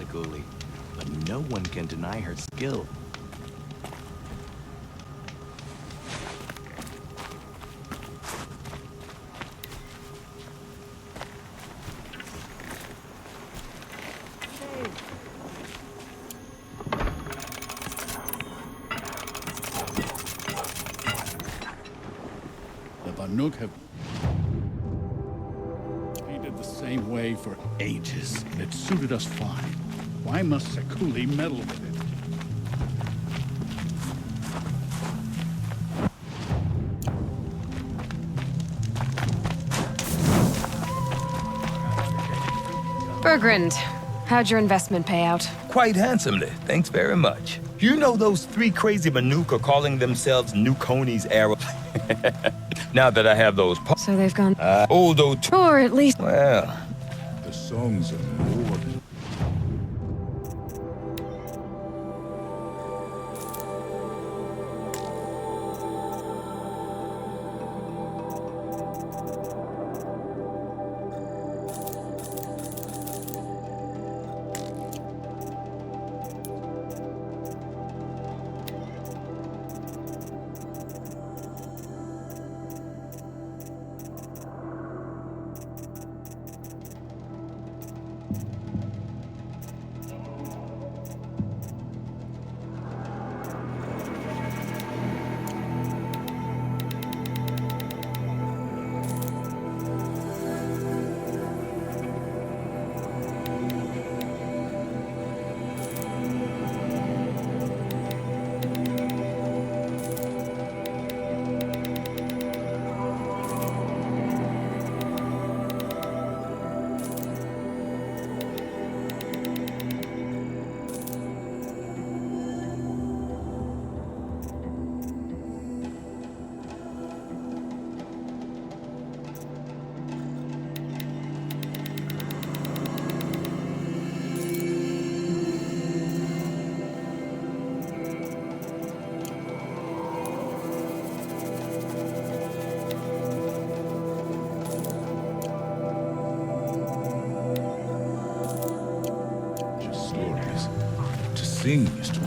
Sekuli, but no one can deny her skill. The Banuk have painted the same way for ages, and it suited us fine. Why must Sekuli meddle with it? Bergrand, how'd your investment pay out? Quite handsomely, thanks very much. You know those three crazy Manuka calling themselves Nukoni's Arrow? Now that I have those So they've gone... Oldo... Or at least... Well... The songs are more than... stories. To sing is to...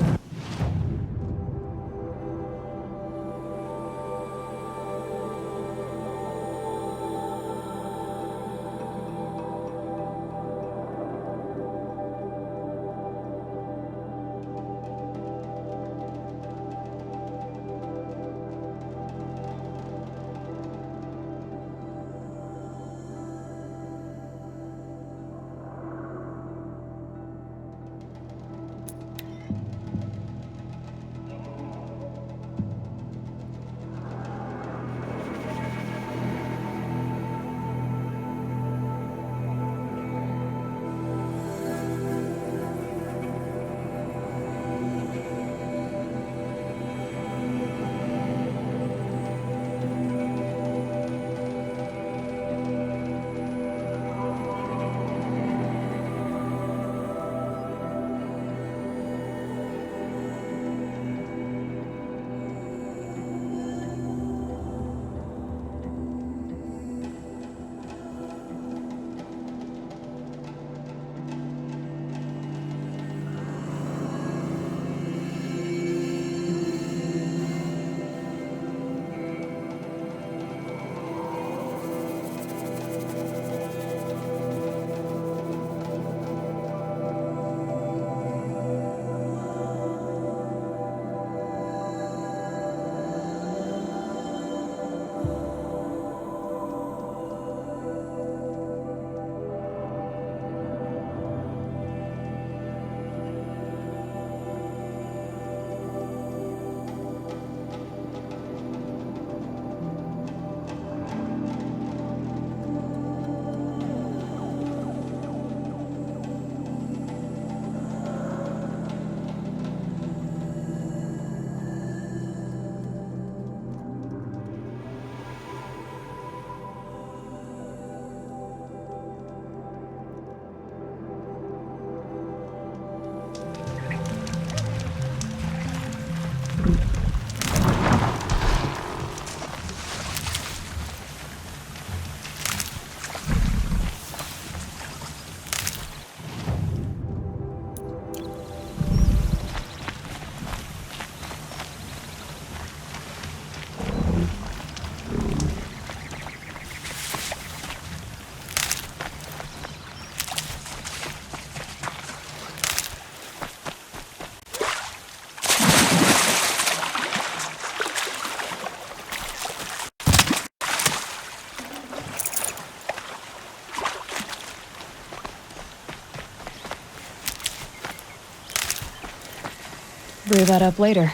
Brew that up later.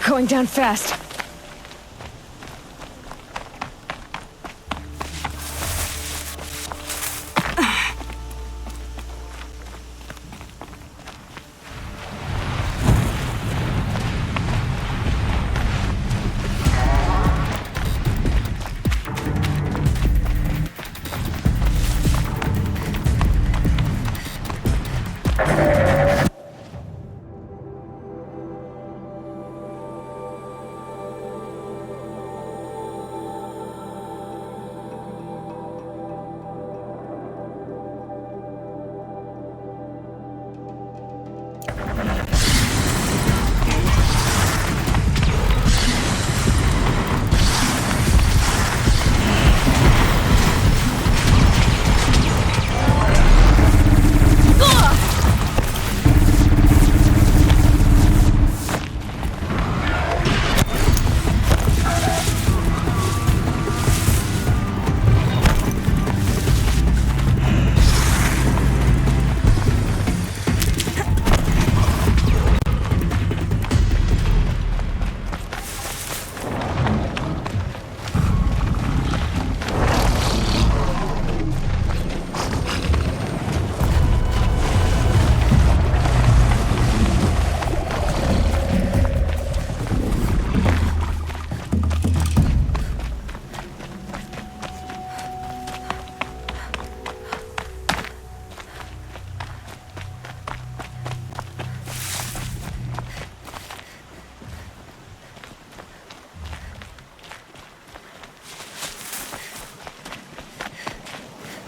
Going down fast.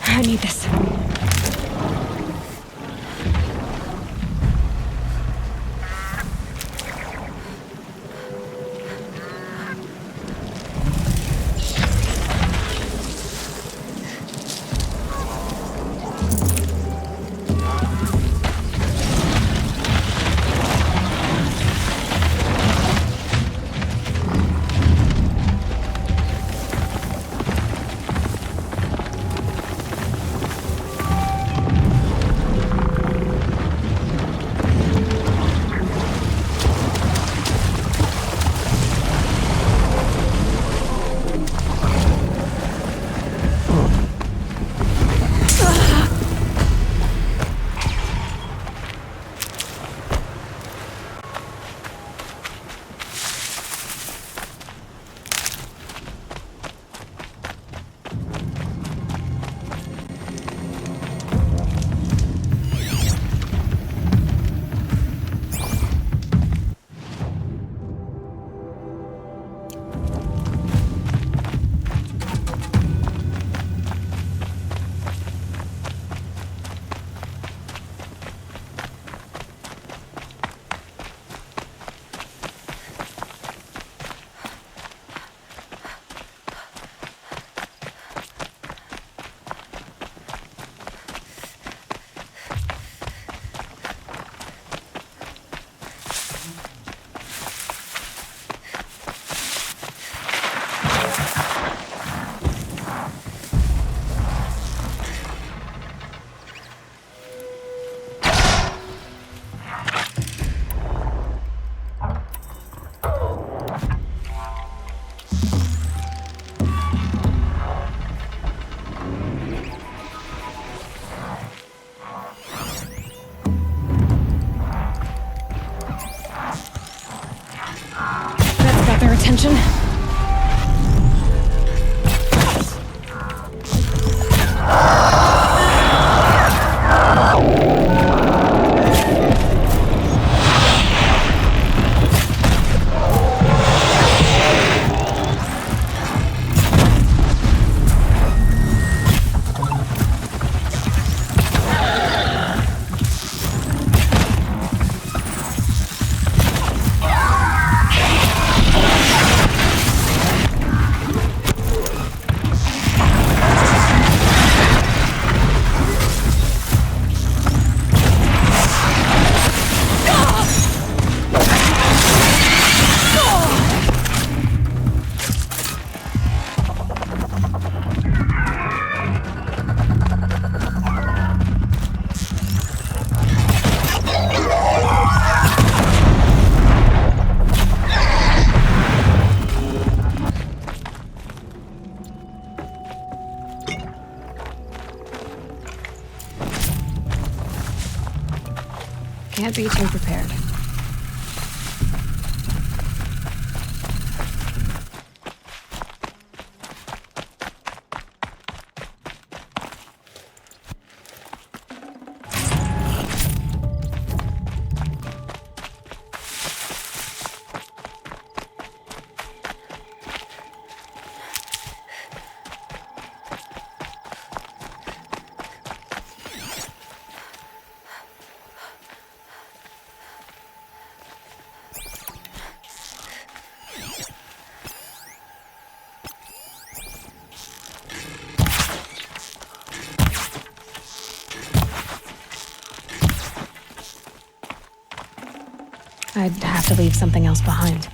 I need this. Their attention. can't be too prepared. I'd have to leave something else behind.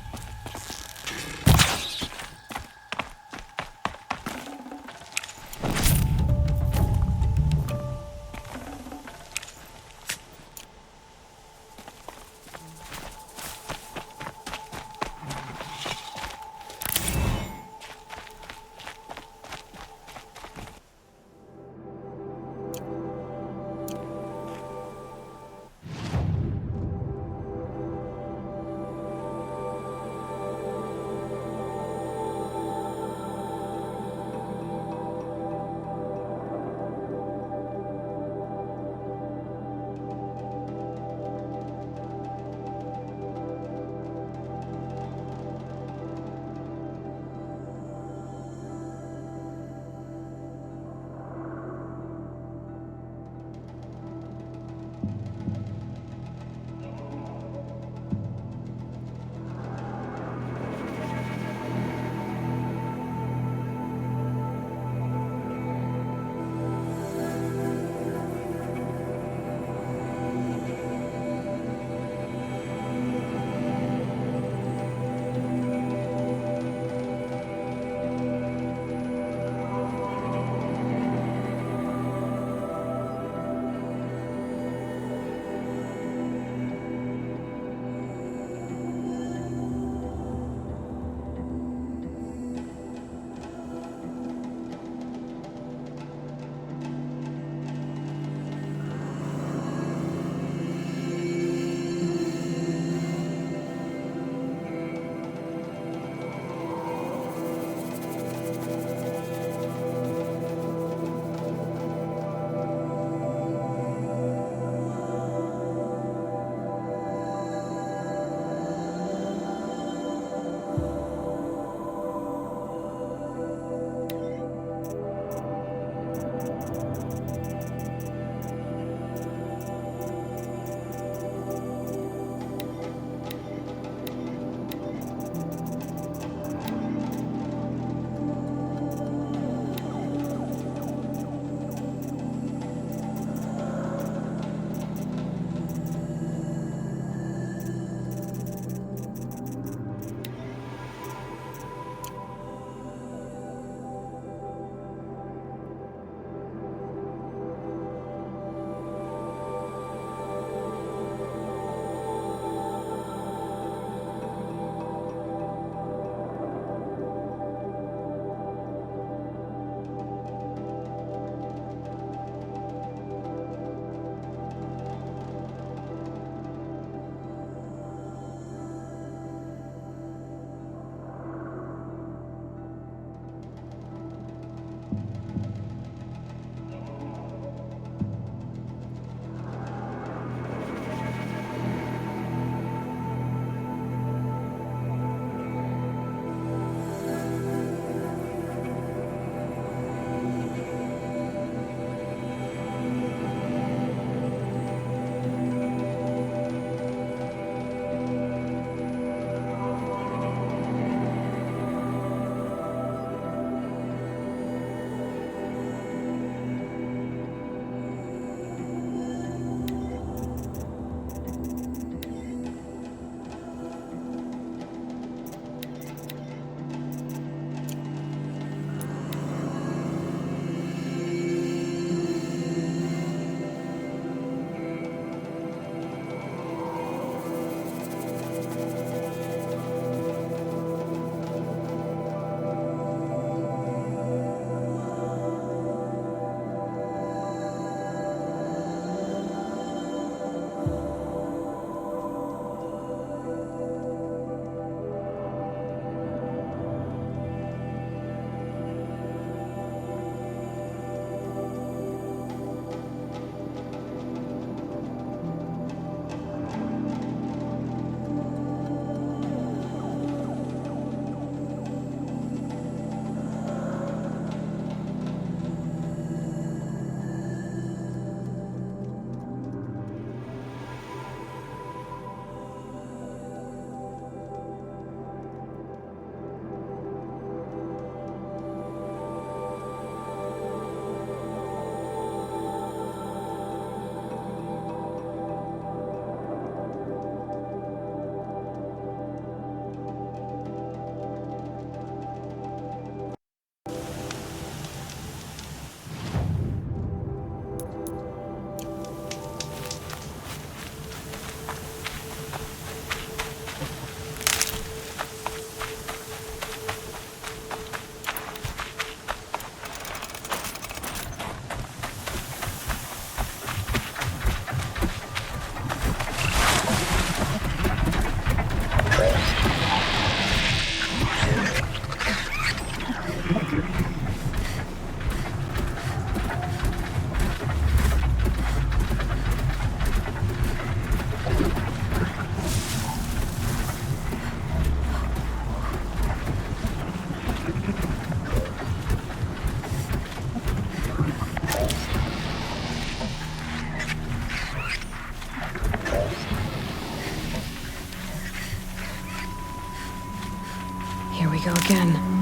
Here we go again.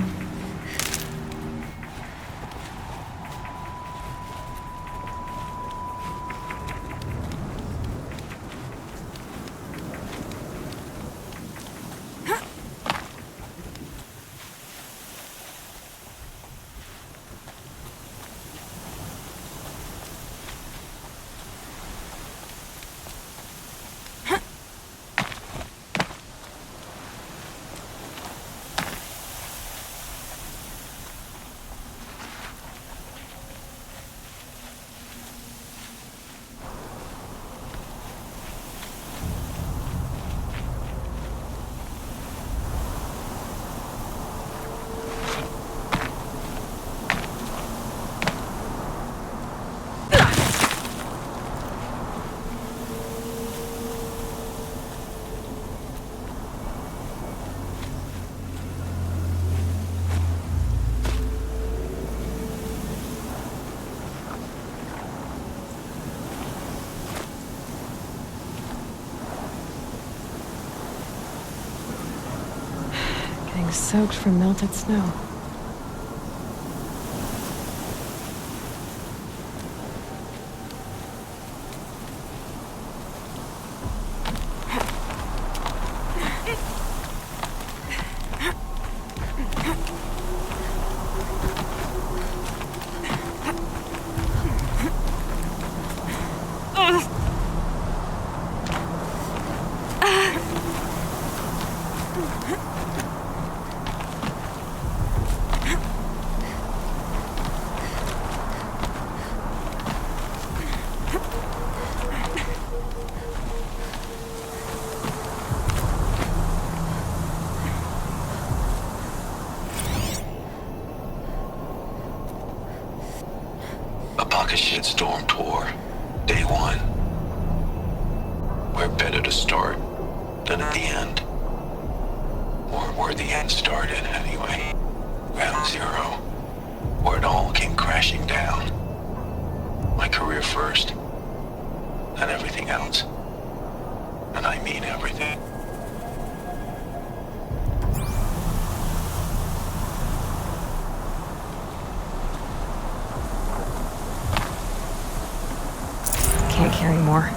Getting soaked from melted snow. A pocket shitstorm tour, day one. Where better to start than at the end? Or where the end started, anyway. Ground zero. Where it all came crashing down. My career first, and everything else. And I mean everything. Can't carry more.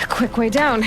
A quick way down.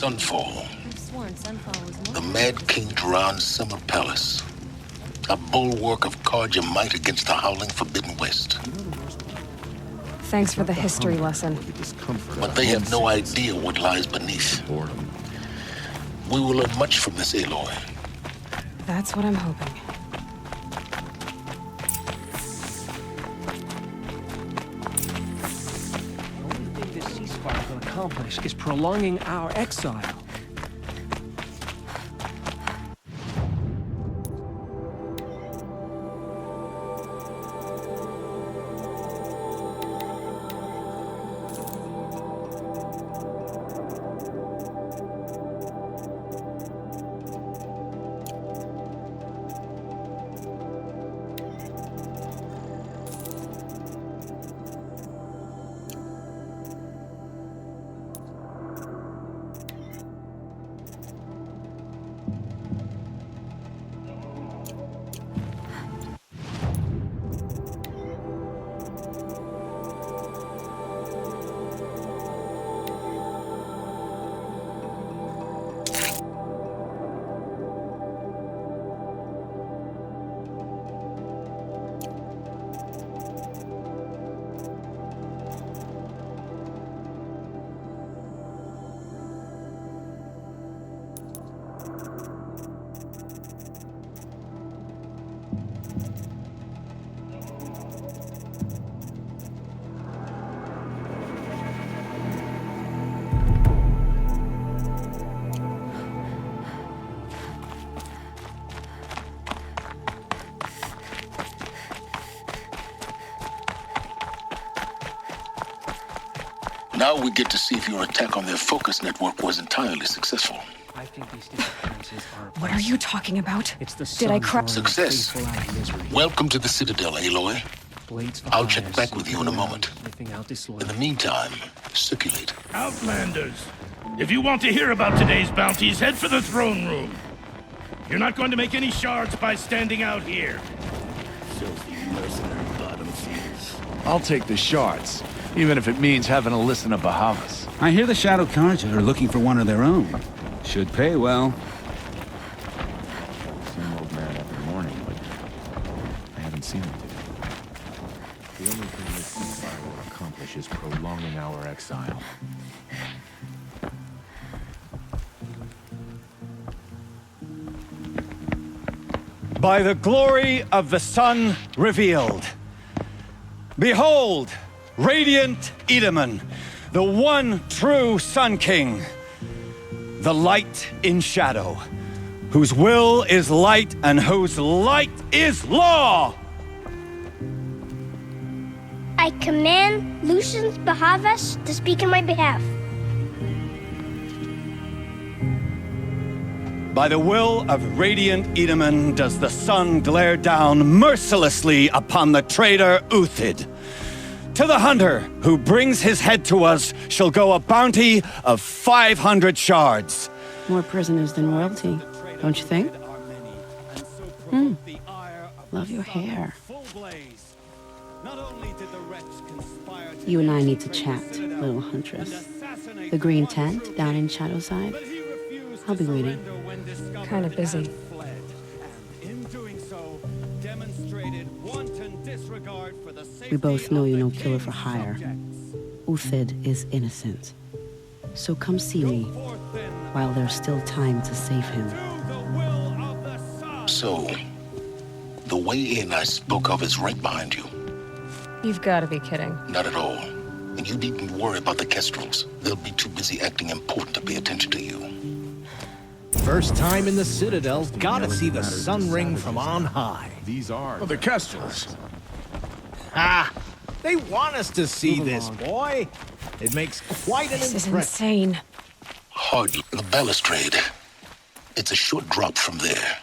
Sunfall. I've sworn Sunfall was The more. Mad King Duran's summer palace. A bulwark of Karja might against the howling Forbidden West. Thanks for the history lesson. The discomfort But of they have no homesickness, idea what lies beneath. boredom. We will learn much from this, Aloy. That's what I'm hoping. The only thing this ceasefire will accomplish is prolonging our exile. Now we get to see if your attack on their focus network was entirely successful. I think these disappearances are a What are you talking about? It's the Did I sun cry? drawing Success. faithful out of misery. Welcome to the Citadel, Aloy. Blades for I'll check hire, back with you in a sniffing moment. around, sniffing out disloyal. In the meantime, circulate. Outlanders, if you want to hear about today's bounties, head for the throne room. You're not going to make any shards by standing out here. Filthy mercenary bottom feeders. I'll take the shards, even if it means having to listen to Bahavas. I hear the Shadow Karja are looking for one of their own. Should pay well. Same old man every morning, but I haven't seen him today. The only thing this ceasefire will accomplish is prolonging our exile. By the glory of the sun revealed. Behold, radiant Edaman, the one true Sun King, the light in shadow, whose will is light and whose light is law. I command Lucius Bahavas to speak in my behalf. By the will of radiant Edaman does the sun glare down mercilessly upon the traitor Uthid. To the hunter who brings his head to us shall go a bounty of 500 shards. More prisoners than royalty, don't you think? Love your hair. You and I need to chat, little huntress. The green tent down in Shadowside? I'll be waiting. Kind of busy. We both know you're no killer for hire. Uthid is innocent. So come see me while there's still time to save him. So, the way in I spoke of is right behind you. You've got to be kidding. Not at all. And you needn't worry about the Kestrels. They'll be too busy acting important to pay attention to you. First time in the Citadel, gotta see the sun ring from on high. These are The Kestrels. Ah, they want us to see this, boy. It makes quite an This is impression. insane. Hardly the balustrade. It's a short drop from there.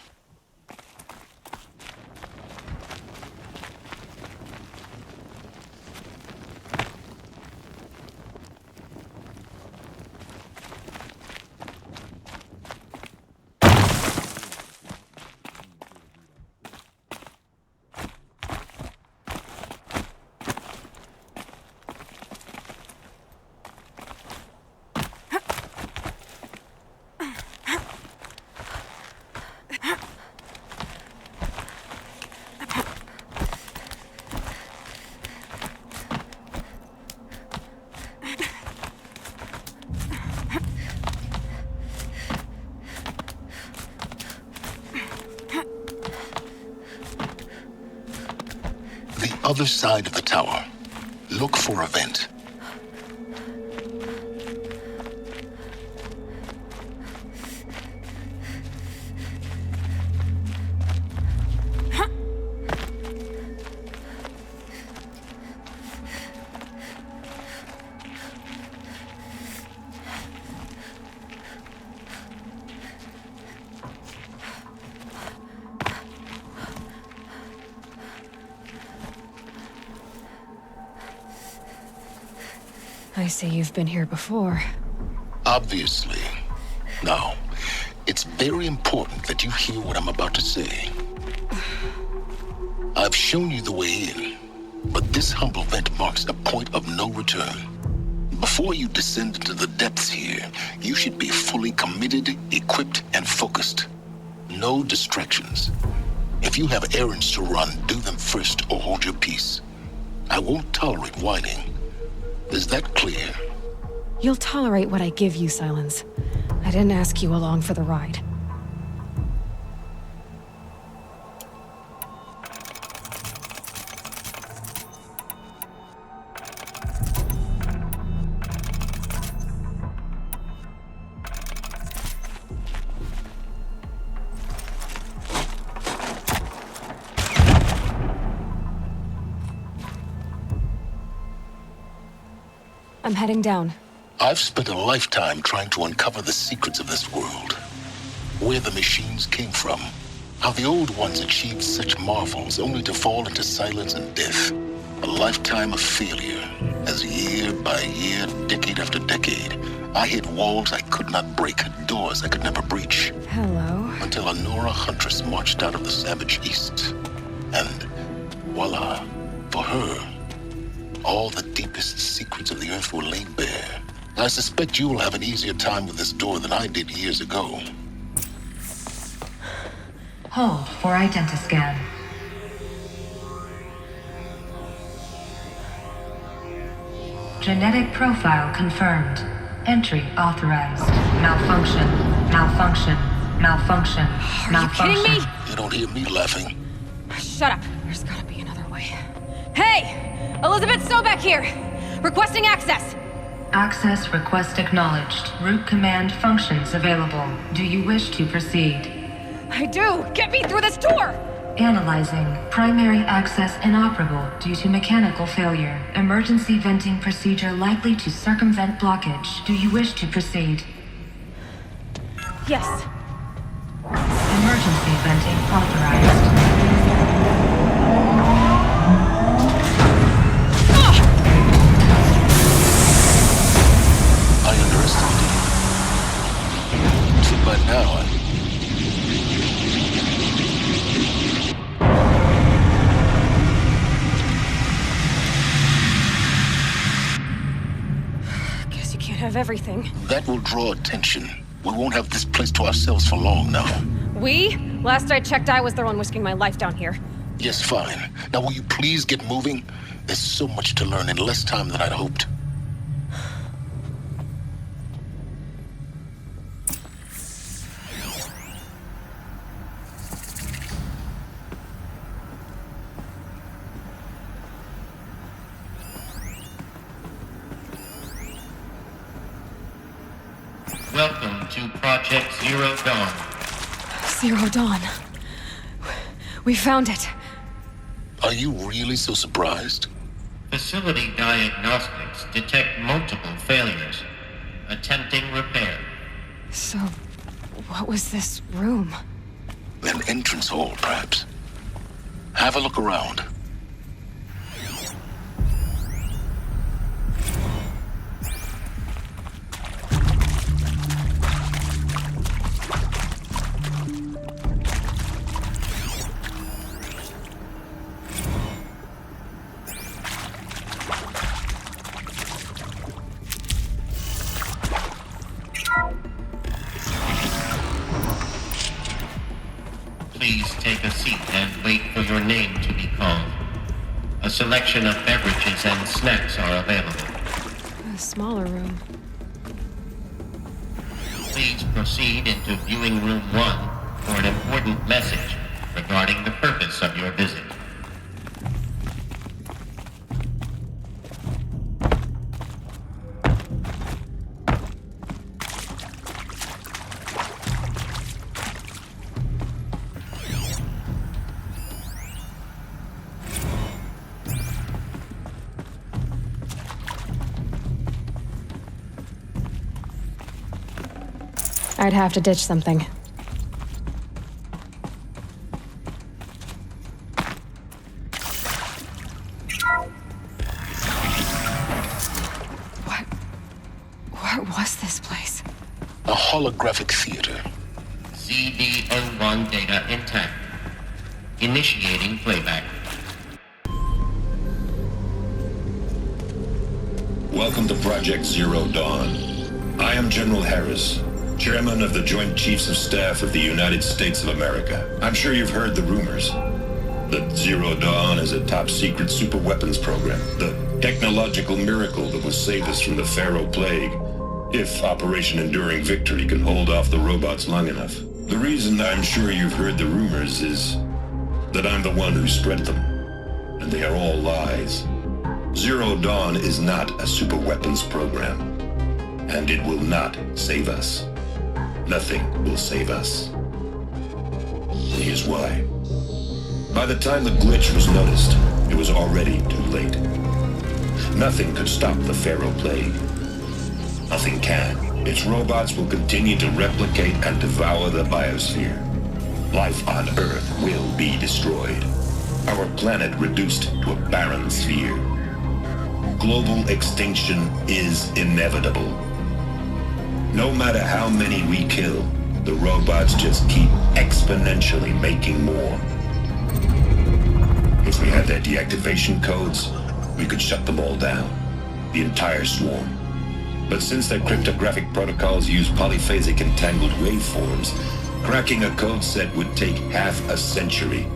other side of the tower. Look for a vent. I see you've been here before. Obviously. Now, it's very important that you hear what I'm about to say. I've shown you the way in, but this humble vent marks a point of no return. Before you descend into the depths here, you should be fully committed, equipped, and focused. No distractions. If you have errands to run, do them first or hold your peace. I won't tolerate whining. Is that clear? You'll tolerate what I give you, Silence. I didn't ask you along for the ride. I'm heading down. I've spent a lifetime trying to uncover the secrets of this world. Where the machines came from. How the old ones achieved such marvels only to fall into silence and death. A lifetime of failure, as year by year, decade after decade, I hit walls I could not break, doors I could never breach. Hello. Until a Nora huntress marched out of the savage east. And voila, for her, all the deepest secrets of the Earth were laid bare. I suspect you will have an easier time with this door than I did years ago. Hold for identiscan. Genetic profile confirmed. Entry authorized. Malfunction. Malfunction. Malfunction. Malfunction. Are you kidding me? You don't hear me laughing. Shut up. There's gotta be another way. Hey! Elizabeth Sobek here! Requesting access! Access request acknowledged. Root command functions available. Do you wish to proceed? I do! Get me through this door! Analyzing. Primary access inoperable due to mechanical failure. Emergency venting procedure likely to circumvent blockage. Do you wish to proceed? Yes. Emergency venting authorized. I underestimated you. So by now, Guess you can't have everything. that will draw attention. We won't have this place to ourselves for long now. We? Last I checked, I was the one risking my life down here. Yes, fine. Now will you please get moving? There's so much to learn in less time than I'd hoped. Welcome to Project Zero Dawn. Zero Dawn. We found it. Are you really so surprised? Facility diagnostics detect multiple failures. Attempting repair. So, what was this room? An entrance hall, perhaps. Have a look around. Please take a seat and wait for your name to be called. A selection of beverages and snacks are available. A smaller room. Please proceed into viewing room 1 for an important message regarding the purpose of your visit. I'd have to ditch something. What was this place? A holographic theater. CD-01 data intact. Initiating playback. Welcome to Project Zero Dawn. I am General Harris, Chairman of the Joint Chiefs of Staff of the United States of America. I'm sure you've heard the rumors that Zero Dawn is a top-secret superweapons program, the technological miracle that will save us from the Pharaoh Plague, if Operation Enduring Victory can hold off the robots long enough. The reason I'm sure you've heard the rumors is that I'm the one who spread them, and they are all lies. Zero Dawn is not a superweapons program, and it will not save us. Nothing will save us. Here's why. By the time the glitch was noticed, it was already too late. Nothing could stop the Pharaoh Plague. Nothing can. Its robots will continue to replicate and devour the biosphere. Life on Earth will be destroyed. Our planet reduced to a barren sphere. Global extinction is inevitable. No matter how many we kill, the robots just keep exponentially making more. If we had their deactivation codes, we could shut them all down. The entire swarm. But since their cryptographic protocols use polyphasic entangled waveforms, cracking a code set would take half a century.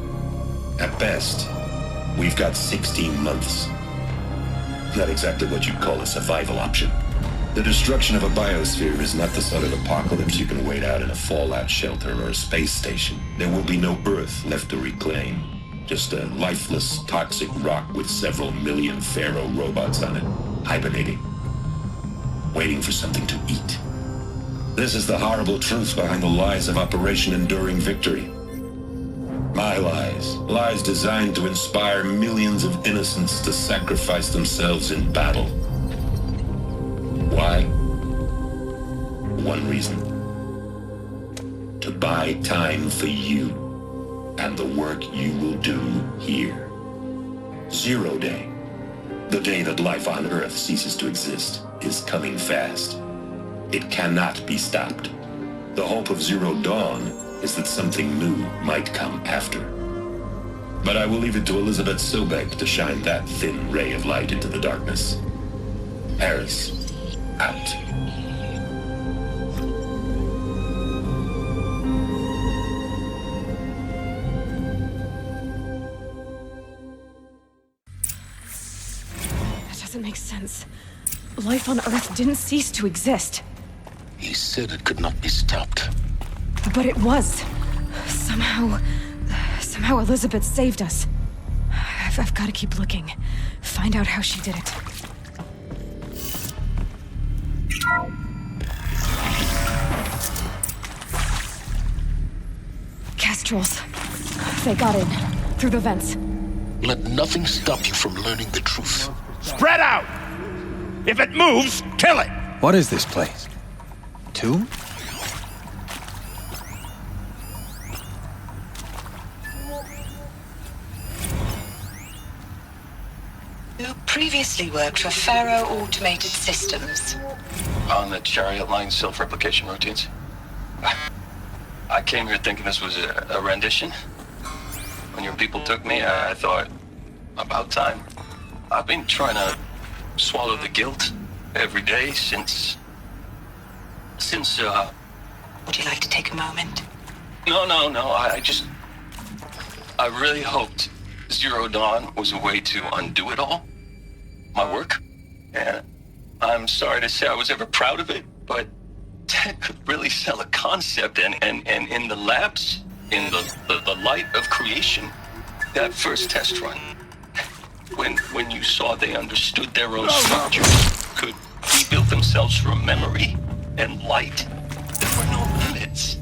At best, we've got 16 months. Not exactly what you'd call a survival option. The destruction of a biosphere is not the sort of apocalypse you can wait out in a fallout shelter or a space station. There will be no Earth left to reclaim. Just a lifeless, toxic rock with several million Pharaoh robots on it, hibernating, waiting for something to eat. This is the horrible truth behind the lies of Operation Enduring Victory. My lies. Lies designed to inspire millions of innocents to sacrifice themselves in battle. Why? One reason. To buy time for you and the work you will do here. Zero Day. The day that life on Earth ceases to exist is coming fast. It cannot be stopped. The hope of Zero Dawn is that something new might come after. But I will leave it to Elizabeth Sobek to shine that thin ray of light into the darkness. Harris, out. That doesn't make sense. Life on Earth didn't cease to exist. He said it could not be stopped. But it was. Somehow Elizabeth saved us. I've got to keep looking. Find out how she did it. Kestrels. They got in. Through the vents. Let nothing stop you from learning the truth. Spread out! If it moves, kill it! What is this place? Tomb? You previously worked for Pharaoh Automated Systems. On the Chariot Line self-replication routines. I came here thinking this was a rendition. When your people took me, I thought, about time. I've been trying to swallow the guilt every day since... Would you like to take a moment? No, I really hoped Zero Dawn was a way to undo it all. My work. And I'm sorry to say I was ever proud of it, but Ted could really sell a concept, and in the labs, in the light of creation, that first test run, when you saw they understood their own structures, could rebuild themselves from memory and light, there were no limits.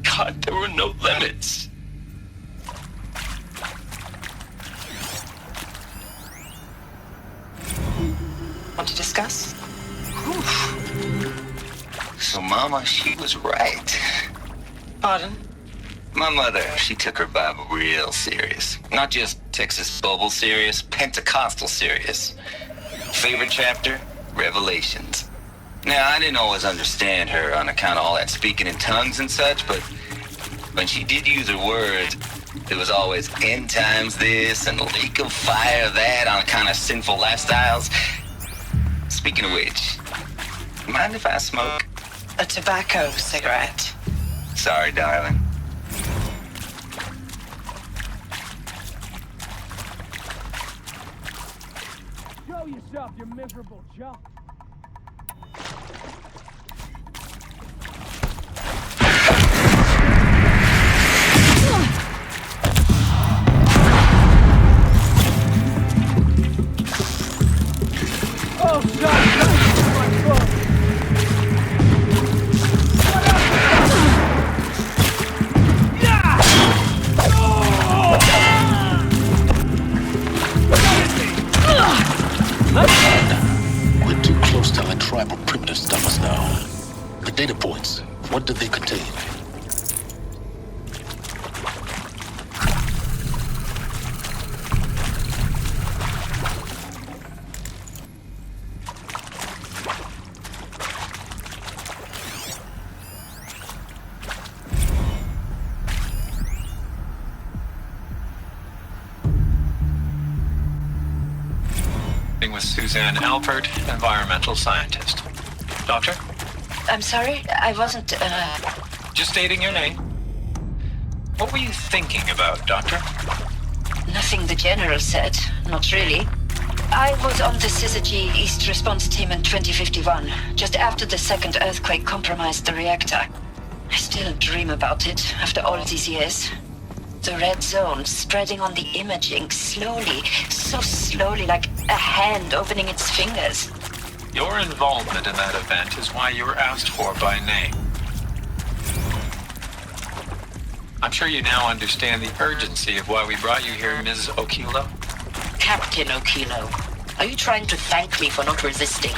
God, there were no limits. Want to discuss? So Mama, she was right. Pardon? My mother, she took her Bible real serious. Not just Texas Bible serious, Pentecostal serious. Favorite chapter? Revelations. Now, I didn't always understand her on account of all that speaking in tongues and such, but when she did use her words, it was always end times this and lake of fire that on account of sinful lifestyles. Speaking of which, mind if I smoke? A tobacco cigarette. Sorry, darling. Show yourself, you miserable chump. Oh, We're too close to our tribal primitive stuffers now. The data points, what do they contain? With Suzanne Alpert, environmental scientist. Doctor? I'm sorry, I wasn't, Just stating your name. What were you thinking about, Doctor? Nothing the General said. Not really. I was on the Syzygy East Response Team in 2051, just after the second earthquake compromised the reactor. I still dream about it, after all these years. The red zone spreading on the imaging, slowly, so slowly, like a hand opening its fingers. Your involvement in that event is why you were asked for by name. I'm sure you now understand the urgency of why we brought you here, Ms. Okilo. Captain Okilo, are you trying to thank me for not resisting?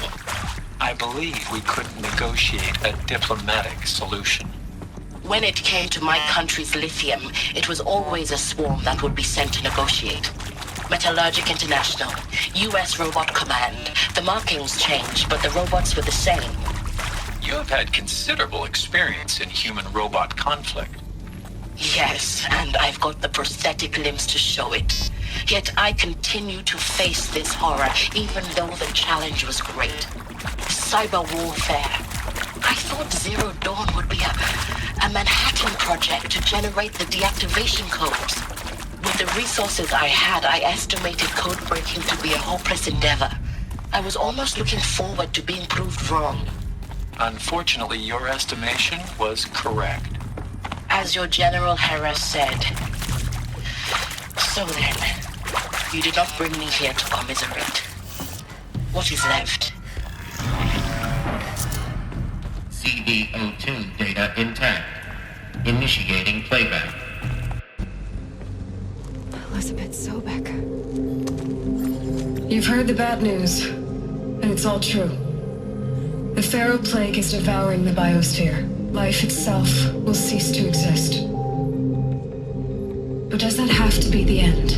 I believe we couldn't negotiate a diplomatic solution. When it came to my country's lithium, it was always a swarm that would be sent to negotiate. Metallurgic International, U.S. Robot Command. The markings changed, but the robots were the same. You have had considerable experience in human-robot conflict. Yes, and I've got the prosthetic limbs to show it. Yet I continue to face this horror, even though the challenge was great. Cyber warfare. I thought Zero Dawn would be a Manhattan project to generate the deactivation codes. With the resources I had, I estimated code breaking to be a hopeless endeavor. I was almost looking forward to being proved wrong. Unfortunately, your estimation was correct. As your General Harris said. So then, you did not bring me here to commiserate. What is left? CD02 data intact. Initiating playback. Elizabeth Sobek. You've heard the bad news, and it's all true. The Pharaoh Plague is devouring the biosphere. Life itself will cease to exist. But does that have to be the end?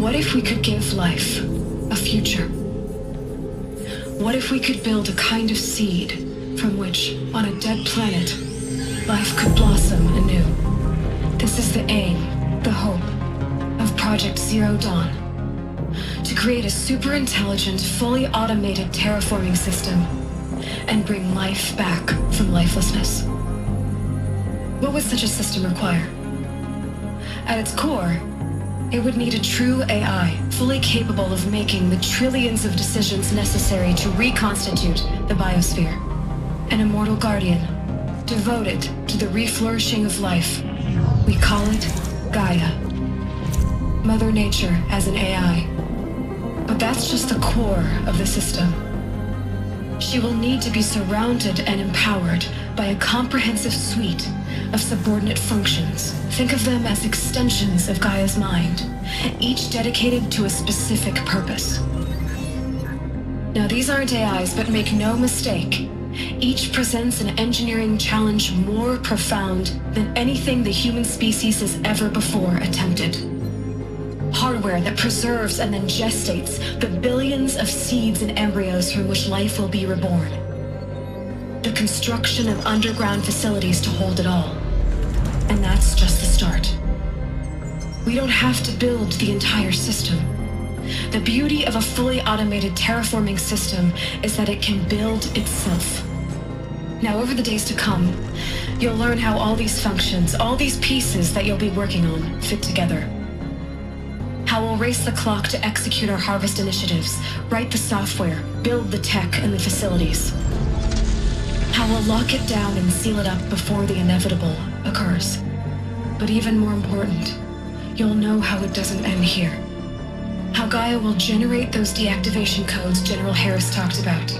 What if we could give life a future? What if we could build a kind of seed from which, on a dead planet, life could blossom anew? This is the aim, the hope, of Project Zero Dawn. To create a super-intelligent, fully automated terraforming system and bring life back from lifelessness. What would such a system require? At its core, it would need a true AI, fully capable of making the trillions of decisions necessary to reconstitute the biosphere. An immortal guardian, devoted to the reflourishing of life. We call it Gaia. Mother Nature as an AI. But that's just the core of the system. She will need to be surrounded and empowered by a comprehensive suite of subordinate functions. Think of them as extensions of Gaia's mind, each dedicated to a specific purpose. Now, these aren't AIs, but make no mistake, Each presents an engineering challenge more profound than anything the human species has ever before attempted. Hardware that preserves and then gestates the billions of seeds and embryos from which life will be reborn. The construction of underground facilities to hold it all. And that's just the start. We don't have to build the entire system. The beauty of a fully automated terraforming system is that it can build itself. Now, over the days to come, you'll learn how all these functions, all these pieces that you'll be working on, fit together. How we'll race the clock to execute our harvest initiatives, write the software, build the tech and the facilities. How we'll lock it down and seal it up before the inevitable occurs. But even more important, you'll know how it doesn't end here. How Gaia will generate those deactivation codes General Harris talked about,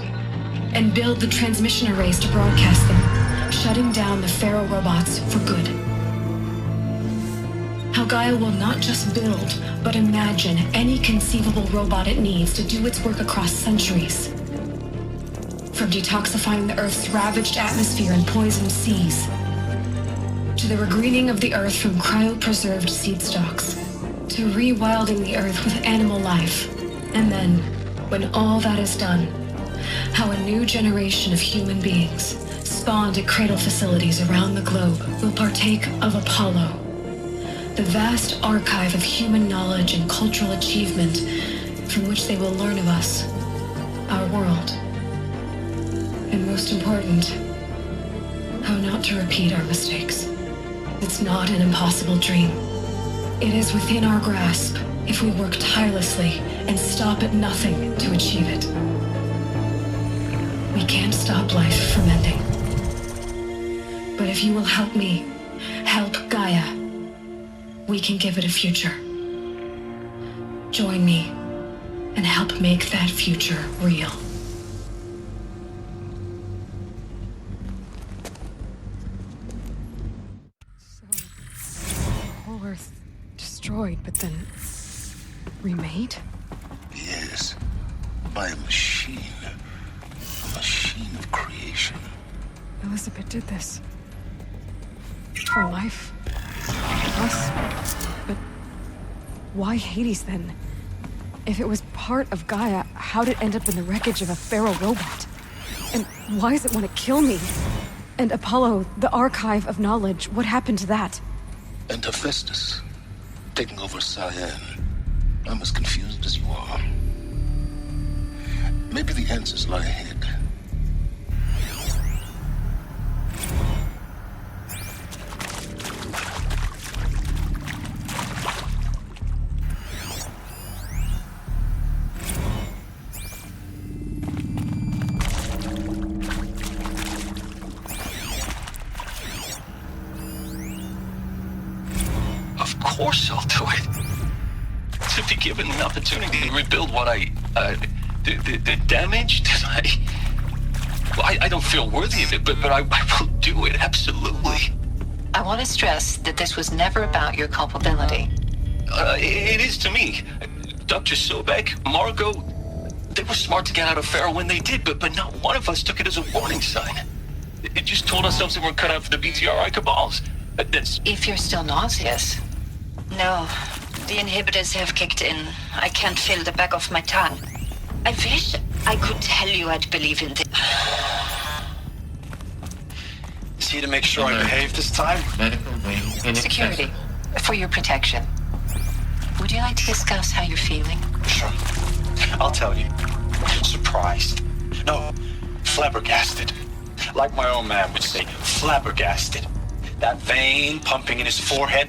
and build the transmission arrays to broadcast them, shutting down the Pharaoh robots for good. How Gaia will not just build, but imagine any conceivable robot it needs to do its work across centuries. From detoxifying the Earth's ravaged atmosphere and poisoned seas, to the regreening of the Earth from cryopreserved seed stalks, to rewilding the Earth with animal life. And then, when all that is done, how a new generation of human beings, spawned at cradle facilities around the globe, will partake of Apollo, the vast archive of human knowledge and cultural achievement from which they will learn of us, our world. And most important, how not to repeat our mistakes. It's not an impossible dream. It is within our grasp if we work tirelessly and stop at nothing to achieve it. We can't stop life from ending. But if you will help me, help Gaia, we can give it a future. Join me and help make that future real. Earth destroyed, but then remade? Yes, by a machine. A machine of creation. Elizabeth did this. For life. Us. But why Hades then? If it was part of Gaia, how'd it end up in the wreckage of a Pharaoh robot? And why does it want to kill me? And Apollo, the archive of knowledge, what happened to that? And Hephaestus, taking over Cyan. I'm as confused as you are. Maybe the answers lie ahead. Of course I'll do it. To be given the opportunity to rebuild what the damage that I don't feel worthy of it, but I will do it, absolutely. I want to stress that this was never about your culpability. It is to me. Dr. Sobek, Margot, they were smart to get out of Pharaoh when they did, but not one of us took it as a warning sign. It just told ourselves that we're cut out for the BTRI cabals. If you're still nauseous. No, the inhibitors have kicked in. I can't feel the back of my tongue. I wish I could tell you I'd believe in this. Is he to make sure I behave this time? Security, for your protection. Would you like to discuss how you're feeling? Sure. I'll tell you. Surprised. No, flabbergasted. Like my own man would say, flabbergasted. That vein pumping in his forehead.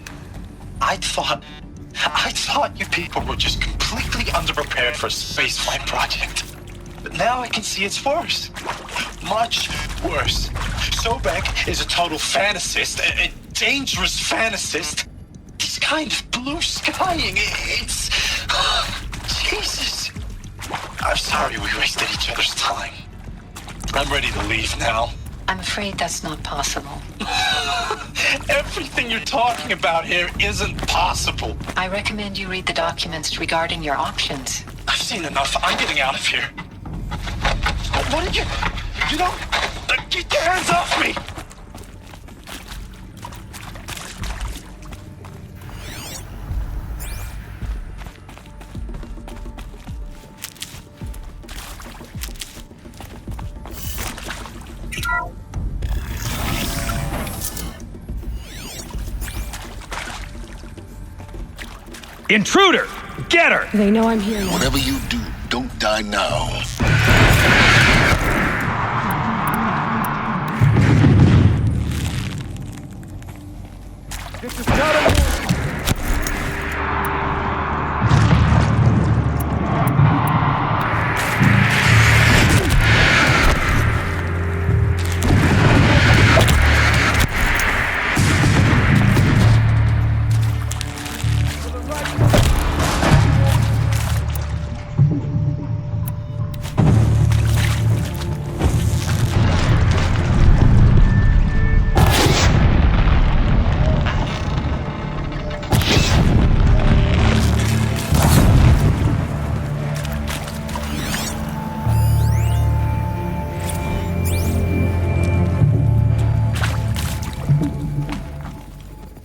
I thought you people were just completely underprepared for a spaceflight project. But now I can see it's worse. Much worse. Sobek is a total fantasist, a dangerous fantasist. This kind of blue skying, it's... Jesus. I'm sorry we wasted each other's time. I'm ready to leave now. I'm afraid that's not possible. Everything you're talking about here isn't possible. I recommend you read the documents regarding your options. I've seen enough. I'm getting out of here. What did you... You know... Get your hands off me! Intruder! Get her! They know I'm here. Whatever you do, don't die now. This is not a war.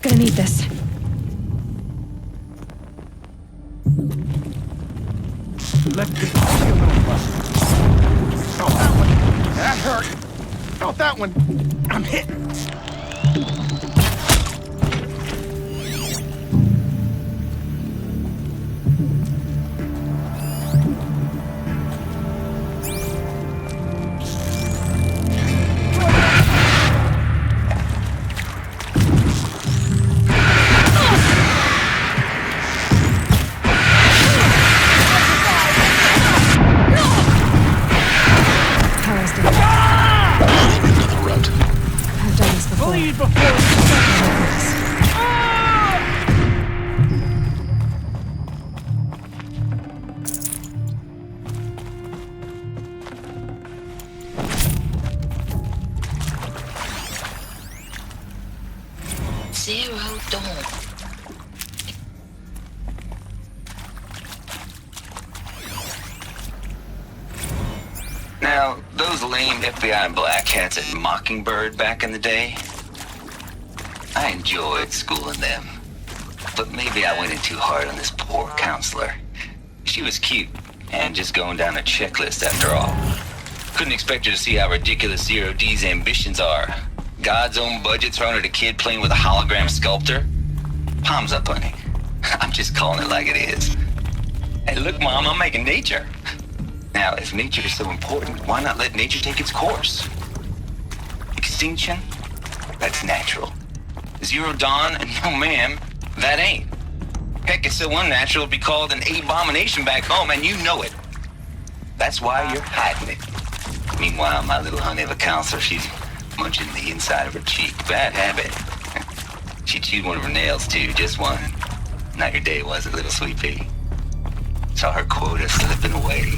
Gonna need this. Left me a little bust. Oh, that one. That hurt. Oh, that one. I'm hitting. Bleed before you Zero Dawn. Now, those lame FBI black hats at Mockingbird back in the day, I enjoyed schooling them. But maybe I went in too hard on this poor counselor. She was cute, and just going down a checklist after all. Couldn't expect her to see how ridiculous Zero D's ambitions are. God's own budget thrown at a kid playing with a hologram sculptor? Palms up, honey. I'm just calling it like it is. Hey, look, Mom, I'm making nature. Now, if nature is so important, why not let nature take its course? Extinction? That's natural. Zero Dawn? No, ma'am, that ain't. Heck, it's so unnatural it'd be called an abomination back home, and you know it. That's why you're hiding it. Meanwhile, my little honey of a counselor, she's munching the inside of her cheek. Bad habit. She chewed one of her nails, too, just one. Not your day, was it, little sweet pea? Saw her quota slipping away.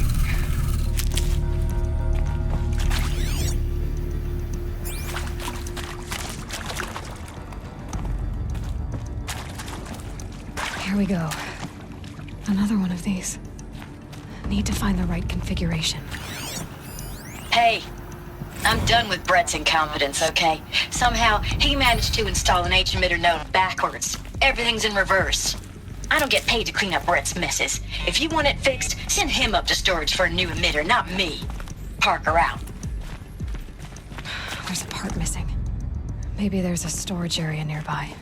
Here we go. Another one of these. Need to find the right configuration. Hey, I'm done with Brett's incompetence, okay? Somehow, he managed to install an H-emitter node backwards. Everything's in reverse. I don't get paid to clean up Brett's messes. If you want it fixed, send him up to storage for a new emitter, not me. Parker out. There's a part missing. Maybe there's a storage area nearby.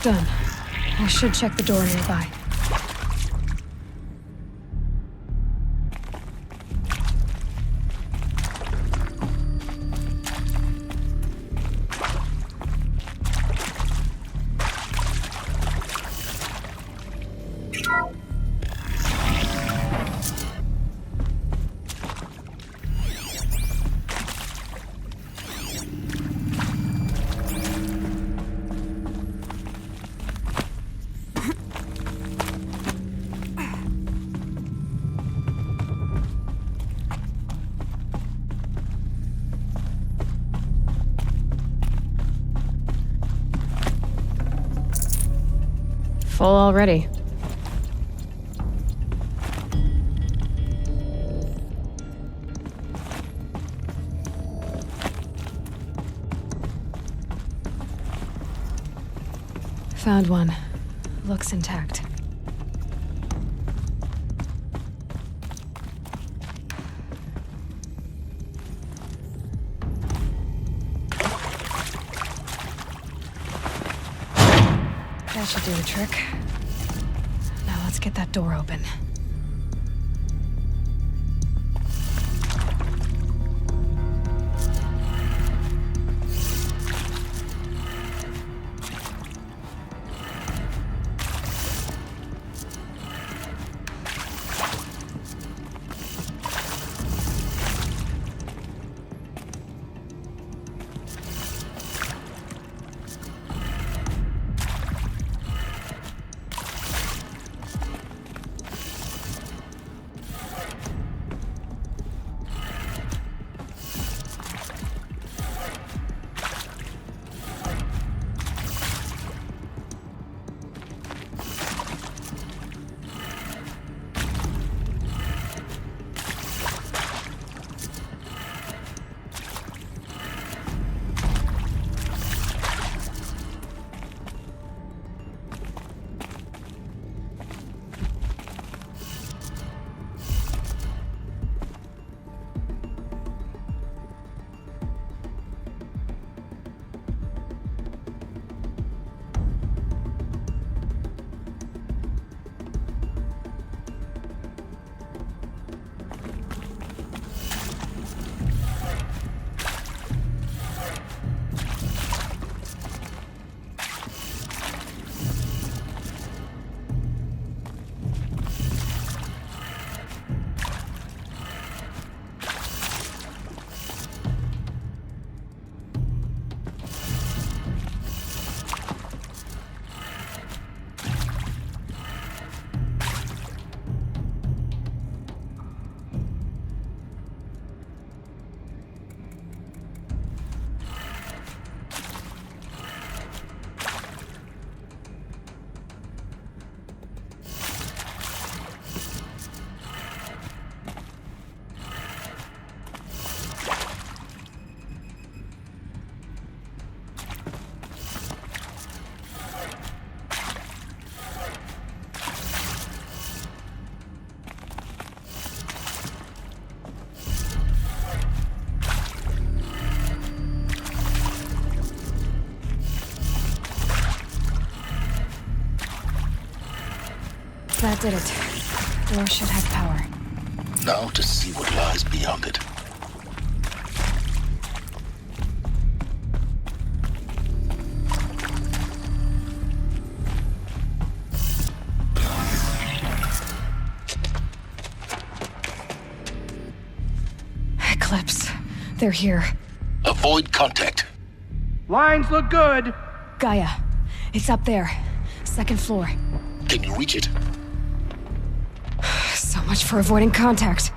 Done. I should check the door nearby. Full already. Found one. Looks intact. That should do the trick. Now let's get that door open. That did it. Door should have power. Now to see what lies beyond it. Eclipse. They're here. Avoid contact. Lines look good. Gaia. It's up there. Second floor. Can you reach it? So much for avoiding contact.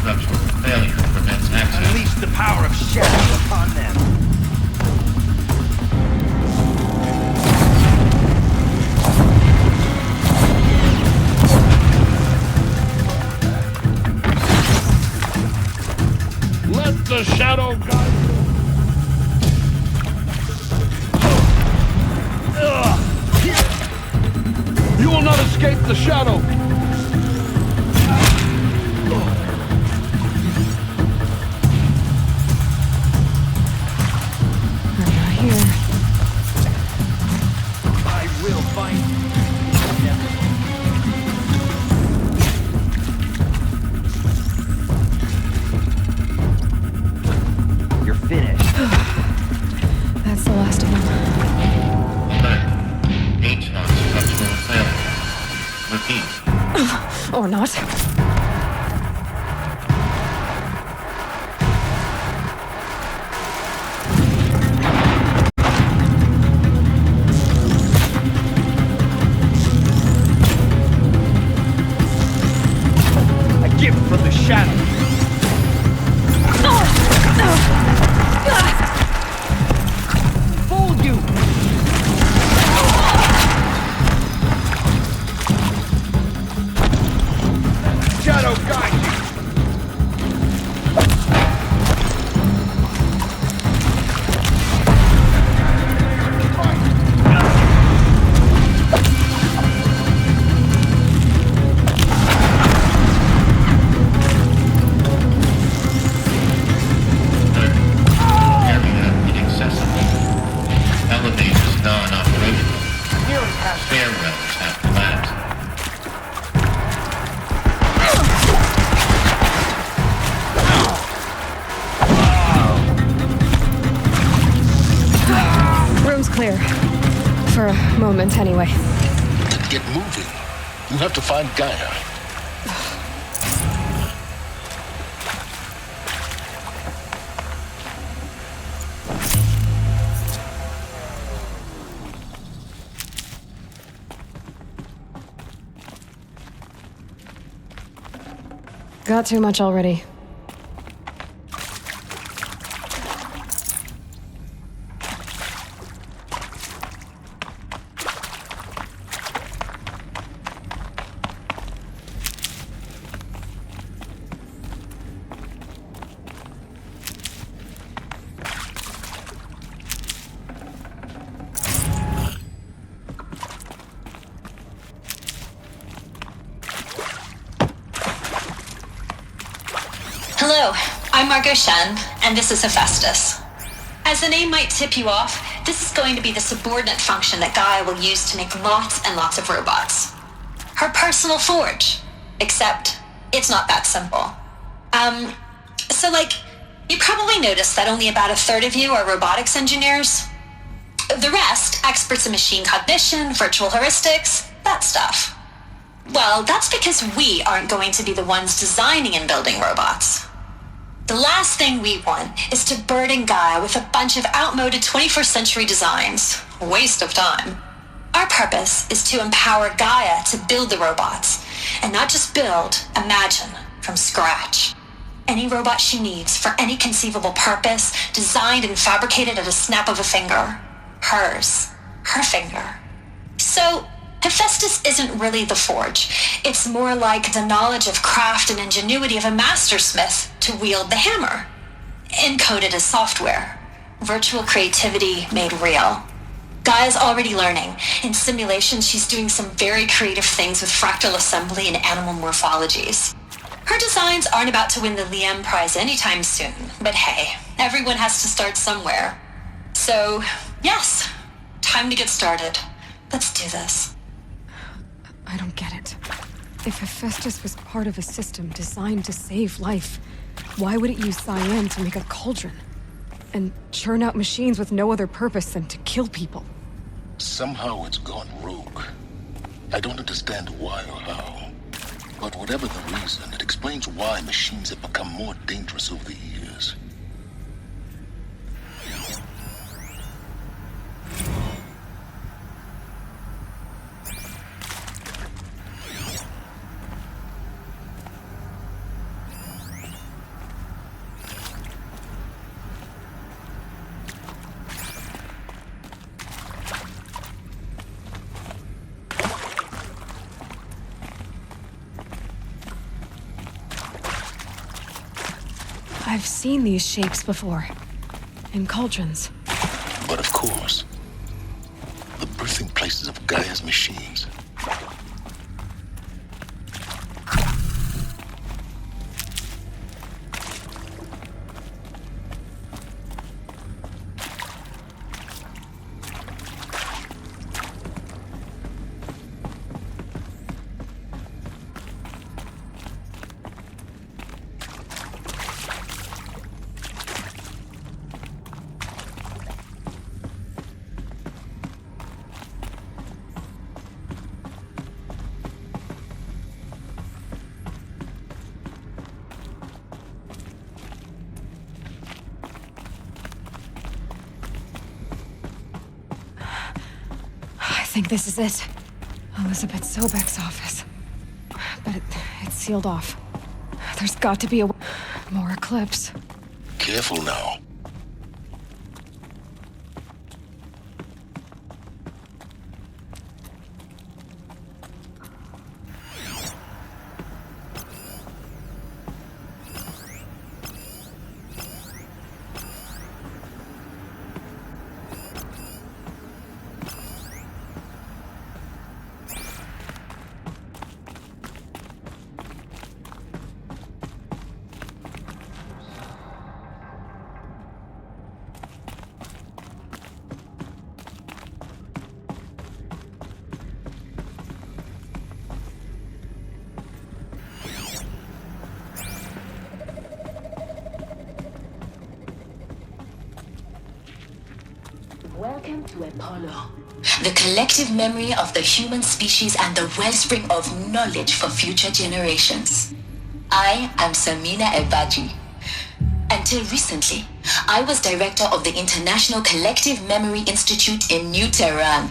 structural failure prevents access. Unleash the power of shadow upon them. Let the shadow guide you. You will not escape the shadow. I'm not here. I will find you. You're finished. That's the last of them. H-Knock structural failure. Repeat. Or not. A gift from the shadow. Fooled you. Shadow guide you. Area inaccessible. Elevators non-operational. Stairwells have collapsed. Room's clear. For a moment, anyway. Then get moving. You have to find Gaia. Got too much already. Hello, I'm Margot Shen, and this is Hephaestus. As the name might tip you off, this is going to be the subordinate function that Gaia will use to make lots and lots of robots. Her personal forge. Except, it's not that simple. You probably noticed that only about a third of you are robotics engineers. The rest, experts in machine cognition, virtual heuristics, that stuff. Well, that's because we aren't going to be the ones designing and building robots. The last thing we want is to burden Gaia with a bunch of outmoded 21st century designs. Waste of time. Our purpose is to empower Gaia to build the robots, and not just build, imagine, from scratch. Any robot she needs for any conceivable purpose, designed and fabricated at a snap of a finger. Hers. Her finger. So, Hephaestus isn't really the forge. It's more like the knowledge of craft and ingenuity of a mastersmith to wield the hammer. Encoded as software. Virtual creativity made real. Gaia's already learning. In simulations, she's doing some very creative things with fractal assembly and animal morphologies. Her designs aren't about to win the Liam Prize anytime soon, but hey, everyone has to start somewhere. So, yes, time to get started. Let's do this. I don't get it. If Hephaestus was part of a system designed to save life, why would it use cyan to make a cauldron? And churn out machines with no other purpose than to kill people? Somehow it's gone rogue. I don't understand why or how. But whatever the reason, it explains why machines have become more dangerous over the years. I've seen these shapes before. In cauldrons. But of course, the birthing places of Gaia's machines. I think this is it. Elizabeth Sobek's office. But it's sealed off. There's got to be a more eclipse. Careful now. Welcome to Apollo, the collective memory of the human species and the wellspring of knowledge for future generations. I am Samina Ebaji. Until recently, I was director of the International Collective Memory Institute in New Tehran.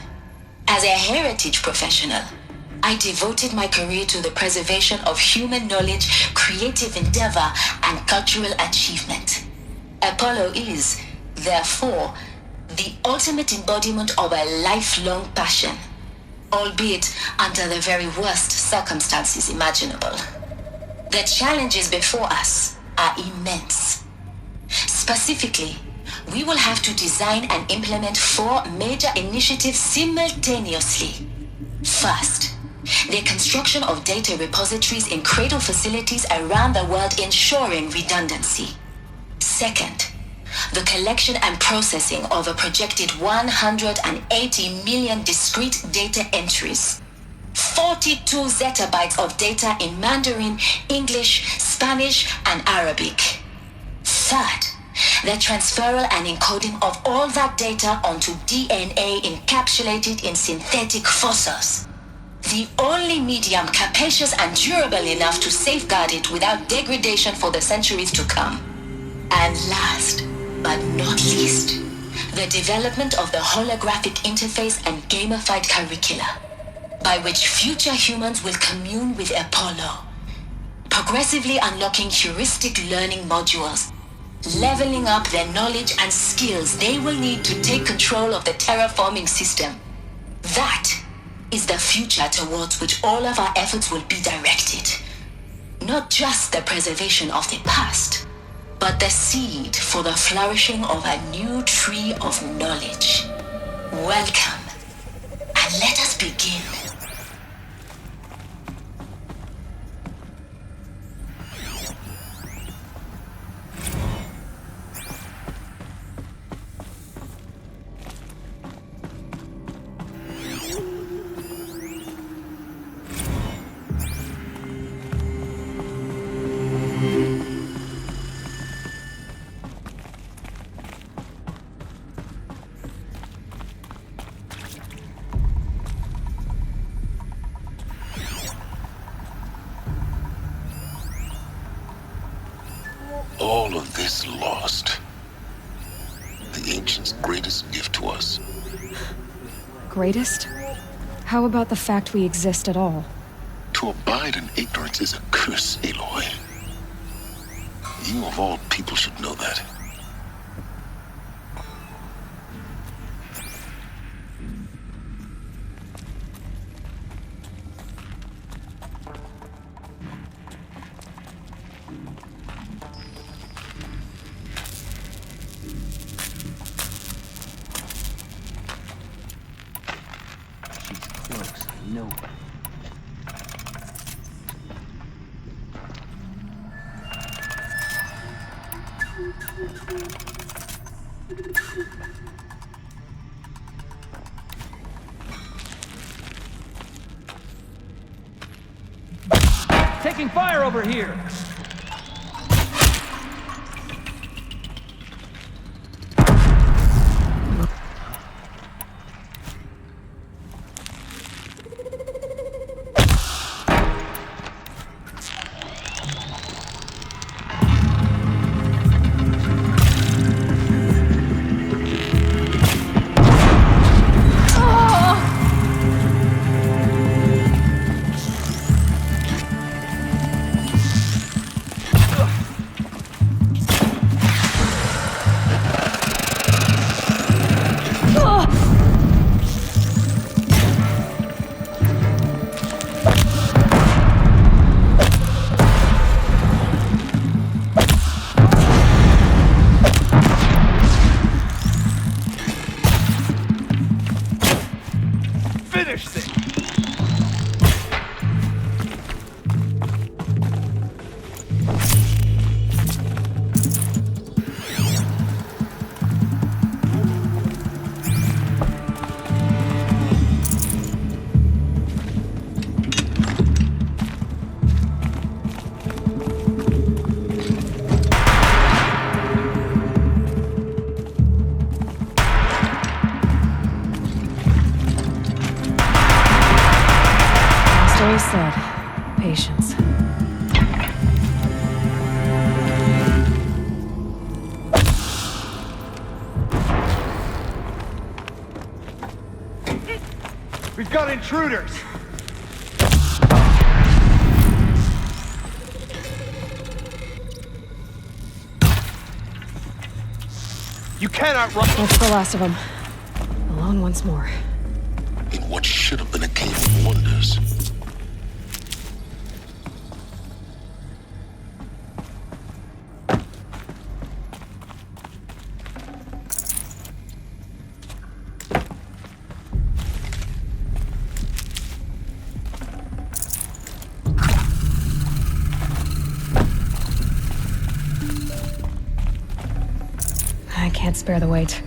As a heritage professional, I devoted my career to the preservation of human knowledge, creative endeavor, and cultural achievement. Apollo is, therefore, the ultimate embodiment of a lifelong passion, albeit under the very worst circumstances imaginable. The challenges before us are immense. Specifically, we will have to design and implement 4 major initiatives simultaneously. First, the construction of data repositories in cradle facilities around the world, ensuring redundancy. Second, the collection and processing of a projected 180 million discrete data entries, 42 zettabytes of data in Mandarin, English, Spanish, and Arabic. Third, the transferal and encoding of all that data onto DNA encapsulated in synthetic fossils, the only medium capacious and durable enough to safeguard it without degradation for the centuries to come. And last, but not least, the development of the holographic interface and gamified curricula, by which future humans will commune with Apollo, progressively unlocking heuristic learning modules, leveling up their knowledge and skills they will need to take control of the terraforming system. That is the future towards which all of our efforts will be directed. Not just the preservation of the past, but the seed for the flourishing of a new tree of knowledge. Welcome, and let us begin. All of this lost. The ancients' greatest gift to us. Greatest? How about the fact we exist at all? To abide in ignorance is a curse, Aloy. You of all people should know that. No. Taking fire over here! Finish this! Always said, patience. We've got intruders! You cannot run. That's the last of them. Alone once more. In what should have been a cave of wonders. I can't spare the weight.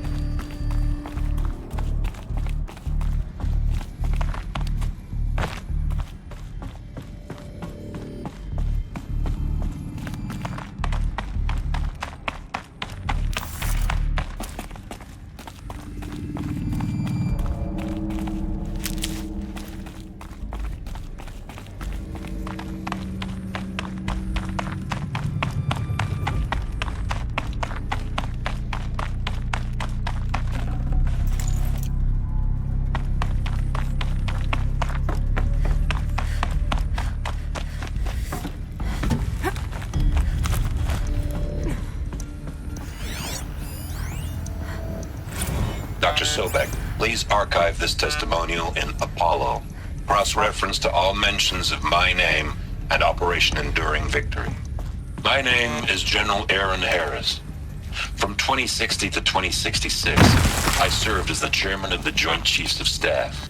Dr. Sobek, please archive this testimonial in Apollo. Cross-reference to all mentions of my name and Operation Enduring Victory. My name is General Aaron Harris. From 2060 to 2066, I served as the chairman of the Joint Chiefs of Staff,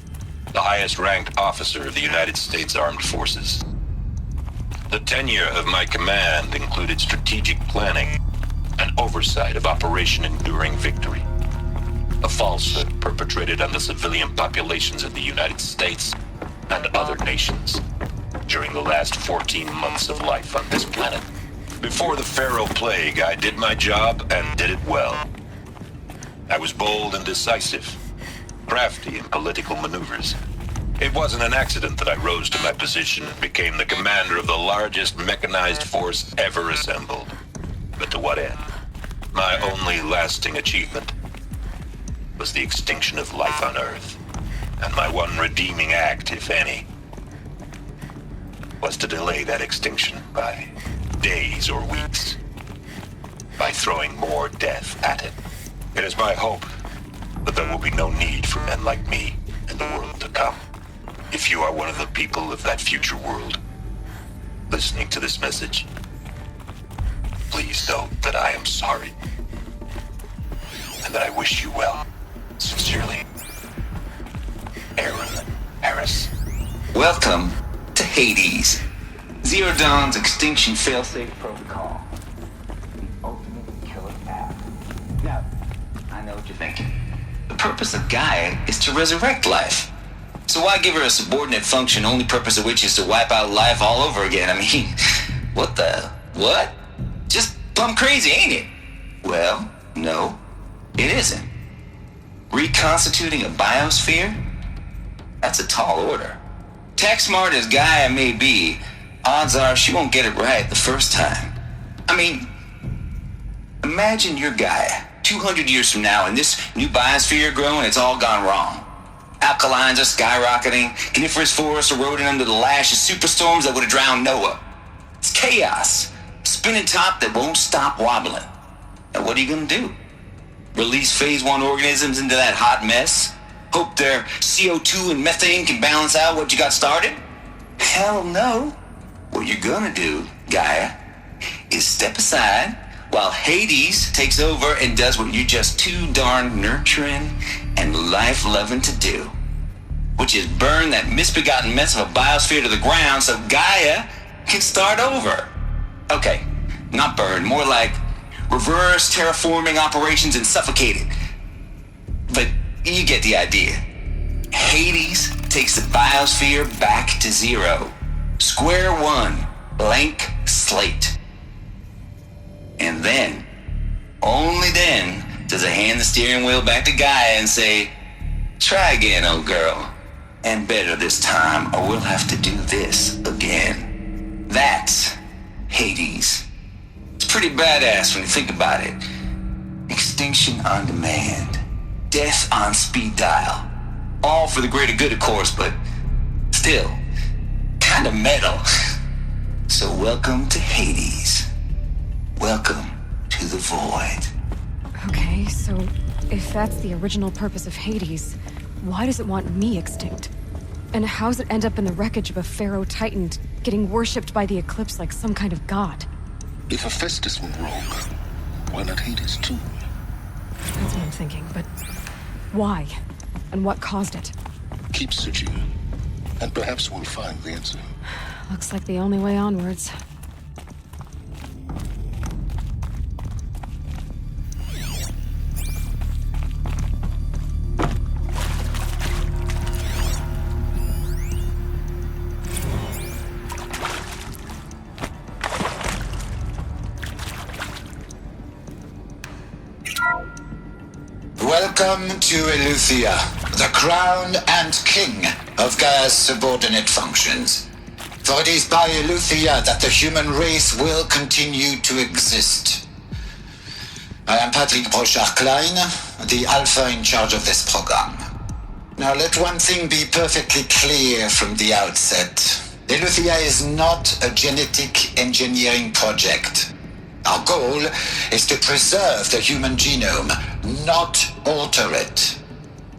the highest-ranked officer of the United States Armed Forces. The tenure of my command included strategic planning and oversight of Operation Enduring Victory, a falsehood perpetrated on the civilian populations of the United States and other nations during the last 14 months of life on this planet. Before the Pharaoh Plague, I did my job and did it well. I was bold and decisive, crafty in political maneuvers. It wasn't an accident that I rose to my position and became the commander of the largest mechanized force ever assembled. But to what end? My only lasting achievement was the extinction of life on Earth. And my one redeeming act, if any, was to delay that extinction by days or weeks, by throwing more death at it. It is my hope that there will be no need for men like me in the world to come. If you are one of the people of that future world listening to this message, please know that I am sorry and that I wish you well. Sincerely, Aaron Harris. Welcome to Hades, Zero Dawn's extinction failsafe protocol. The ultimate killer app. Now, I know what you're thinking. The purpose of Gaia is to resurrect life. So why give her a subordinate function, only purpose of which is to wipe out life all over again? I mean, what? Just plumb crazy, ain't it? Well, no, it isn't. Reconstituting a biosphere? That's a tall order. Tech smart as Gaia may be, odds are she won't get it right the first time. I mean, imagine you're Gaia, 200 years from now, and this new biosphere growing, it's all gone wrong. Alkalines are skyrocketing, coniferous forests eroding under the lash of superstorms that would have drowned Noah. It's chaos, spinning top that won't stop wobbling. Now what are you gonna do? Release phase 1 organisms into that hot mess? Hope their CO2 and methane can balance out what you got started? Hell no. What you're gonna do, Gaia, is step aside while Hades takes over and does what you're just too darn nurturing and life-loving to do, which is burn that misbegotten mess of a biosphere to the ground so Gaia can start over. Okay, not burn, more like reverse terraforming operations and suffocate it. But you get the idea. Hades takes the biosphere back to zero. Square one, blank slate. And then, only then, does it hand the steering wheel back to Gaia and say, try again, old girl. And better this time, or we'll have to do this again. That's Hades. It's pretty badass when you think about it. Extinction on demand. Death on speed dial. All for the greater good, of course, but still, kind of metal. So welcome to Hades. Welcome to the void. Okay, so if that's the original purpose of Hades, why does it want me extinct? And how's it end up in the wreckage of a Pharaoh Titan, getting worshipped by the Eclipse like some kind of god? If Hephaestus went rogue, why not Hades too? That's what I'm thinking, but why? And what caused it? Keep searching, and perhaps we'll find the answer. Looks like the only way onwards. Welcome to Eleuthia, the crown and king of Gaia's subordinate functions. For it is by Eleuthia that the human race will continue to exist. I am Patrick Brochard-Klein, the Alpha in charge of this program. Now let one thing be perfectly clear from the outset. Eleuthia is not a genetic engineering project. Our goal is to preserve the human genome, not alter it.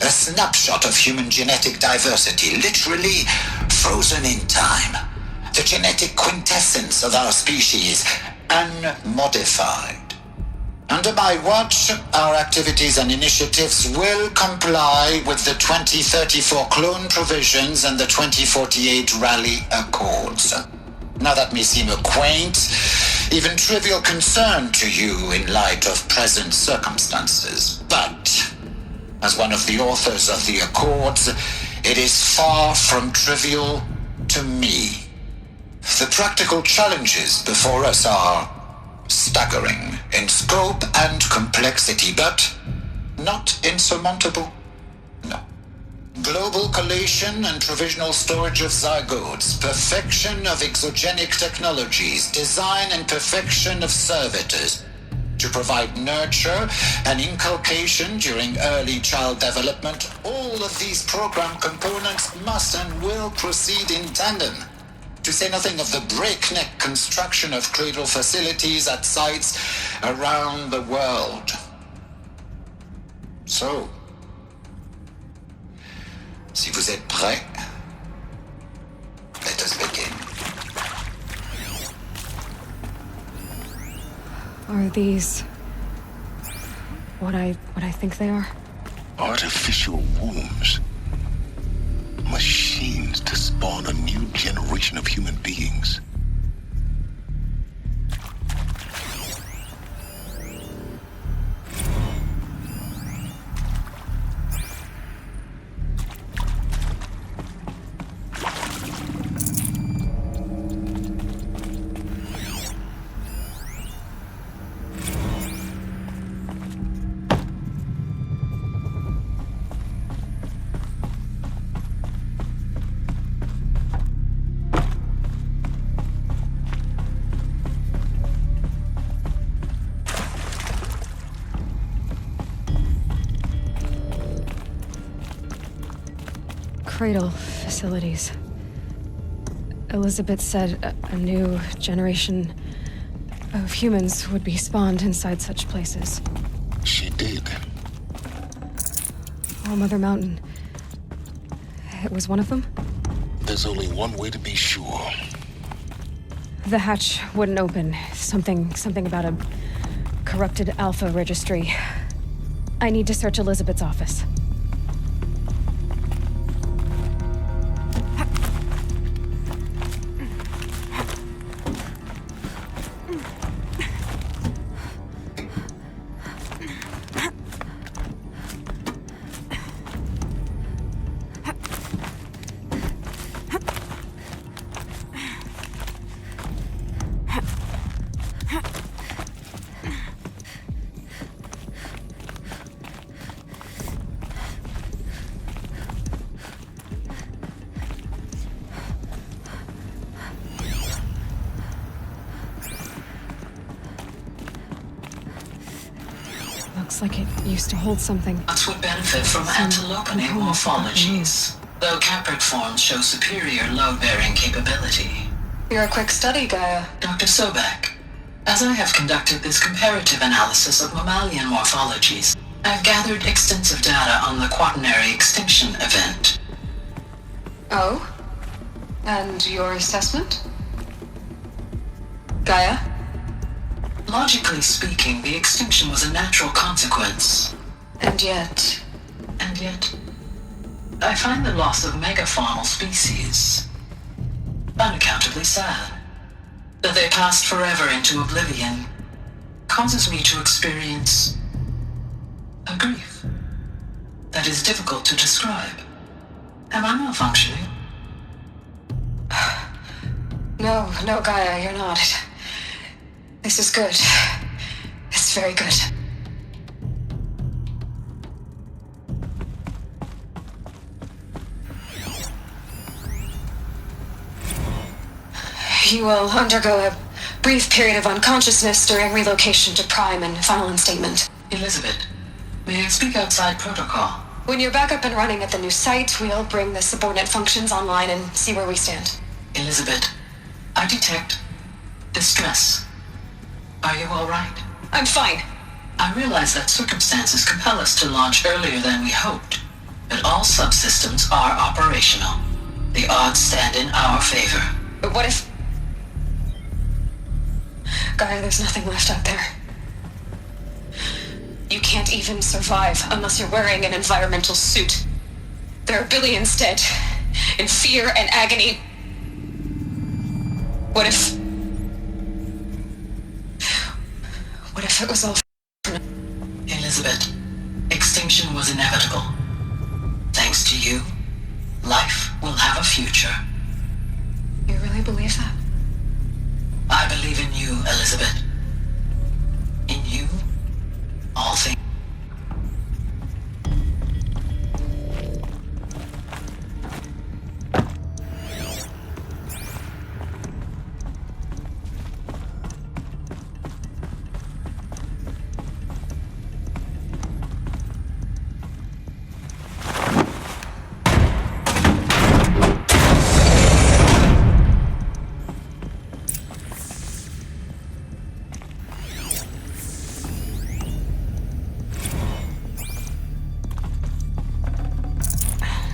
A snapshot of human genetic diversity, literally frozen in time. The genetic quintessence of our species, unmodified. Under my watch, our activities and initiatives will comply with the 2034 clone provisions and the 2048 Raleigh Accords. Now that may seem a quaint, even trivial concern to you in light of present circumstances, but as one of the authors of the Accords, it is far from trivial to me. The practical challenges before us are staggering in scope and complexity, but not insurmountable. No. Global collation and provisional storage of zygotes, perfection of exogenic technologies, design and perfection of servitors to provide nurture and inculcation during early child development. All of these program components must and will proceed in tandem. To say nothing of the breakneck construction of cradle facilities at sites around the world. So, si vous êtes prêts, let us begin. Are these what I think they are? Artificial wombs. Machines. machines to spawn a new generation of human beings. Cradle facilities. Elizabeth said a new generation of humans would be spawned inside such places. She did. All Mother Mountain. It was one of them? There's only one way to be sure. The hatch wouldn't open. Something about a corrupted Alpha registry. I need to search Elizabeth's office. Looks like it used to hold something. That would benefit from antilopinate morphologies, though Caprid forms show superior load-bearing capability. You're a quick study, Gaia. Dr. Sobek, as I have conducted this comparative analysis of mammalian morphologies, I've gathered extensive data on the quaternary extinction event. Oh? And your assessment? Gaia? Logically speaking, the extinction was a natural consequence. And yet, I find the loss of megafaunal species unaccountably sad. That they passed forever into oblivion causes me to experience a grief that is difficult to describe. Am I malfunctioning? No, Gaia, you're not. This is good. It's very good. You will undergo a brief period of unconsciousness during relocation to Prime and final instatement. Elizabeth, may I speak outside protocol? When you're back up and running at the new site, we'll bring the subordinate functions online and see where we stand. Elizabeth, I detect distress. Are you all right? I'm fine. I realize that circumstances compel us to launch earlier than we hoped, but all subsystems are operational. The odds stand in our favor. But what if... Gaia, there's nothing left out there. You can't even survive unless you're wearing an environmental suit. There are billions dead, in fear and agony. What if it was all Elizabeth, extinction was inevitable. Thanks to you, life will have a future. You really believe that? I believe in you, Elizabeth. In you, all things.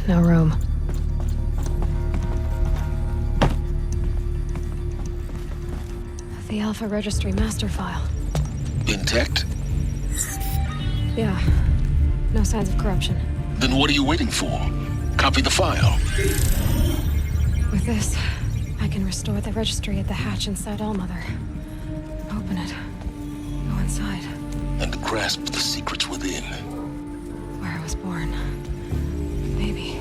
No room. The Alpha Registry master file. Intact? Yeah. No signs of corruption. Then what are you waiting for? Copy the file. With this, I can restore the registry at the hatch inside Allmother. Open it. Go inside. And grasp the secrets within. Where I was born. Maybe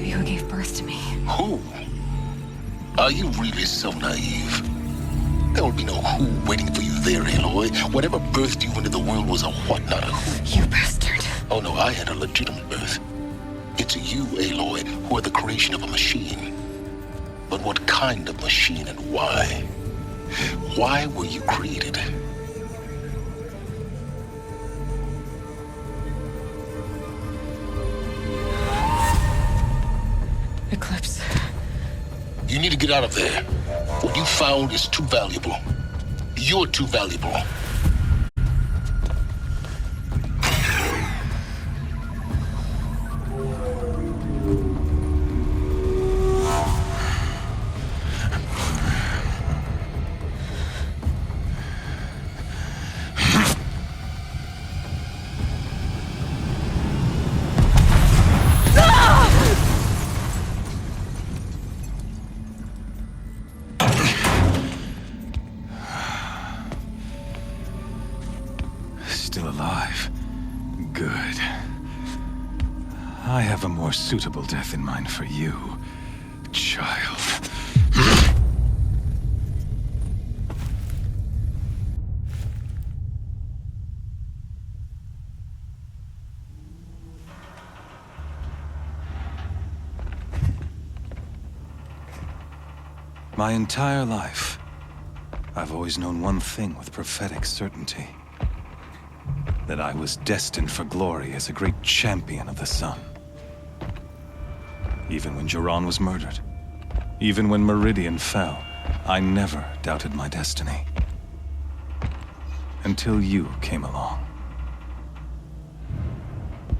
who gave birth to me. Who? Are you really so naive? There will be no who waiting for you there, Aloy. Whatever birthed you into the world was a what, not a who. You bastard. Oh no, I had a legitimate birth. It's you, Aloy, who are the creation of a machine. But what kind of machine and why? Why were you created? Eclipse. You need to get out of there. What you found is too valuable. You're too valuable. Still alive. Good. I have a more suitable death in mind for you, child. My entire life, I've always known one thing with prophetic certainty. That I was destined for glory as a great champion of the sun. Even when Jiran was murdered, even when Meridian fell, I never doubted my destiny. Until you came along.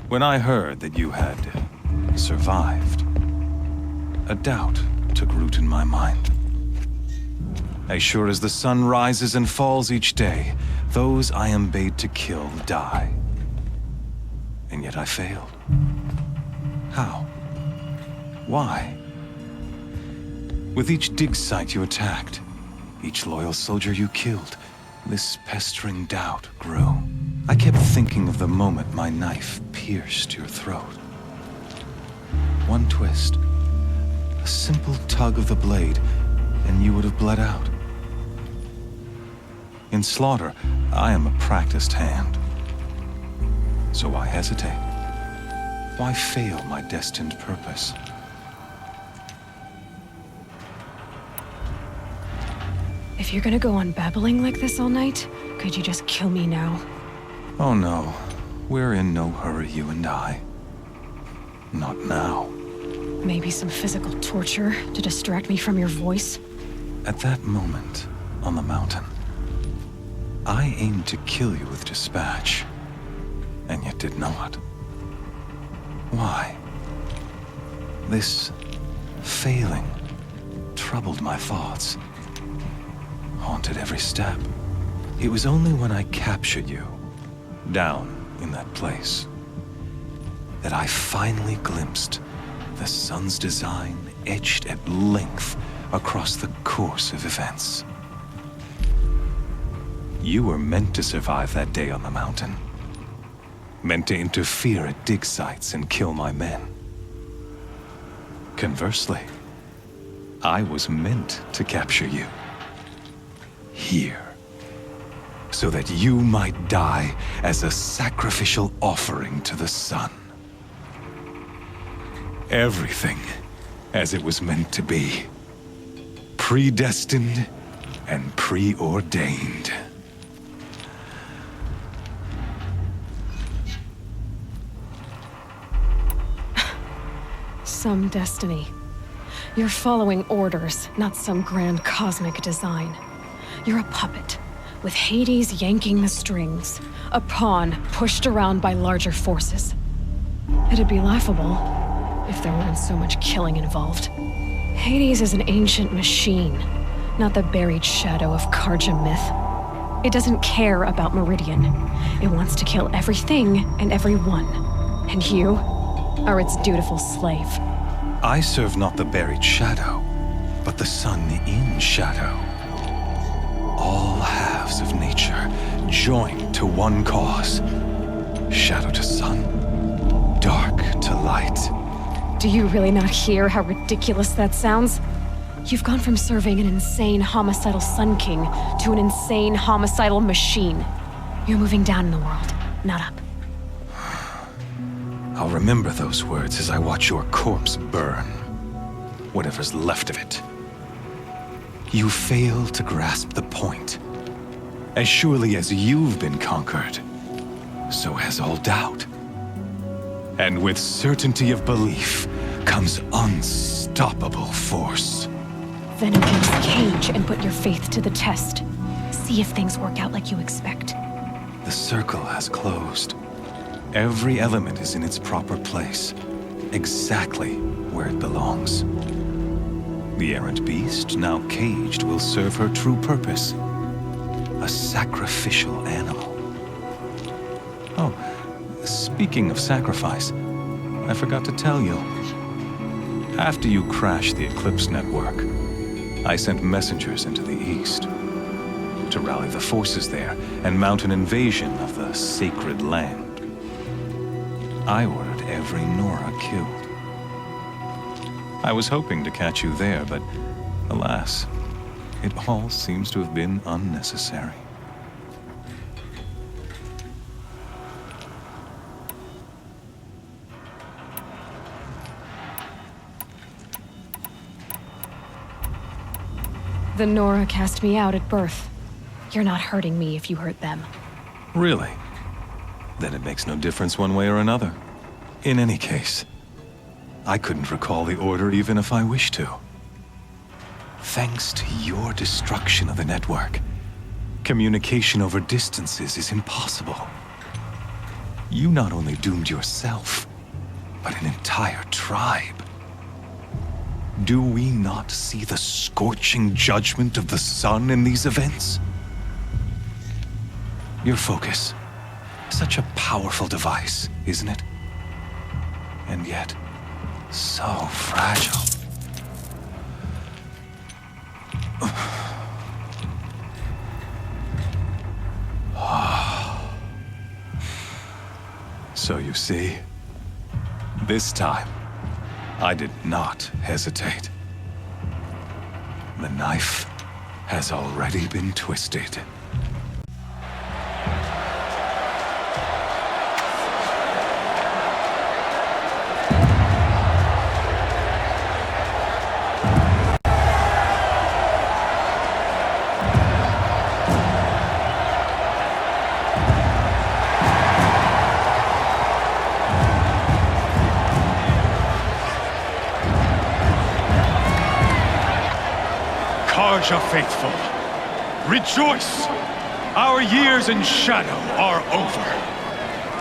When I heard that you had survived, a doubt took root in my mind. As sure as the sun rises and falls each day, those I am bade to kill die. And yet I failed. How? Why? With each dig site you attacked, each loyal soldier you killed, this pestering doubt grew. I kept thinking of the moment my knife pierced your throat. One twist, a simple tug of the blade, and you would have bled out. In slaughter, I am a practiced hand. So why hesitate? Why fail my destined purpose? If you're gonna go on babbling like this all night, could you just kill me now? Oh no, we're in no hurry, you and I. Not now. Maybe some physical torture to distract me from your voice? At that moment, on the mountain, I aimed to kill you with dispatch, and yet did not. Why? This failing troubled my thoughts, haunted every step. It was only when I captured you, down in that place, that I finally glimpsed the sun's design etched at length across the course of events. You were meant to survive that day on the mountain. Meant to interfere at dig sites and kill my men. Conversely, I was meant to capture you. Here. So that you might die as a sacrificial offering to the sun. Everything as it was meant to be. Predestined and preordained. Some destiny. You're following orders, not some grand cosmic design. You're a puppet, with Hades yanking the strings, a pawn pushed around by larger forces. It'd be laughable if there weren't so much killing involved. Hades is an ancient machine, not the buried shadow of Karja myth. It doesn't care about Meridian. It wants to kill everything and everyone. And you are its dutiful slave. I serve not the buried shadow, but the sun in shadow. All halves of nature joined to one cause. Shadow to sun, dark to light. Do you really not hear how ridiculous that sounds? You've gone from serving an insane homicidal Sun King to an insane homicidal machine. You're moving down in the world, not up. I'll remember those words as I watch your corpse burn. Whatever's left of it. You fail to grasp the point. As surely as you've been conquered, so has all doubt. And with certainty of belief comes unstoppable force. Then open this cage and put your faith to the test. See if things work out like you expect. The circle has closed. Every element is in its proper place, exactly where it belongs. The errant beast, now caged, will serve her true purpose. A sacrificial animal. Oh, speaking of sacrifice, I forgot to tell you. After you crashed the Eclipse network, I sent messengers into the east to rally the forces there and mount an invasion of the sacred land. I ordered every Nora killed. I was hoping to catch you there, but alas, it all seems to have been unnecessary. The Nora cast me out at birth. You're not hurting me if you hurt them. Really? Then it makes no difference one way or another. In any case, I couldn't recall the order even if I wished to. Thanks to your destruction of the network, communication over distances is impossible. You not only doomed yourself, but an entire tribe. Do we not see the scorching judgment of the sun in these events? Your focus. Such a powerful device, isn't it? And yet, so fragile. So you see, this time, I did not hesitate. The knife has already been twisted. Karja faithful, rejoice! Our years in shadow are over.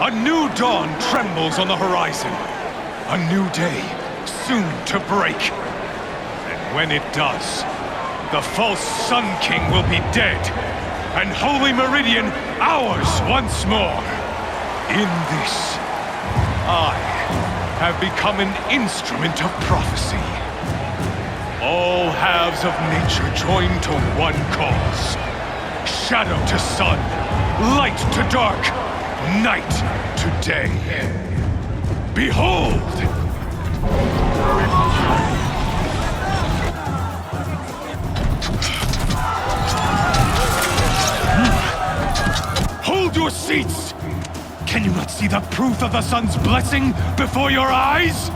A new dawn trembles on the horizon. A new day soon to break. And when it does, the false Sun King will be dead, and Holy Meridian ours once more. In this, I have become an instrument of prophecy. All halves of nature join to one cause. Shadow to sun, light to dark, night to day. Behold! Hold your seats! Can you not see the proof of the sun's blessing before your eyes?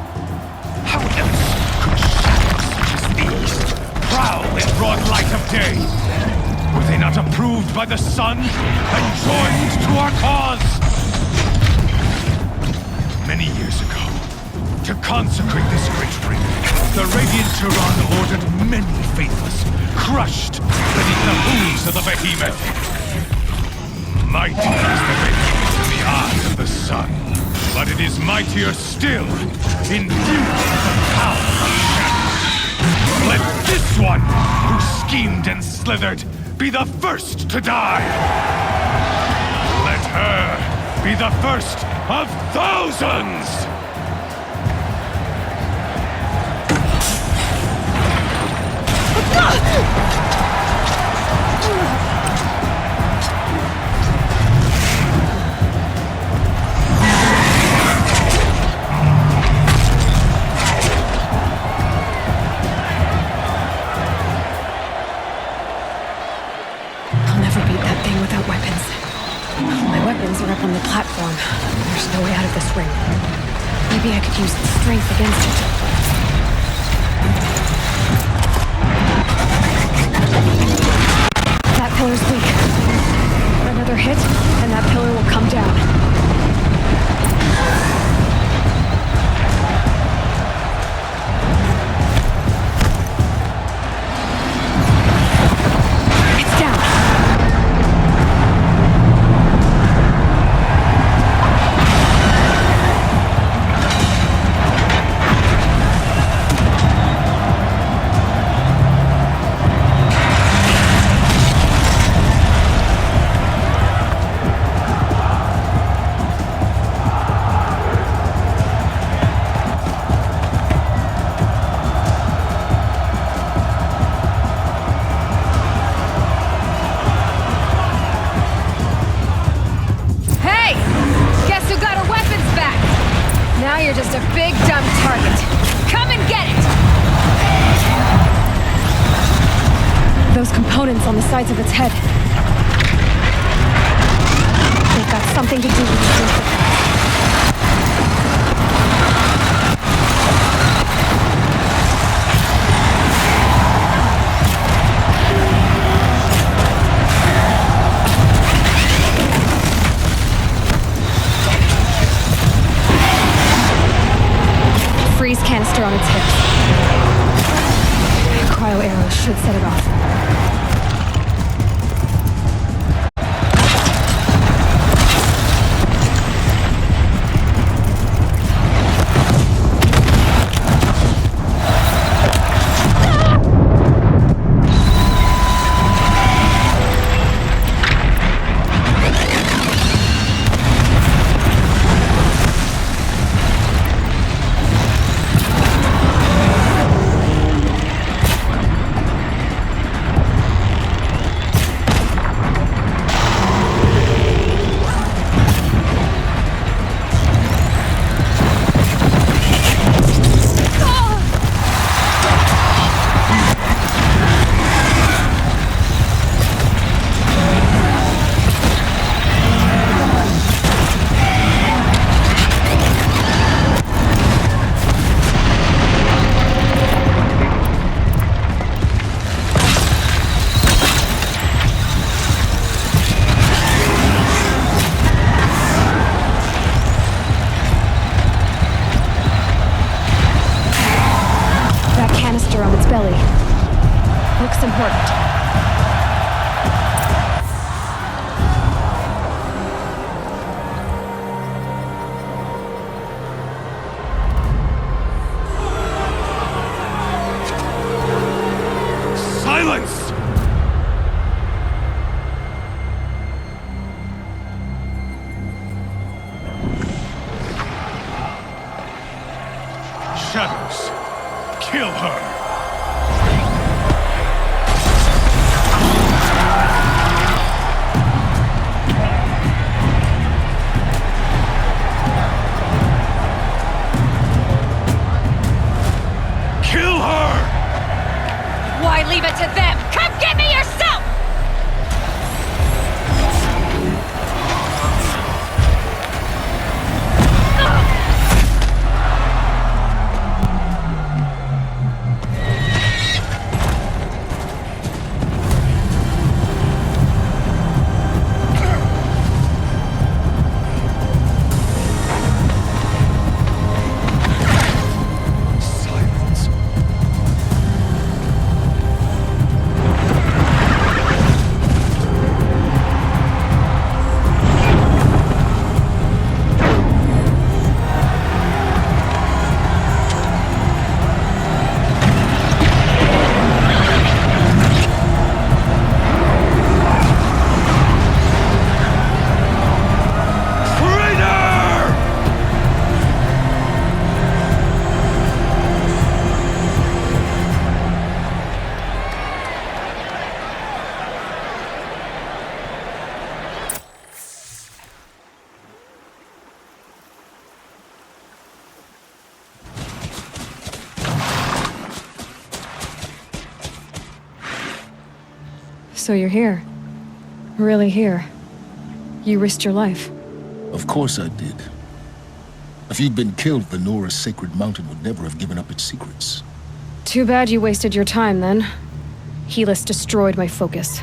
How else could shadows such as these prowl in broad light of day? Were they not approved by the sun and joined to our cause? Many years ago, to consecrate this great ring, the Radiant Turan ordered many faithless, crushed beneath the hooves of the behemoth. Mighty is the behemoth in the eye of the sun, but it is mightier still, imbued with the power of shadow. Let this one, who schemed and slithered, be the first to die. Let her be the first of thousands! I'll never beat that thing without weapons. My weapons are up on the platform. There's no way out of this ring. Maybe I could use its strength against it. That pillar's weak. Another hit, and that pillar will come down. It's down. Hey! Guess who got her weapons back? Now you're just a big dumb target. Come and get it! Those components on the sides of its head. They've got something to do with the strength of it. Freeze canister on its hips. Cryo arrows should set it off. On its belly. Looks important. Silence! Shadows, kill her! Why leave it to them? Come get me yourself! So you're here. Really here. You risked your life. Of course I did. If you'd been killed, the Nora's Sacred Mountain would never have given up its secrets. Too bad you wasted your time, then. Helis destroyed my focus.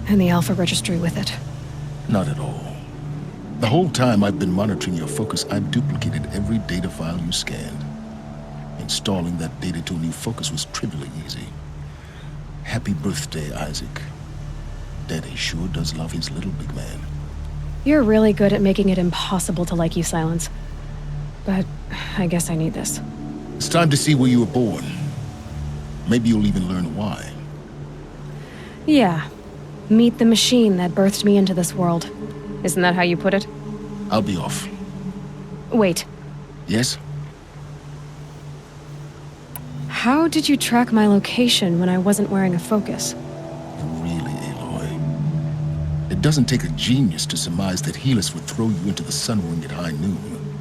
And the Alpha Registry with it. Not at all. The whole time I've been monitoring your focus, I've duplicated every data file you scanned. Installing that data to a new focus was trivially easy. Happy birthday, Isaac. Daddy sure does love his little big man. You're really good at making it impossible to like you, Silence. But I guess I need this. It's time to see where you were born. Maybe you'll even learn why. Yeah. Meet the machine that birthed me into this world. Isn't that how you put it? I'll be off. Wait. Yes? How did you track my location when I wasn't wearing a focus? Really, Aloy? It doesn't take a genius to surmise that Helis would throw you into the Sun Ring at high noon.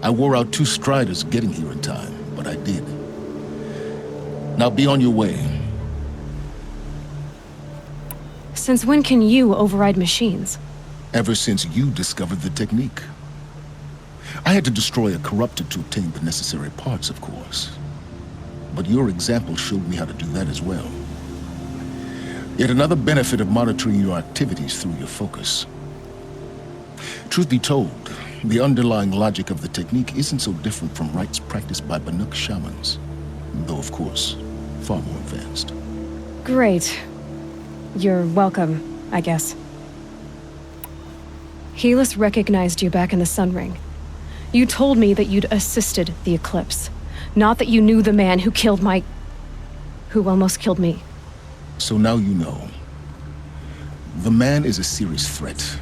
I wore out 2 striders getting here in time, but I did. Now be on your way. Since when can you override machines? Ever since you discovered the technique. I had to destroy a corruptor to obtain the necessary parts, of course. But your example showed me how to do that as well. Yet another benefit of monitoring your activities through your focus. Truth be told, the underlying logic of the technique isn't so different from rites practiced by Banuk shamans. Though, of course, far more advanced. Great. You're welcome, I guess. Helis recognized you back in the Sun Ring. You told me that you'd assisted the Eclipse. Not that you knew the man who killed who almost killed me. So now you know. The man is a serious threat.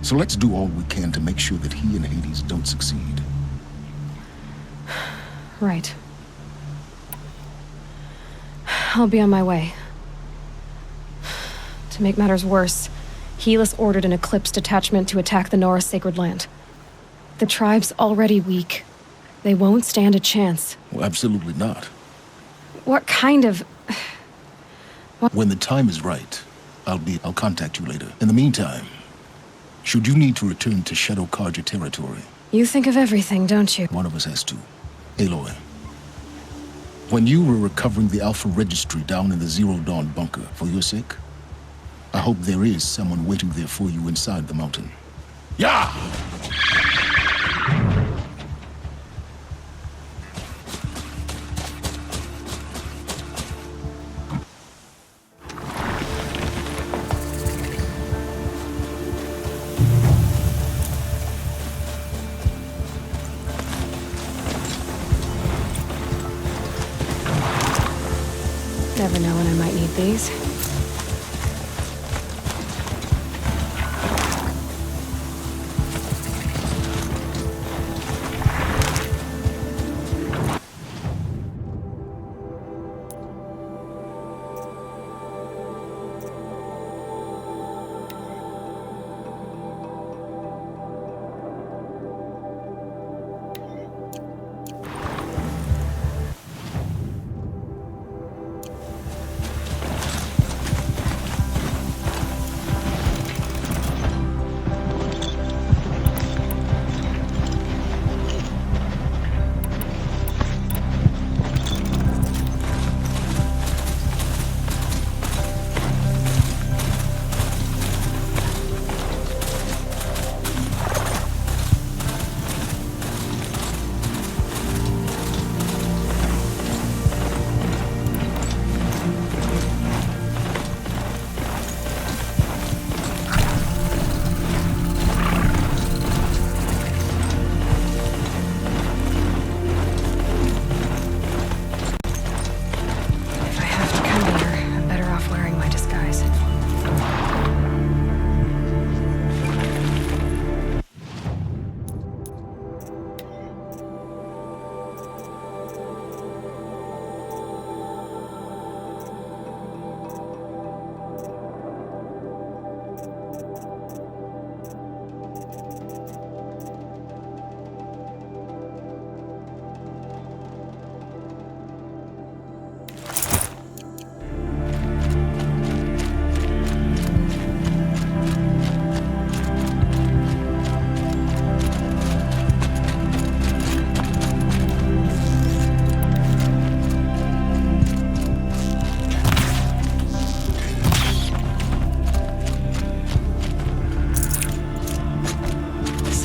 So let's do all we can to make sure that he and Hades don't succeed. Right. I'll be on my way. To make matters worse, Helis ordered an Eclipse detachment to attack the Nora Sacred Land. The tribe's already weak. They won't stand a chance. Well, absolutely not. What kind of... When the time is right, I'll contact you later. In the meantime, should you need to return to Shadow Carja territory... You think of everything, don't you? One of us has to. Aloy. When you were recovering the Alpha Registry down in the Zero Dawn bunker, for your sake, I hope there is someone waiting there for you inside the mountain. Yeah! Never know when I might need these.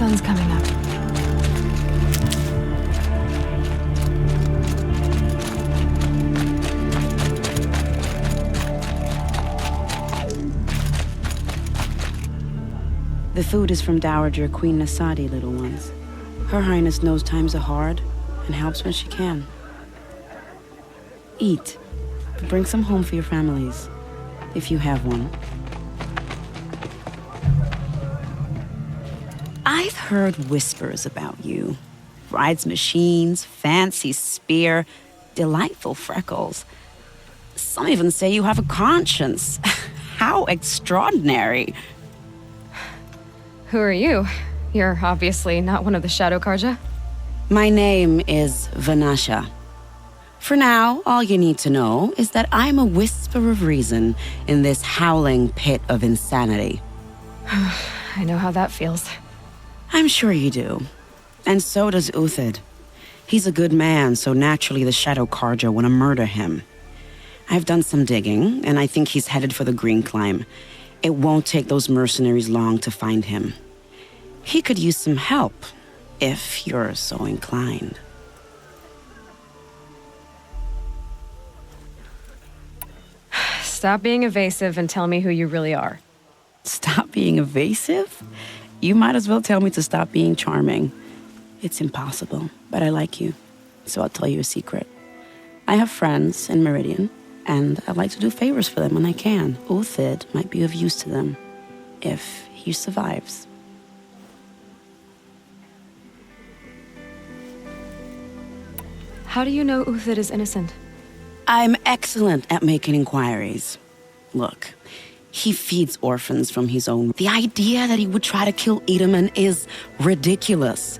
sun's coming up. The food is from Dowager Queen Nasadi, little ones. Her Highness knows times are hard and helps when she can. Eat, but bring some home for your families, if you have one. I've heard whispers about you. Rides machines, fancy spear, delightful freckles. Some even say you have a conscience. How extraordinary. Who are you? You're obviously not one of the Shadow Karja. My name is Vanasha. For now, all you need to know is that I'm a whisper of reason in this howling pit of insanity. I know how that feels. I'm sure you do. And so does Uthid. He's a good man, so naturally the Shadow Karja want to murder him. I've done some digging, and I think he's headed for the Green Climb. It won't take those mercenaries long to find him. He could use some help, if you're so inclined. Stop being evasive and tell me who you really are. Stop being evasive? You might as well tell me to stop being charming. It's impossible, but I like you, so I'll tell you a secret. I have friends in Meridian, and I like to do favors for them when I can. Uthid might be of use to them, if he survives. How do you know Uthid is innocent? I'm excellent at making inquiries. Look, he feeds orphans from his own. The idea that he would try to kill Edaman is ridiculous.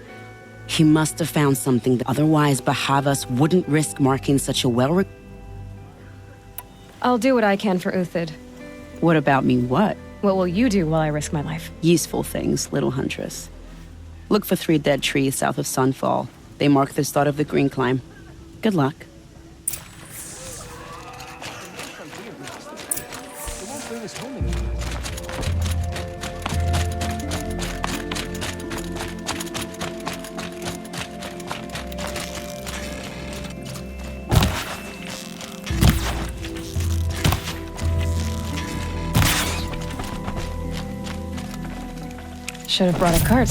He must have found something that otherwise Bahavas wouldn't risk marking such a I'll do what I can for Uthid. What about me, what? What will you do while I risk my life? Useful things, little huntress. Look for 3 dead trees south of Sunfall. They mark the start of the Green Climb. Good luck. Should have brought a cart.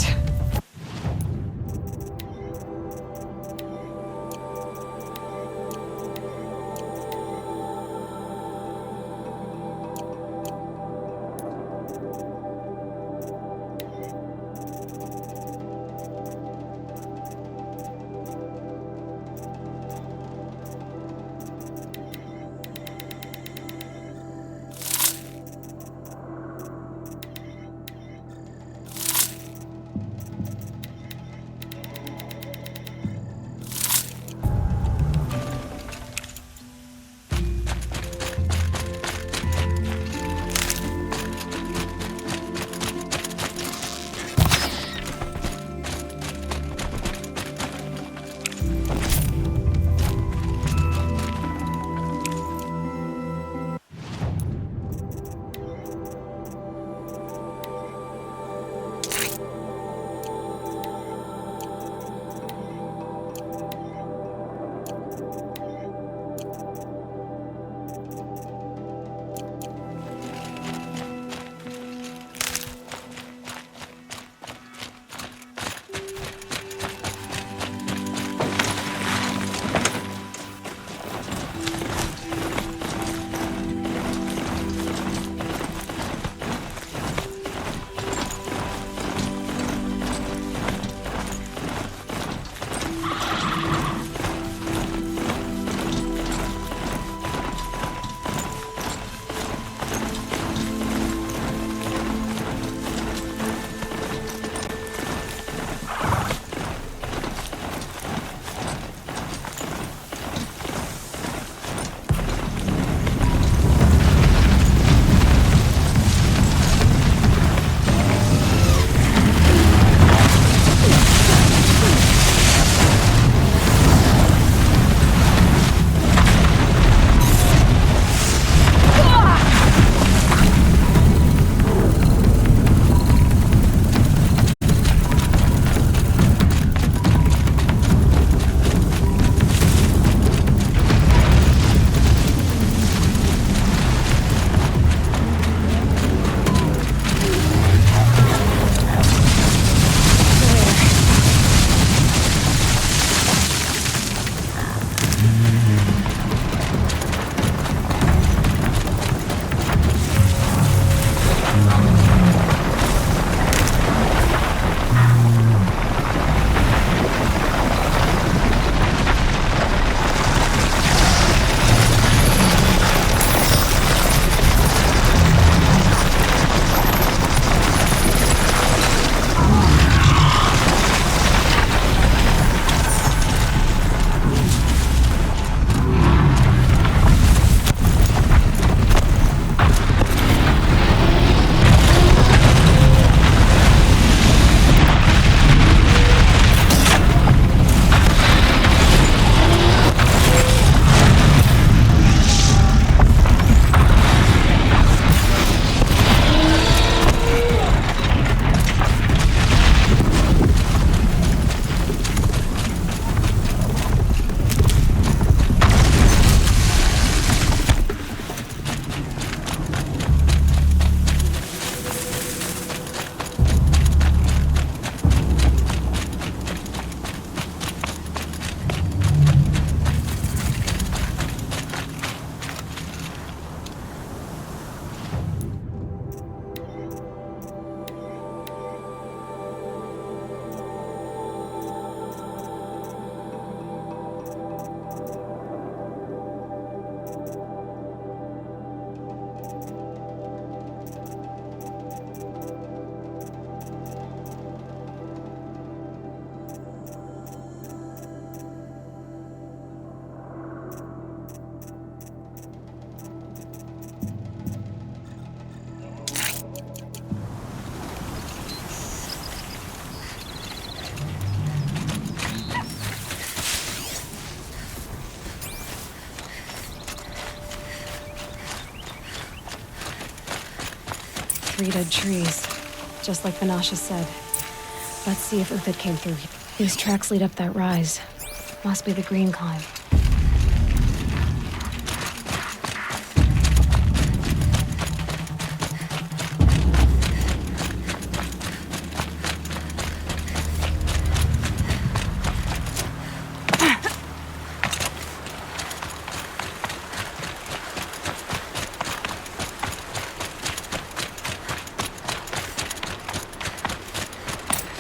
3 dead trees, just like Banasha said. Let's see if Uthid came through. These tracks lead up that rise. Must be the green climb.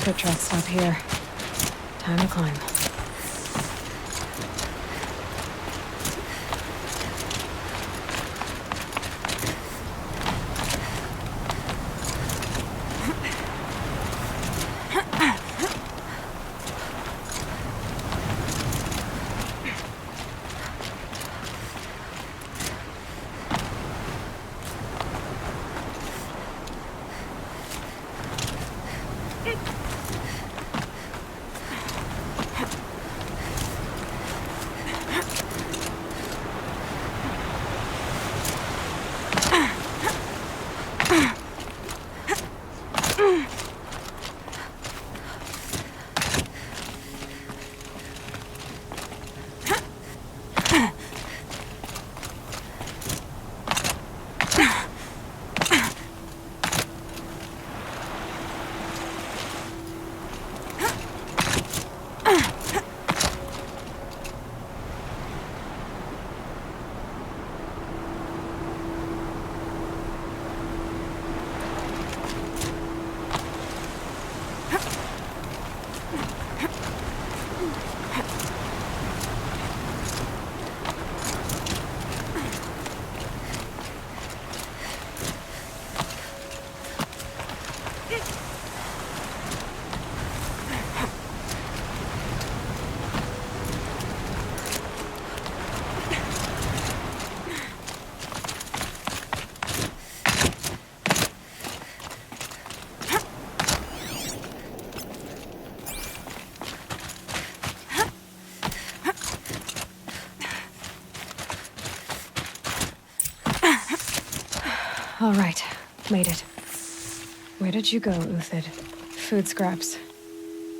Foot tracks stop here. Time to climb. All right, made it. Where did you go, Uthid? Food scraps.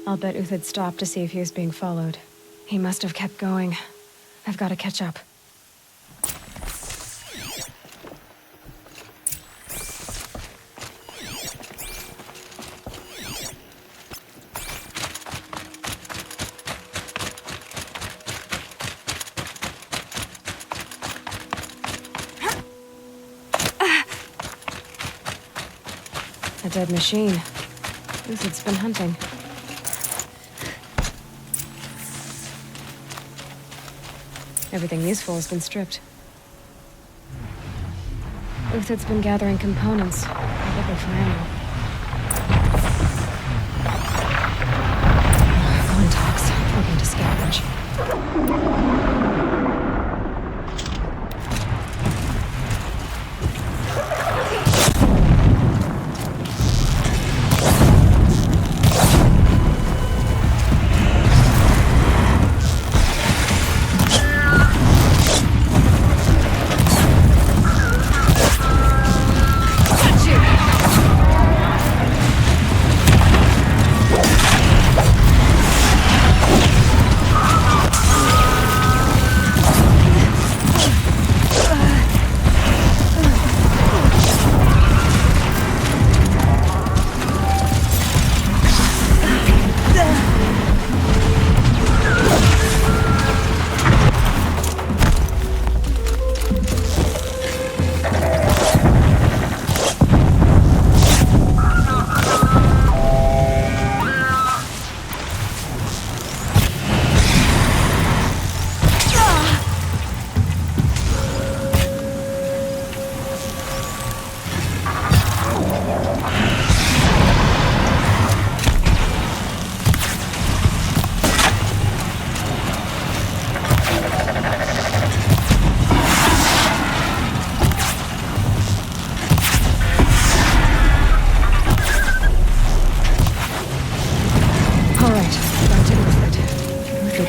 I'll bet Uthid stopped to see if he was being followed. He must have kept going. I've got to catch up. A dead machine. Uthid's been hunting. Everything useful has been stripped. Uthid's been gathering components, probably for ammo. Contacts, looking to scavenge.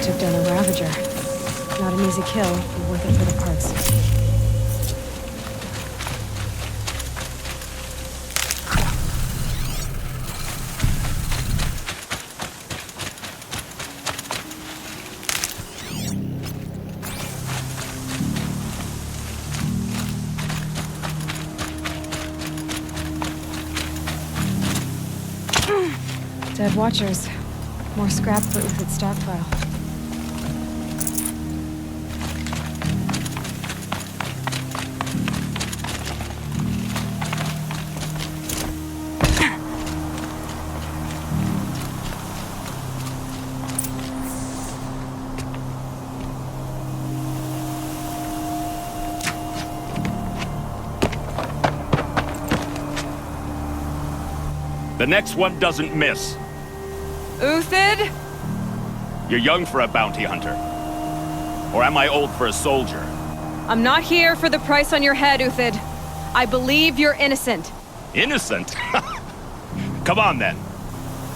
Took down a Ravager. Not an easy kill, but worth it for the parts. Dead Watchers. More scrap for Uthid's stockpile. The next one doesn't miss. Uthid? You're young for a bounty hunter. Or am I old for a soldier? I'm not here for the price on your head, Uthid. I believe you're innocent. Innocent? Come on, then.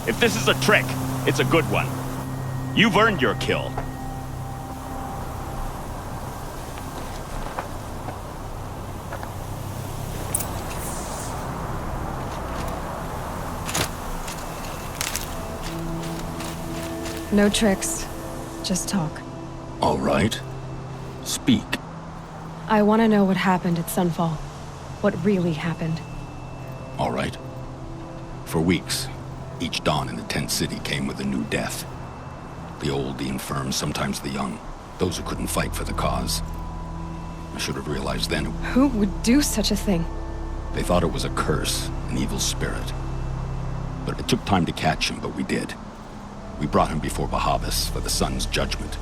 If this is a trick, it's a good one. You've earned your kill. No tricks. Just talk. All right. Speak. I want to know what happened at Sunfall. What really happened. All right. For weeks, each dawn in the tent city came with a new death. The old, the infirm, sometimes the young. Those who couldn't fight for the cause. I should have realized then. Who would do such a thing? They thought it was a curse, an evil spirit. But it took time to catch him, but we did. We brought him before Bahavas for the sun's judgment.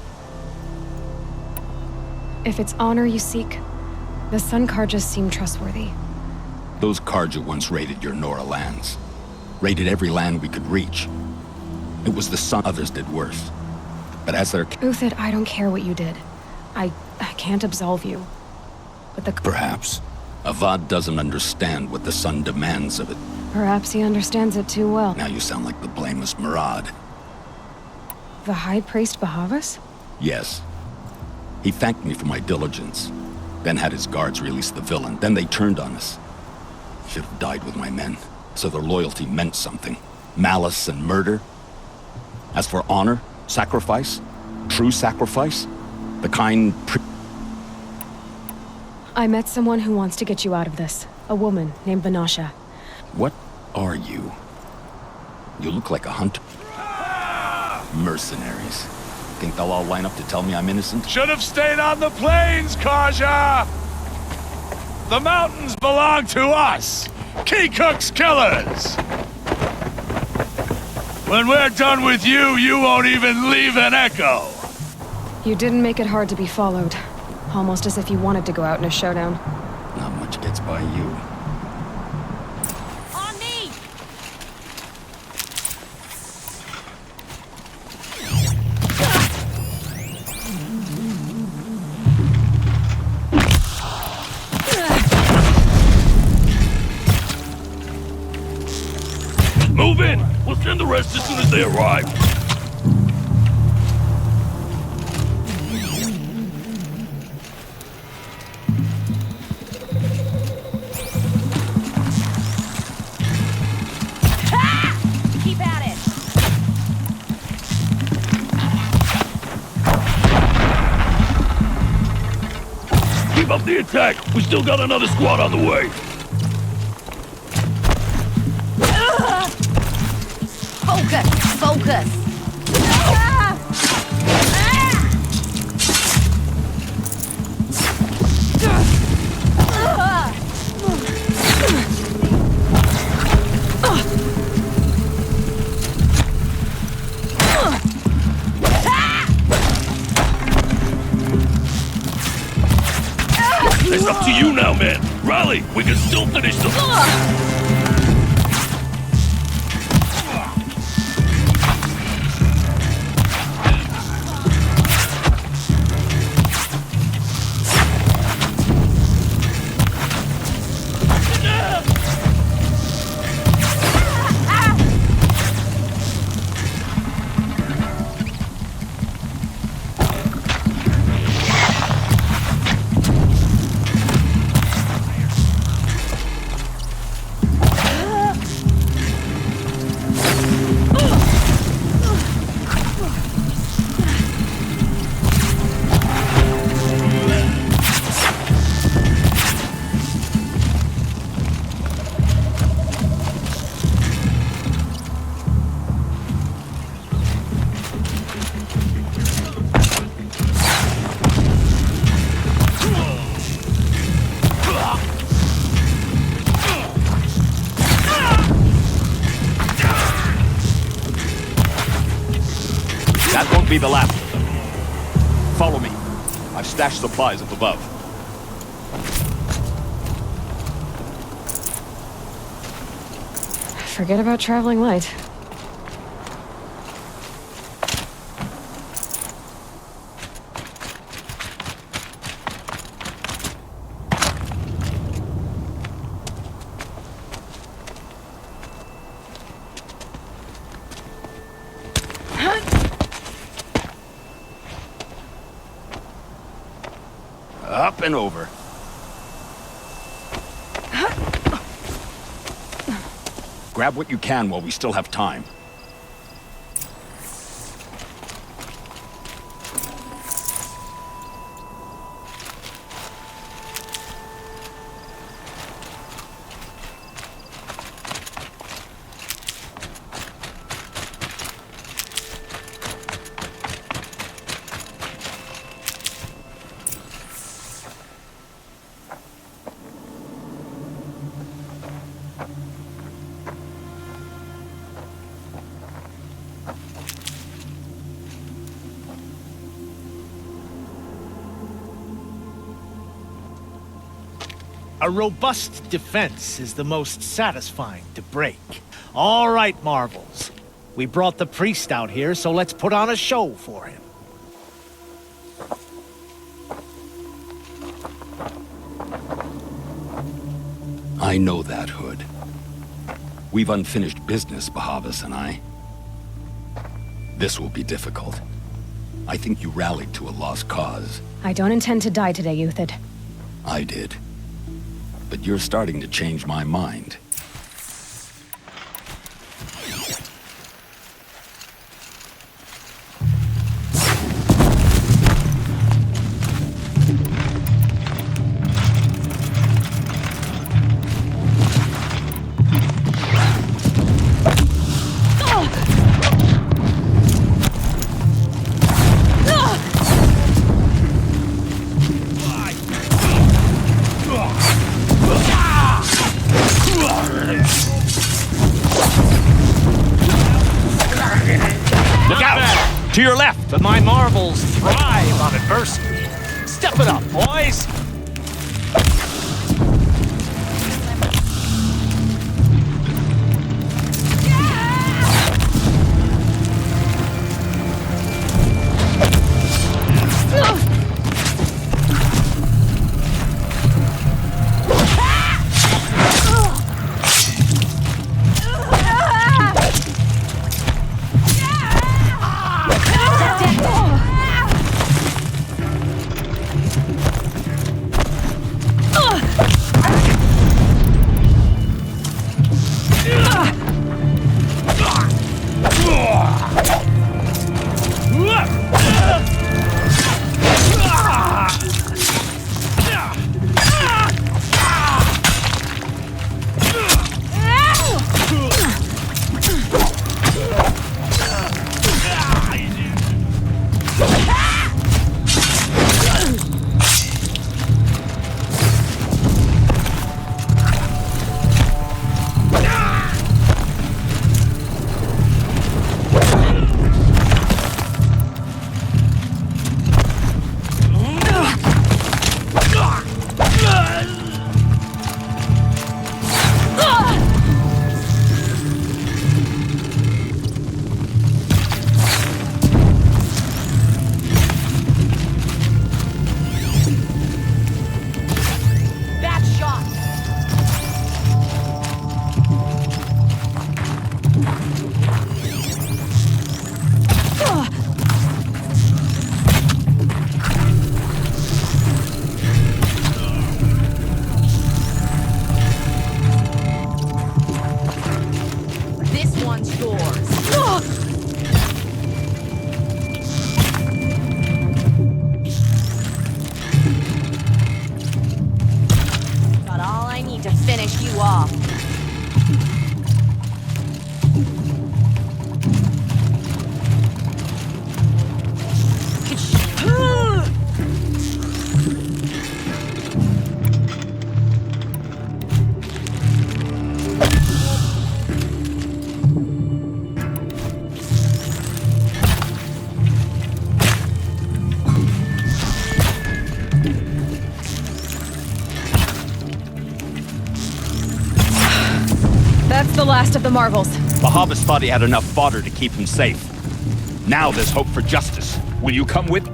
If it's honor you seek, the Sun Karjas seem trustworthy. Those Karja once raided your Nora lands. Raided every land we could reach. It was the sun others did worse. But as their... Uthid, I don't care what you did. I can't absolve you. But the... Perhaps. Avad doesn't understand what the sun demands of it. Perhaps he understands it too well. Now you sound like the blameless Murad. The High Priest Bahavas? Yes. He thanked me for my diligence, then had his guards release the villain. Then they turned on us. Should have died with my men, so their loyalty meant something. Malice and murder. As for honor, sacrifice, true sacrifice, the kind... I met someone who wants to get you out of this. A woman named Vanasha. What are you? You look like a hunter. Mercenaries. Think they'll all line up to tell me I'm innocent? Should have stayed on the plains, Karja! The mountains belong to us! Keekook's killers! When we're done with you, you won't even leave an echo! You didn't make it hard to be followed. Almost as if you wanted to go out in a showdown. Not much gets by you. On me! Move in! We'll send the rest as soon as they arrive. Keep at it! Keep up the attack! We still got another squad on the way! Focus! Focus! It's up to you now, man! Rally! We can still finish them! That won't be the last of them. Follow me. I've stashed supplies up above. Forget about traveling light. Up and over. Grab what you can while we still have time. A robust defense is the most satisfying to break. All right, Marvels. We brought the priest out here, so let's put on a show for him. I know that, Hood. We've unfinished business, Bahavas and I. This will be difficult. I think you rallied to a lost cause. I don't intend to die today, Uthid. I did. But you're starting to change my mind. To your left, but my Marvels thrive on adversity. Step it up, boys! last of the marvels. Bahavas thought he had enough fodder to keep him safe. Now there's hope for justice. Will you come with?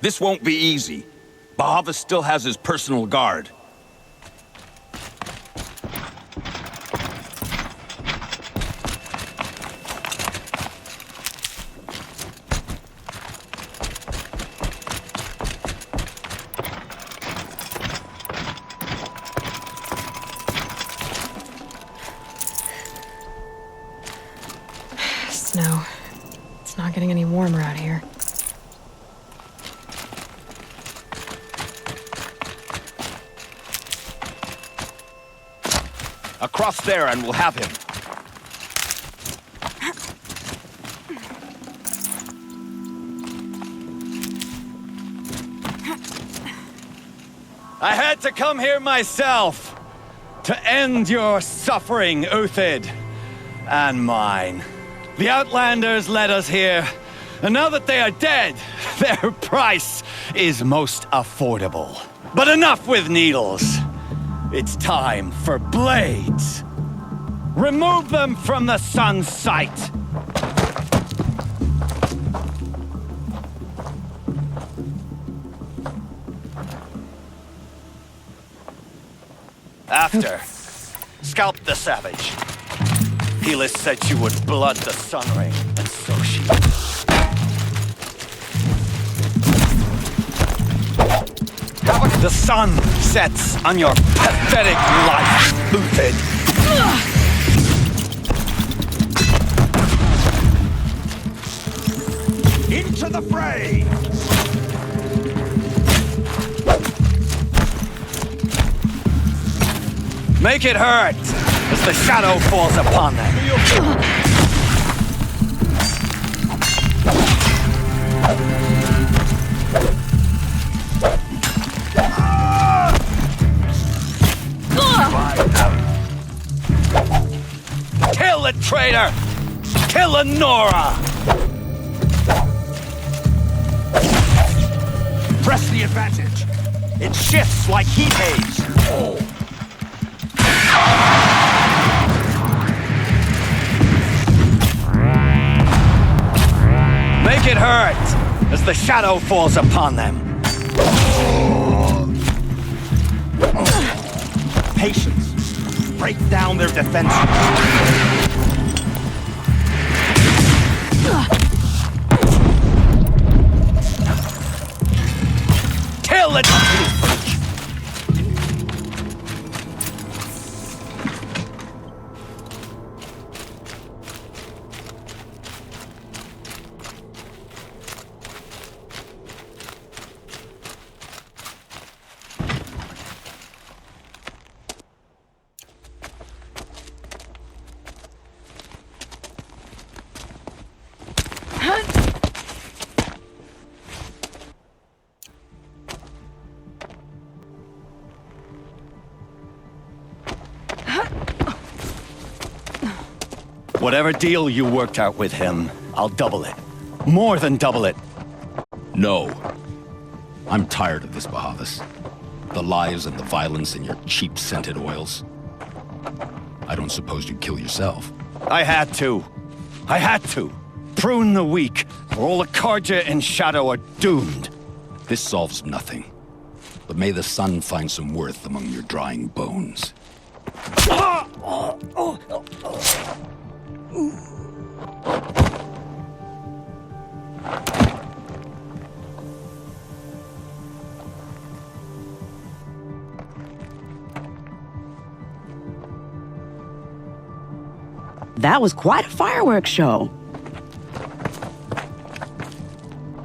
This won't be easy. Bahavas still has his personal guard. Snow. It's not getting any warmer out here. Across there and we'll have him. I had to come here myself to end your suffering, Uthid, and mine. The Outlanders led us here, and now that they are dead, their price is most affordable. But enough with needles. It's time for blades. Remove them from the sun's sight. After, scalp the savage. Helis said she would blood the sun ring, and so she did. The sun sets on your pathetic life, Uthid. Into the fray! Make it hurt as the shadow falls upon them. Kill the traitor! Kill the Nora! Press the advantage. It shifts like heat haze. Make it hurt as the shadow falls upon them. Patience. Break down their defenses. Kill it! Whatever deal you worked out with him, I'll double it. More than double it. No. I'm tired of this, Bahavas. The lies and the violence and your cheap scented oils. I don't suppose you'd kill yourself. I had to. I had to. Prune the weak, or all the Carja and Shadow are doomed. This solves nothing. But may the sun find some worth among your drying bones. That was quite a fireworks show.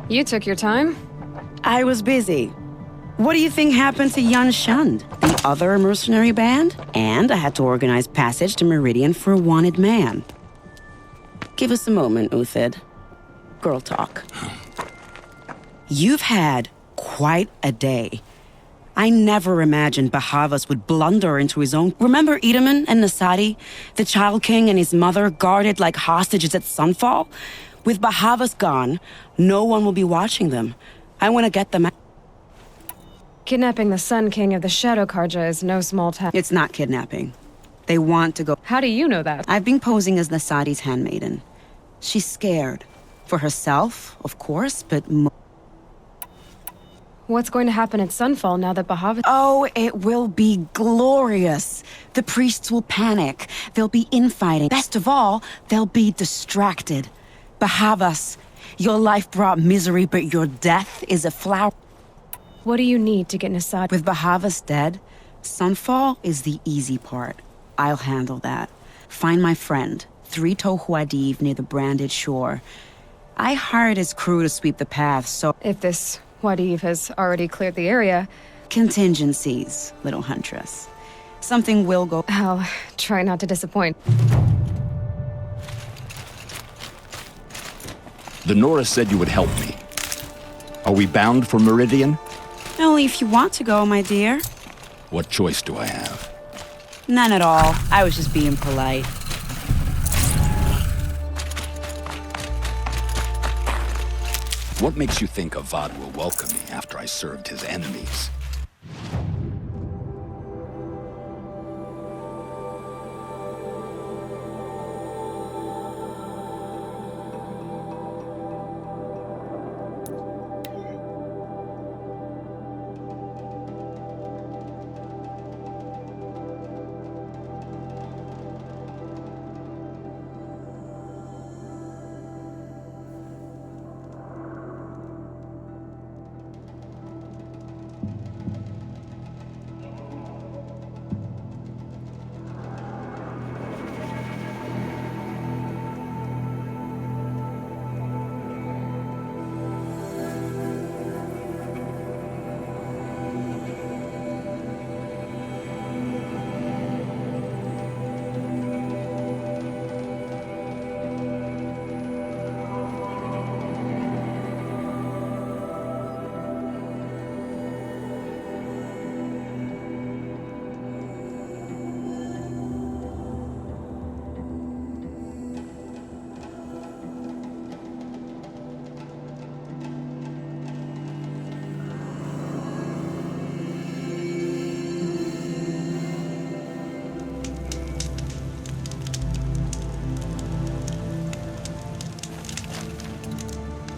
You took your time? I was busy. What do you think happened to Yan Shund, the other mercenary band? And I had to organize passage to Meridian for a wanted man. Give us a moment, Uthid. Girl talk. You've had quite a day. I never imagined Bahavas would blunder into his own... Remember Edaman and Nasadi? The Child King and his mother guarded like hostages at Sunfall? With Bahavas gone, no one will be watching them. I want to get them out. Kidnapping the Sun King of the Shadow Karja is no small task. It's not kidnapping. They want to go... How do you know that? I've been posing as Nasadi's handmaiden. She's scared. For herself, of course, but... What's going to happen at Sunfall now that Bahava... Oh, it will be glorious. The priests will panic. There'll be infighting. Best of all, they'll be distracted. Bahavas, your life brought misery, but your death is a flower. What do you need to get Nasadi? With Bahavas dead, Sunfall is the easy part. I'll handle that. Find my friend, 3-Toe Huadiv near the Branded Shore. I hired his crew to sweep the path, so... If this Huadiv has already cleared the area... Contingencies, little huntress. Something will go... I'll try not to disappoint. The Nora said you would help me. Are we bound for Meridian? Only if you want to go, my dear. What choice do I have? None at all. I was just being polite. What makes you think Avad will welcome me after I served his enemies?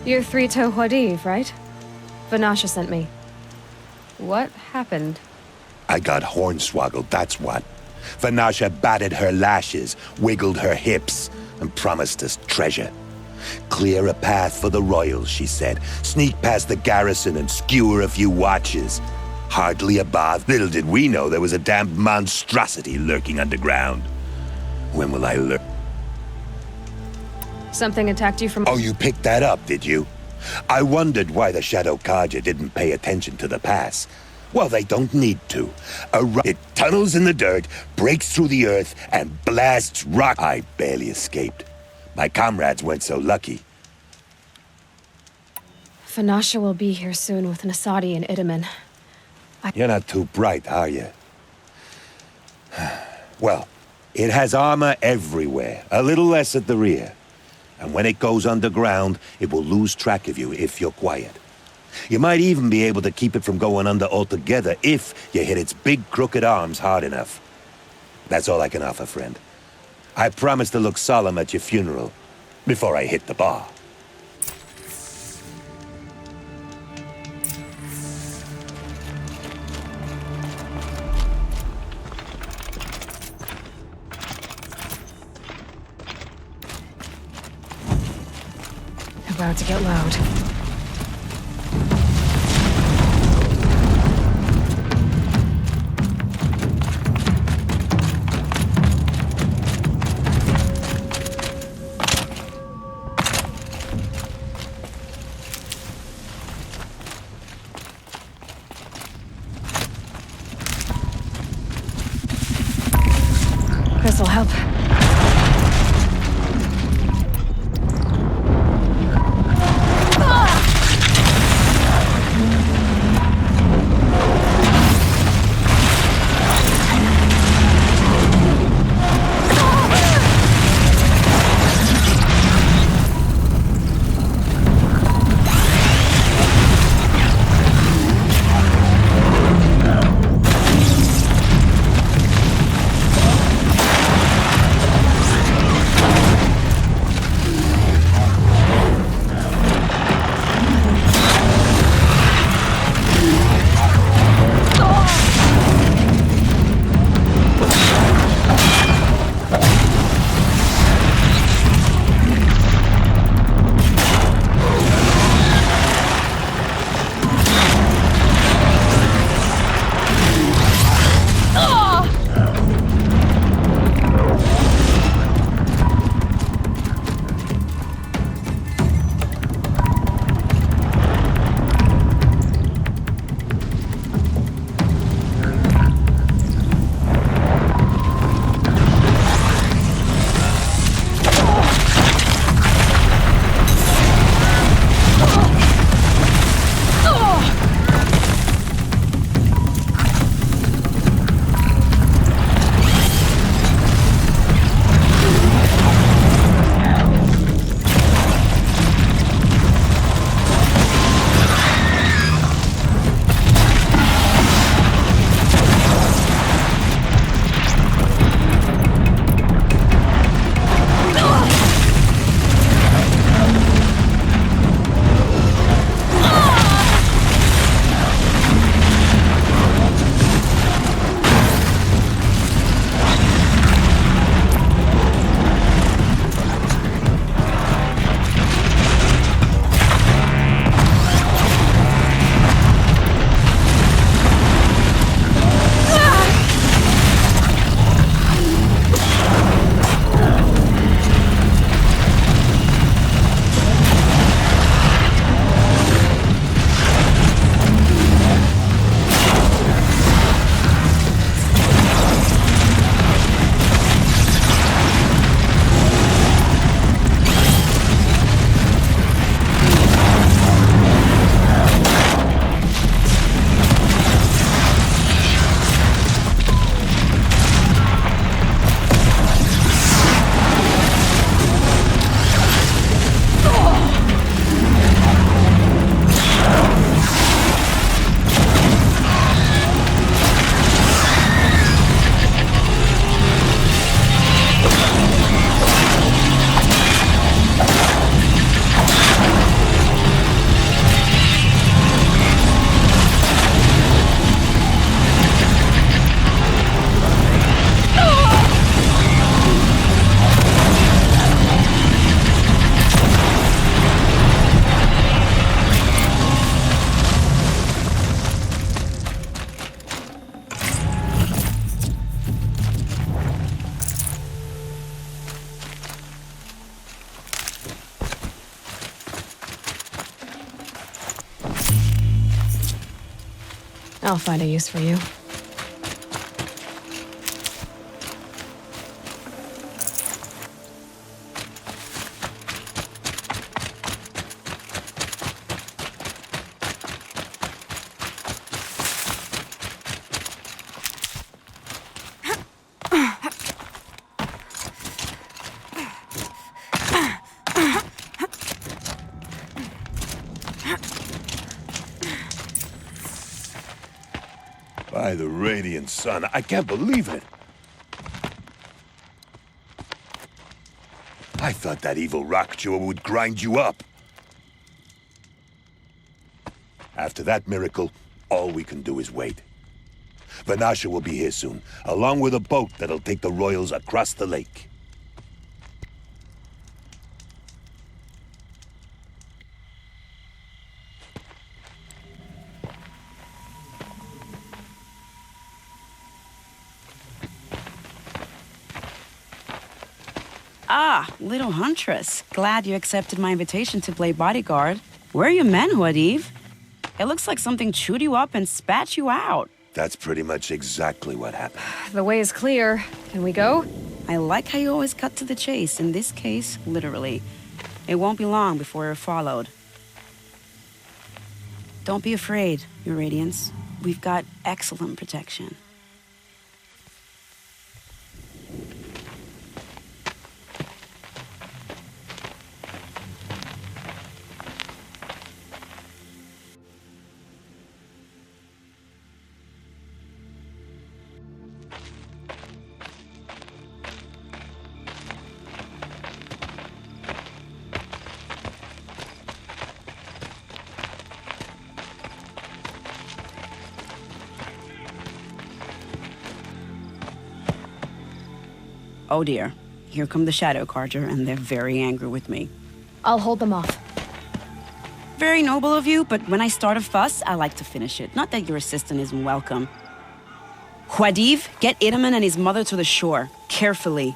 You're 3-Toe Huadiv, right? Vanasha sent me. What happened? I got hornswoggled, that's what. Vanasha batted her lashes, wiggled her hips, and promised us treasure. Clear a path for the royals, she said. Sneak past the garrison and skewer a few watches. Hardly a bath. Little did we know there was a damned monstrosity lurking underground. When will I learn? Something attacked you from... Oh, you picked that up, did you? I wondered why the Shadow Karja didn't pay attention to the pass. Well, they don't need to. It tunnels in the dirt, breaks through the earth, and blasts rock. I barely escaped. My comrades weren't so lucky. Vanasha will be here soon with Nasadi and Idaman. You're not too bright, are you? Well, it has armor everywhere, a little less at the rear. And when it goes underground, it will lose track of you if you're quiet. You might even be able to keep it from going under altogether if you hit its big crooked arms hard enough. That's all I can offer, friend. I promise to look solemn at your funeral before I hit the bar. About to get loud. This'll help. I'll find a use for you. By the radiant sun, I can't believe it. I thought that evil rockjaw would grind you up. After that miracle, all we can do is wait. Vanasha will be here soon, along with a boat that'll take the royals across the lake. Ah, little huntress. Glad you accepted my invitation to play bodyguard. Where are your men, Huadiv? It looks like something chewed you up and spat you out. That's pretty much exactly what happened. The way is clear. Can we go? I like how you always cut to the chase. In this case, literally. It won't be long before we're followed. Don't be afraid, Your Radiance. We've got excellent protection. Oh dear, here come the Shadow Carja, and they're very angry with me. I'll hold them off. Very noble of you, but when I start a fuss, I like to finish it. Not that your assistant isn't welcome. Huadiv, get Itaman and his mother to the shore. Carefully.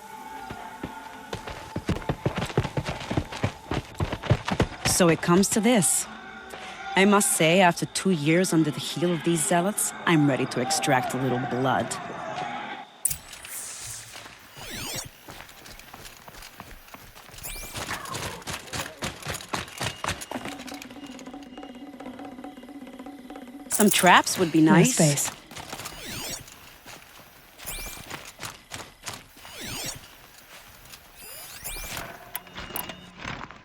So it comes to this. I must say, after 2 years under the heel of these zealots, I'm ready to extract a little blood. Some traps would be nice. Nice space.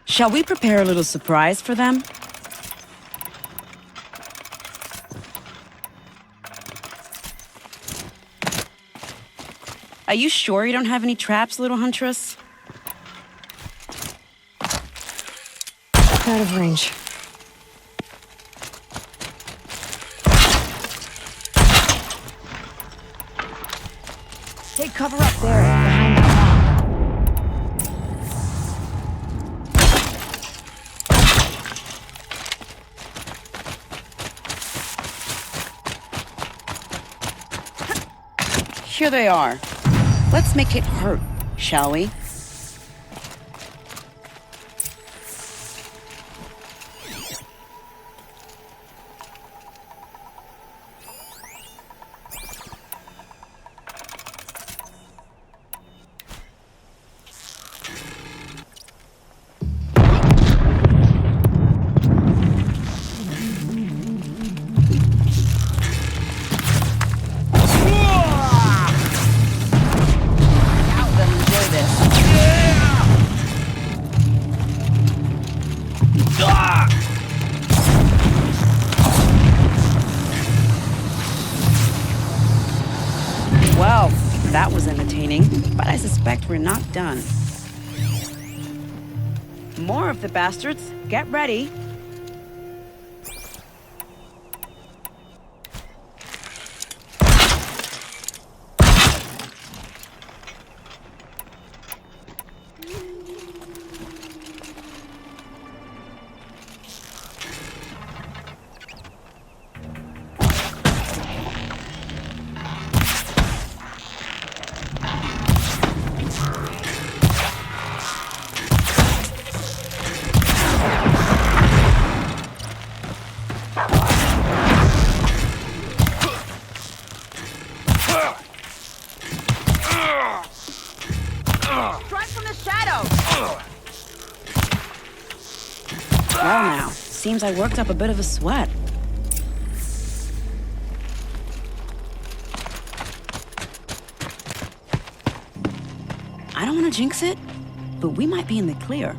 Shall we prepare a little surprise for them? Are you sure you don't have any traps, little huntress? Out of range. Take cover up there, behind that rock. Here they are. Let's make it hurt, shall we? Well, that was entertaining, but I suspect we're not done. More of the bastards. Get ready. Strike from the shadows! Well now, seems I worked up a bit of a sweat. I don't want to jinx it, but we might be in the clear.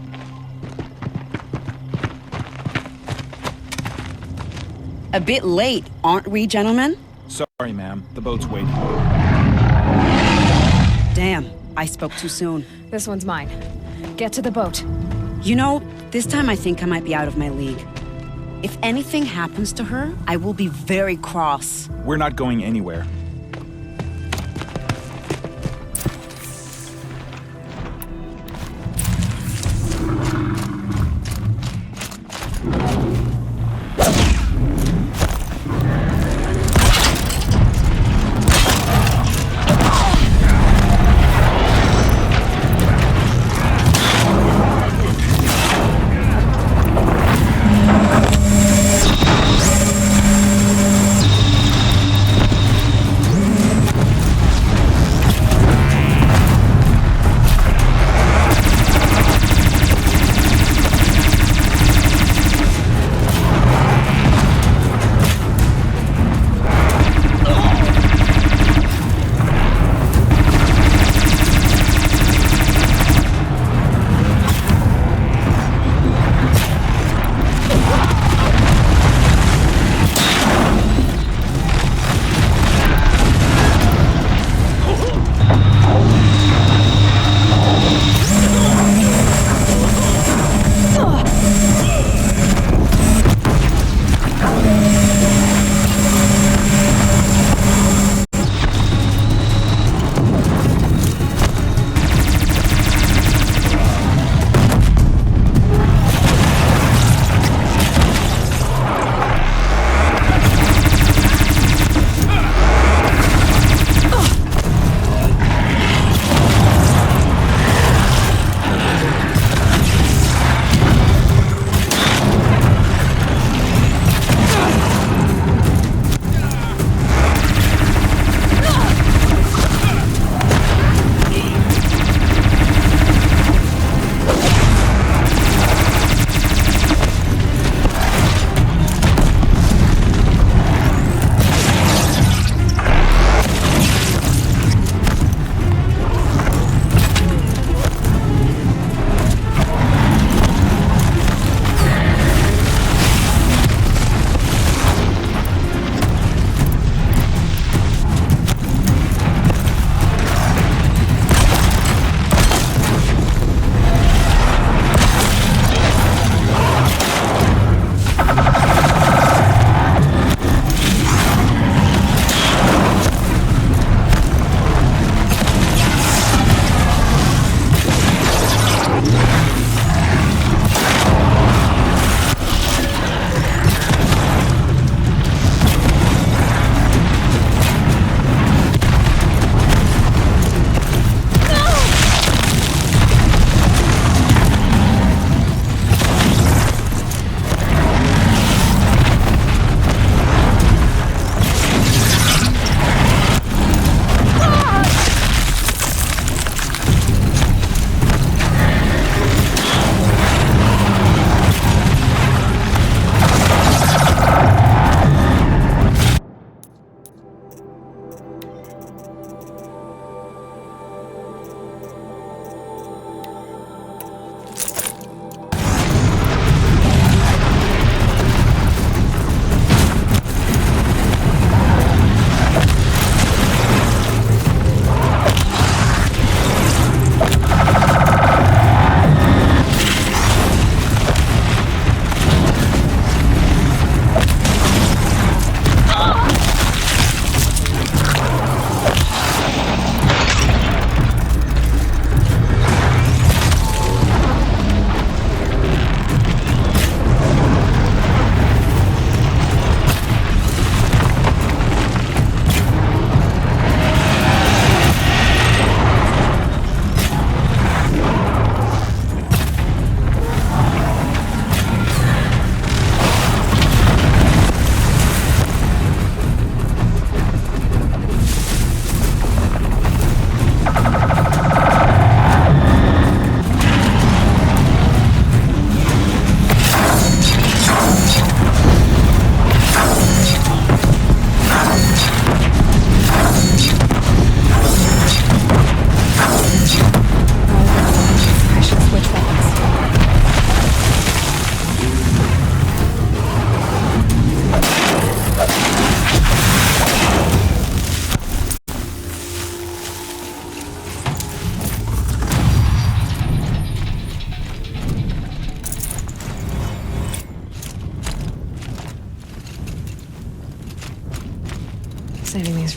A bit late, aren't we, gentlemen? Sorry, ma'am. The boat's waiting. Damn, I spoke too soon. This one's mine. Get to the boat. You know, this time I think I might be out of my league. If anything happens to her, I will be very cross. We're not going anywhere.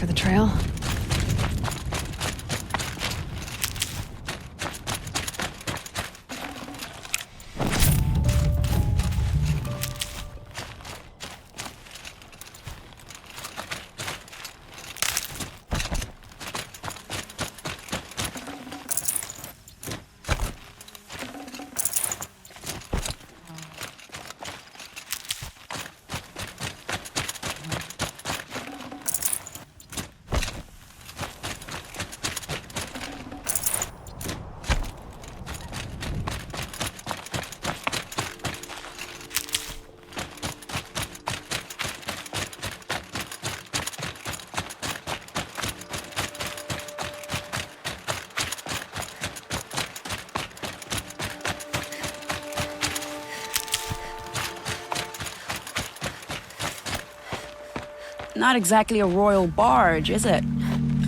for the trail? Not exactly a royal barge, is it?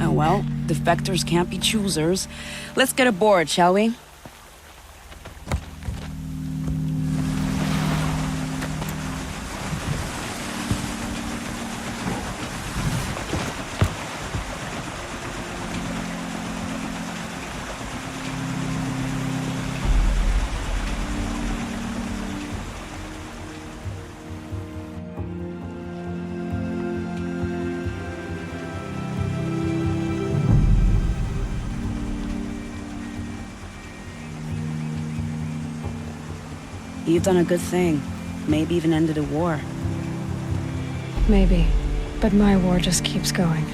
Oh well, defectors can't be choosers. Let's get aboard, shall we? You've done a good thing. Maybe even ended a war. Maybe. But my war just keeps going.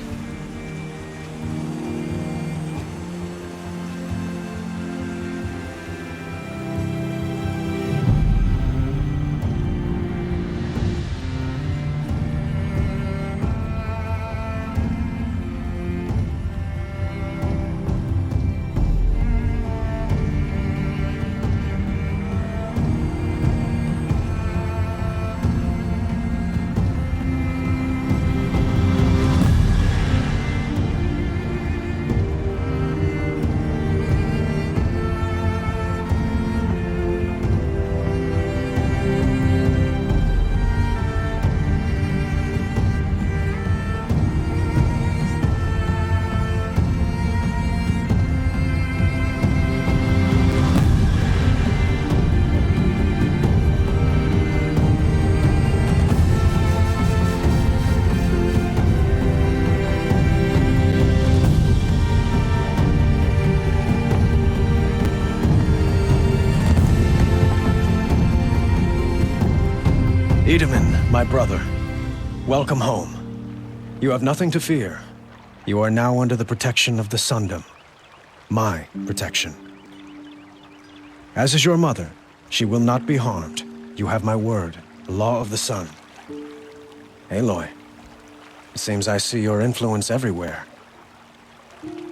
Itamen, my brother, welcome home. You have nothing to fear. You are now under the protection of the Sundom. My protection. As is your mother, she will not be harmed. You have my word, the law of the sun. Aloy, it seems I see your influence everywhere.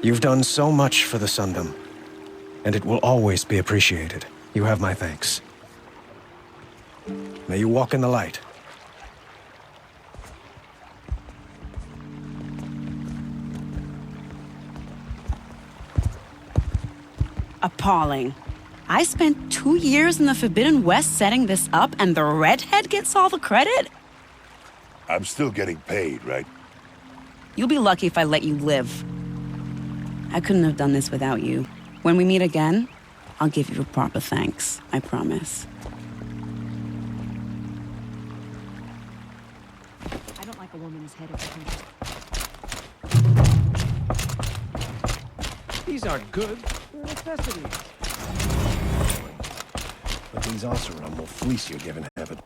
You've done so much for the Sundom, and it will always be appreciated. You have my thanks. May you walk in the light. Appalling. I spent 2 years in the Forbidden West setting this up, and the redhead gets all the credit? I'm still getting paid, right? You'll be lucky if I let you live. I couldn't have done this without you. When we meet again, I'll give you a proper thanks, I promise. I don't like a woman's head of These aren't good. They're necessities. But these Oseram will fleece you given heaven.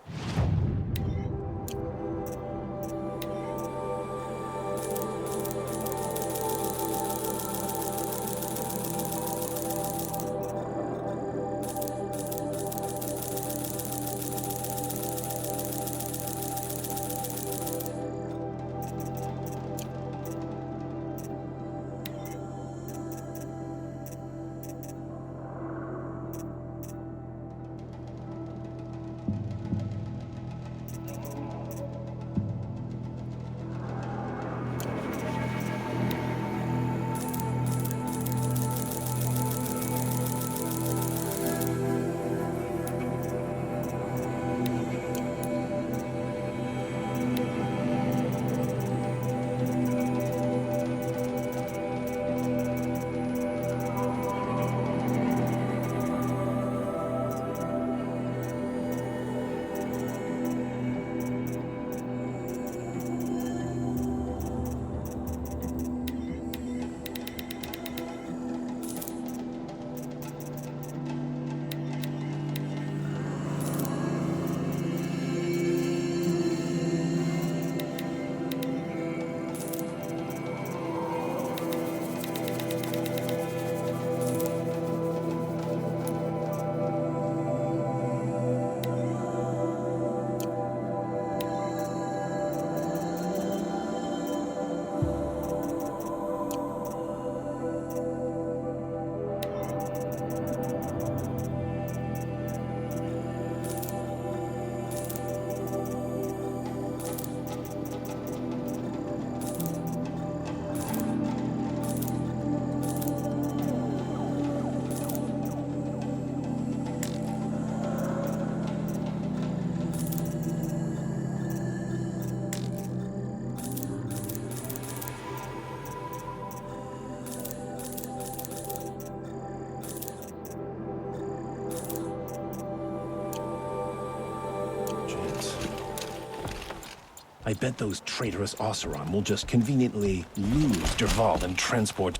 I bet those traitorous Oseram will just conveniently lose Dervahl and transport...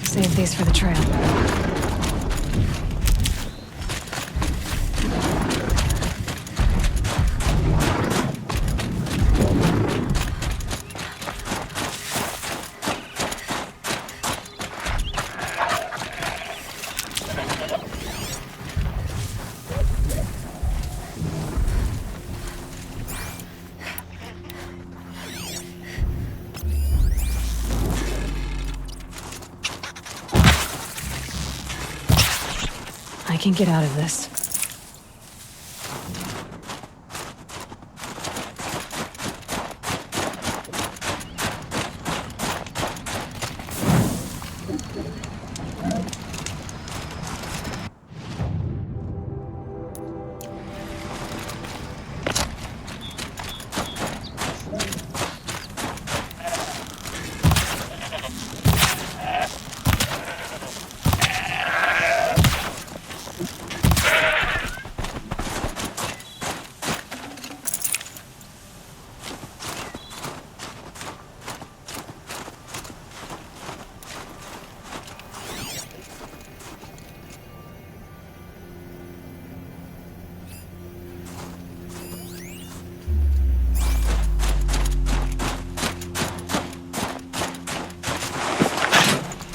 Save these for the trail. I can get out of this.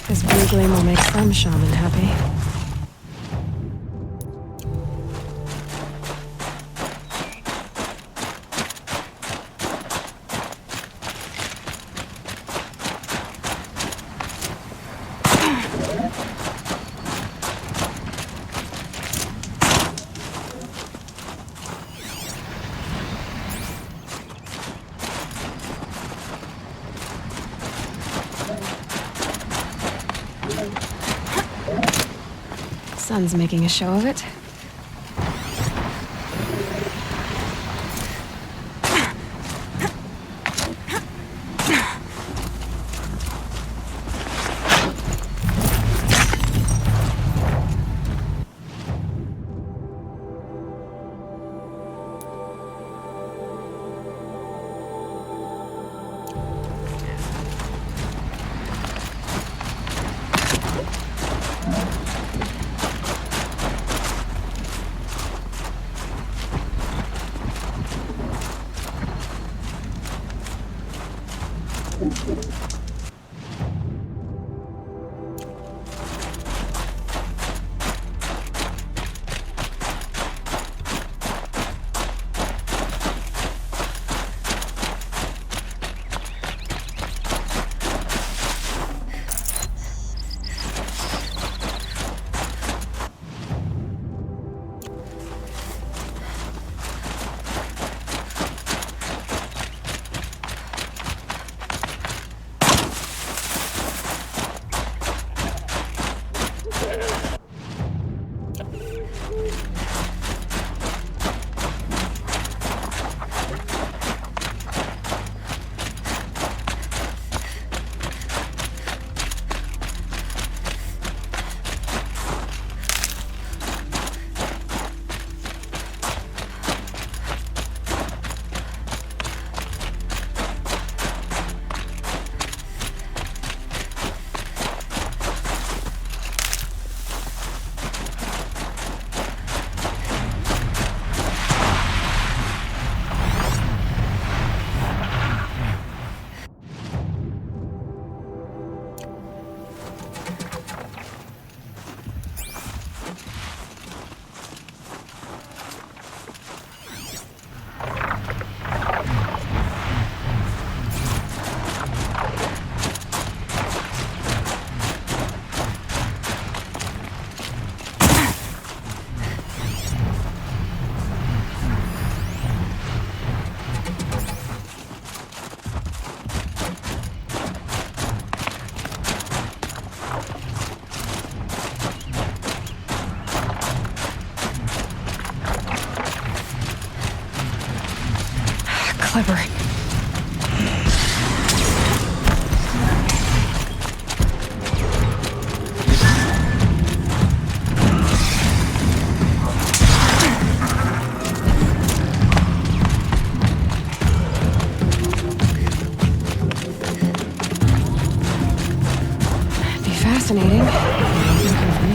This blue gleam will make some shaman happy. Sun's making a show of it. Clever. Be fascinating. Looking for me.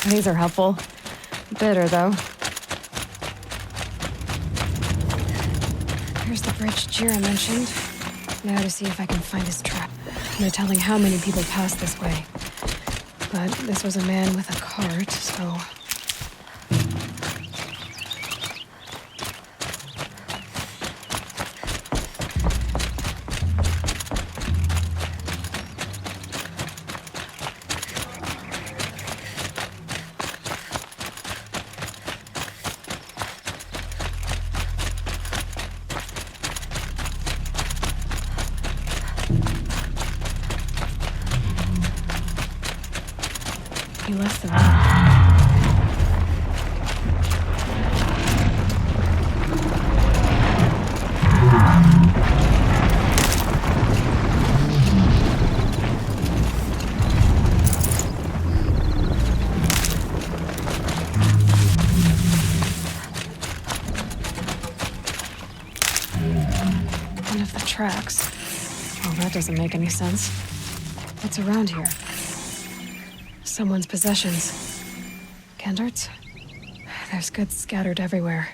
These are helpful. Bitter, though. Here's the bridge Jira mentioned. Now to see if I can find his trap. No telling how many people pass this way. But this was a man with a cart, so... He left the room. One of the tracks. Well, that doesn't make any sense. What's around here? Someone's possessions. Gendart's? There's goods scattered everywhere.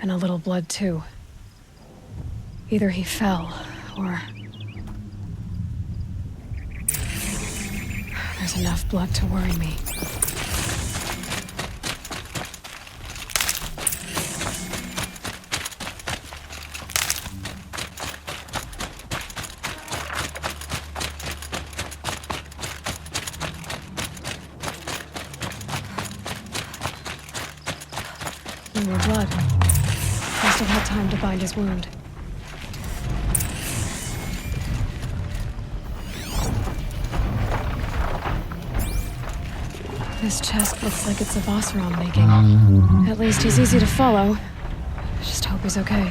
And a little blood, too. Either he fell, or... There's enough blood to worry me. blood. Must have had time to bind his wound. This chest looks like it's a Vossram making. At least he's easy to follow. I just hope he's okay.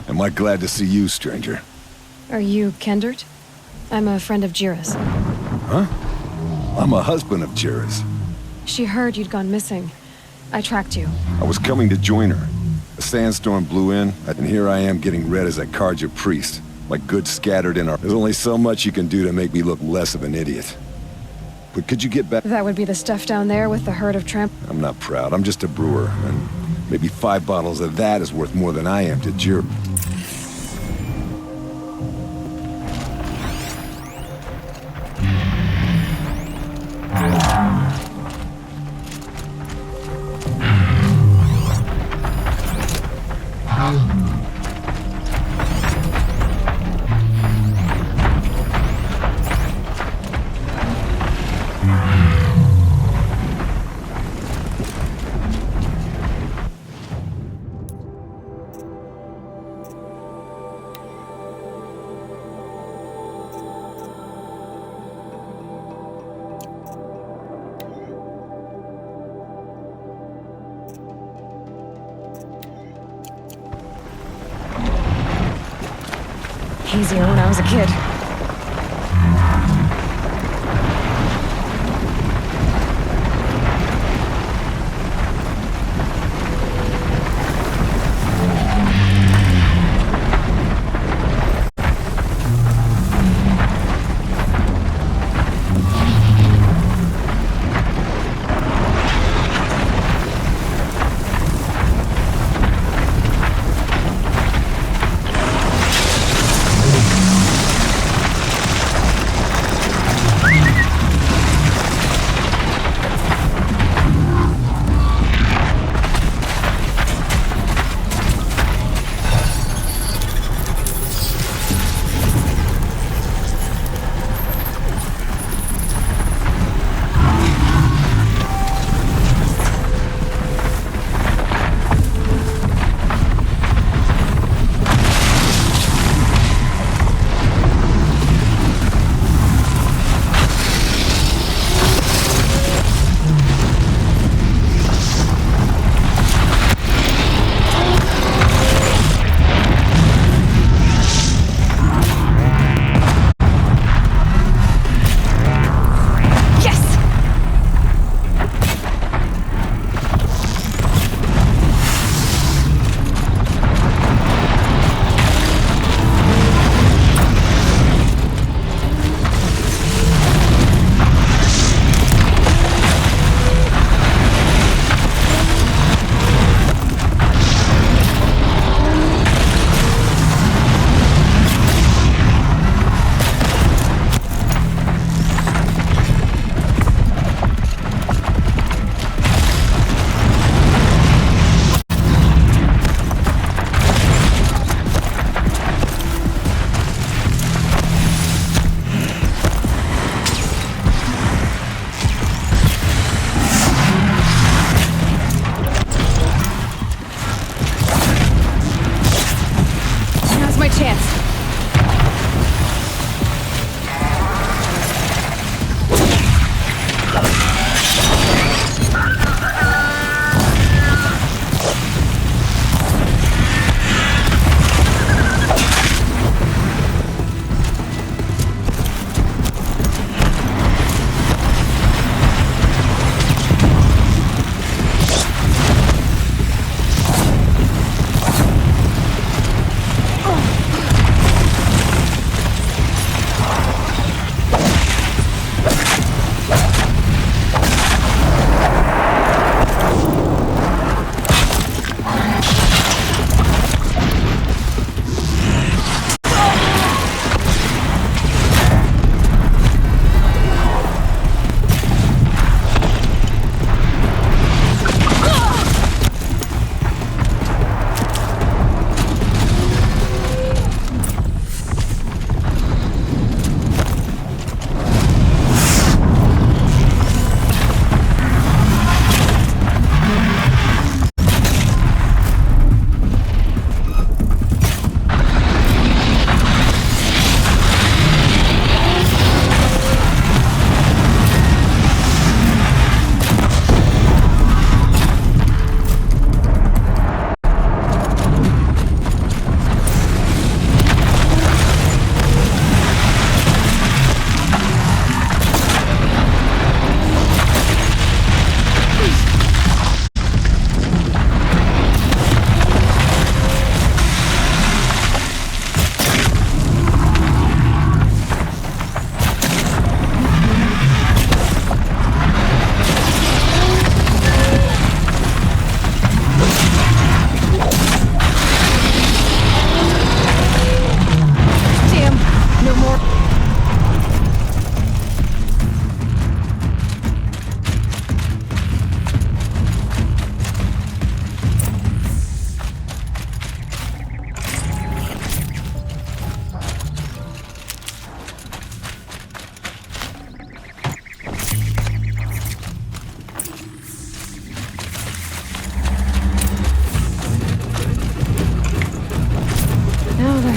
Am I glad to see you, stranger? Are you Kendert? I'm a friend of Jira's. Huh? I'm a husband of Jira's. She heard you'd gone missing. I tracked you. I was coming to join her. A sandstorm blew in, and here I am getting read as a Carja priest. My goods scattered in our... There's only so much you can do to make me look less of an idiot. But could you get back... That would be the stuff down there with the herd of tramp... I'm not proud. I'm just a brewer, and maybe 5 bottles of that is worth more than I am to Jira. Easier when I was a kid.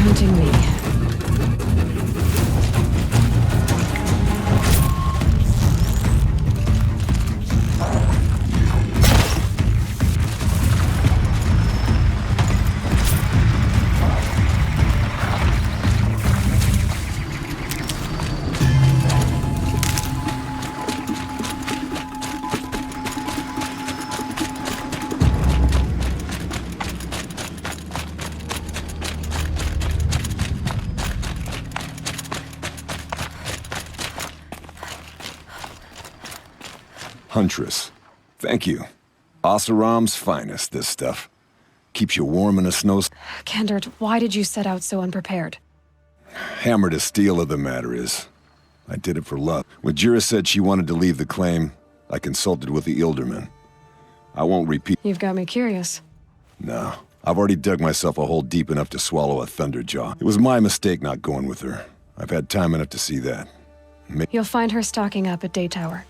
hunting me. Huntress. Thank you. Oseram's finest, this stuff. Keeps you warm in a snowstorm. Kendert, why did you set out so unprepared? Hammer to steel of the matter is, I did it for love. When Jira said she wanted to leave the claim, I consulted with the Ilderman. I won't repeat. You've got me curious. No, I've already dug myself a hole deep enough to swallow a Thunderjaw. It was my mistake not going with her. I've had time enough to see that. You'll find her stocking up at Daytower.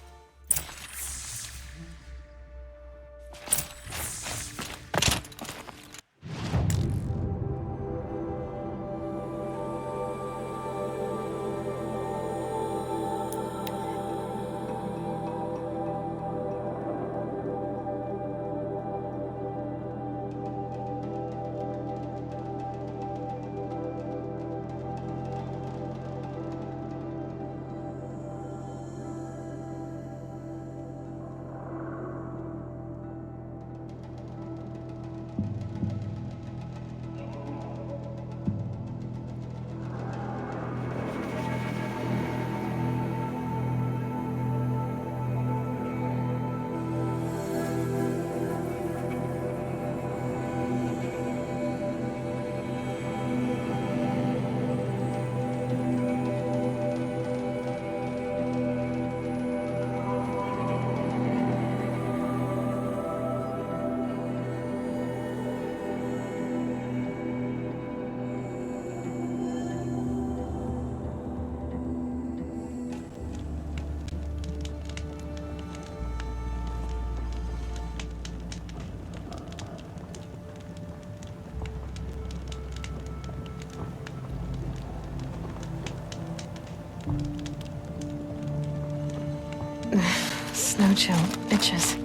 Snow chill, itches.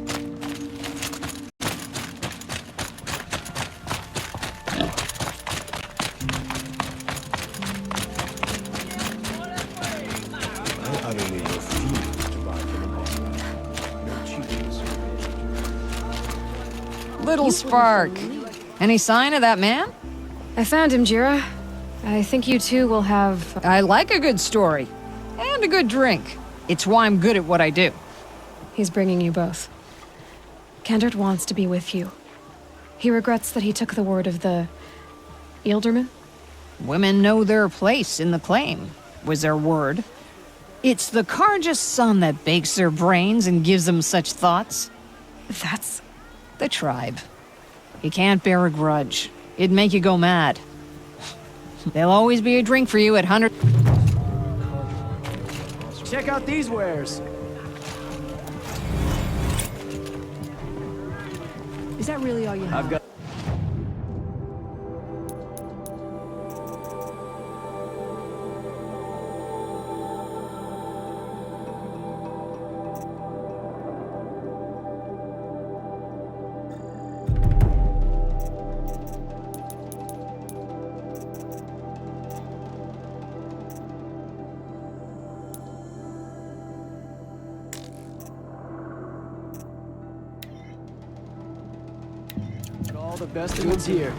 Little Spark. Any sign of that man? I found him, Jira. I think you two will have... I like a good story. And a good drink. It's why I'm good at what I do. He's bringing you both. Kendert wants to be with you. He regrets that he took the word of the... Ilderman? Women know their place in the claim, was their word. It's the Carja sun that bakes their brains and gives them such thoughts. That's... the tribe. You can't bear a grudge. It'd make you go mad. There'll always be a drink for you at 100... Check out these wares. Is that really all you have? I've got... all the best goods here.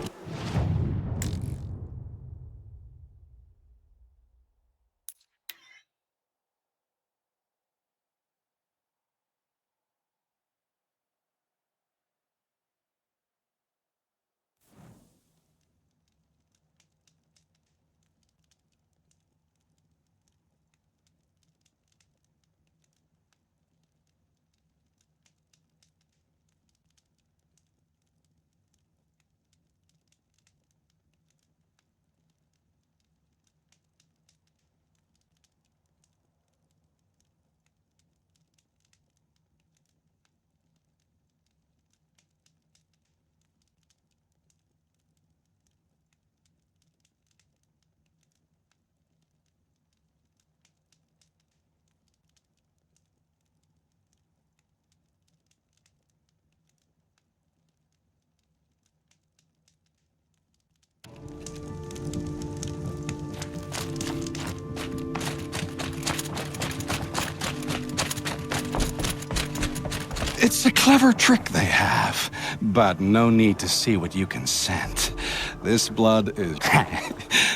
It's a clever trick they have, but no need to see what you can scent. This blood is...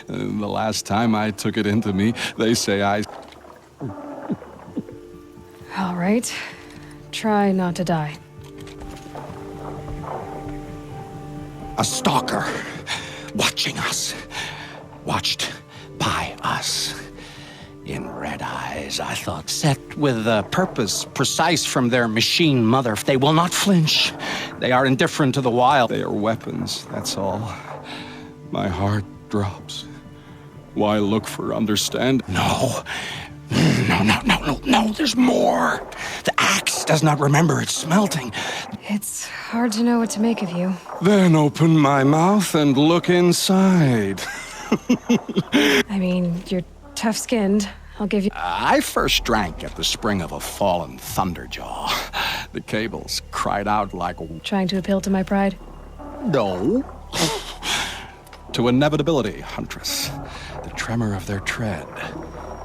The last time I took it into me, they say I... All right. Try not to die. A stalker, watching us. Watched by us. In red eyes, I thought, set with a purpose precise from their machine mother. They will not flinch. They are indifferent to the wild. They are weapons, that's all. My heart drops. Why look for understanding? No. No, there's more. The axe does not remember it's smelting. It's hard to know what to make of you. Then open my mouth and look inside. I mean, you're tough-skinned. I'll give you... I first drank at the spring of a fallen Thunderjaw. The cables cried out like... Trying to appeal to my pride? No. To inevitability, Huntress. The tremor of their tread.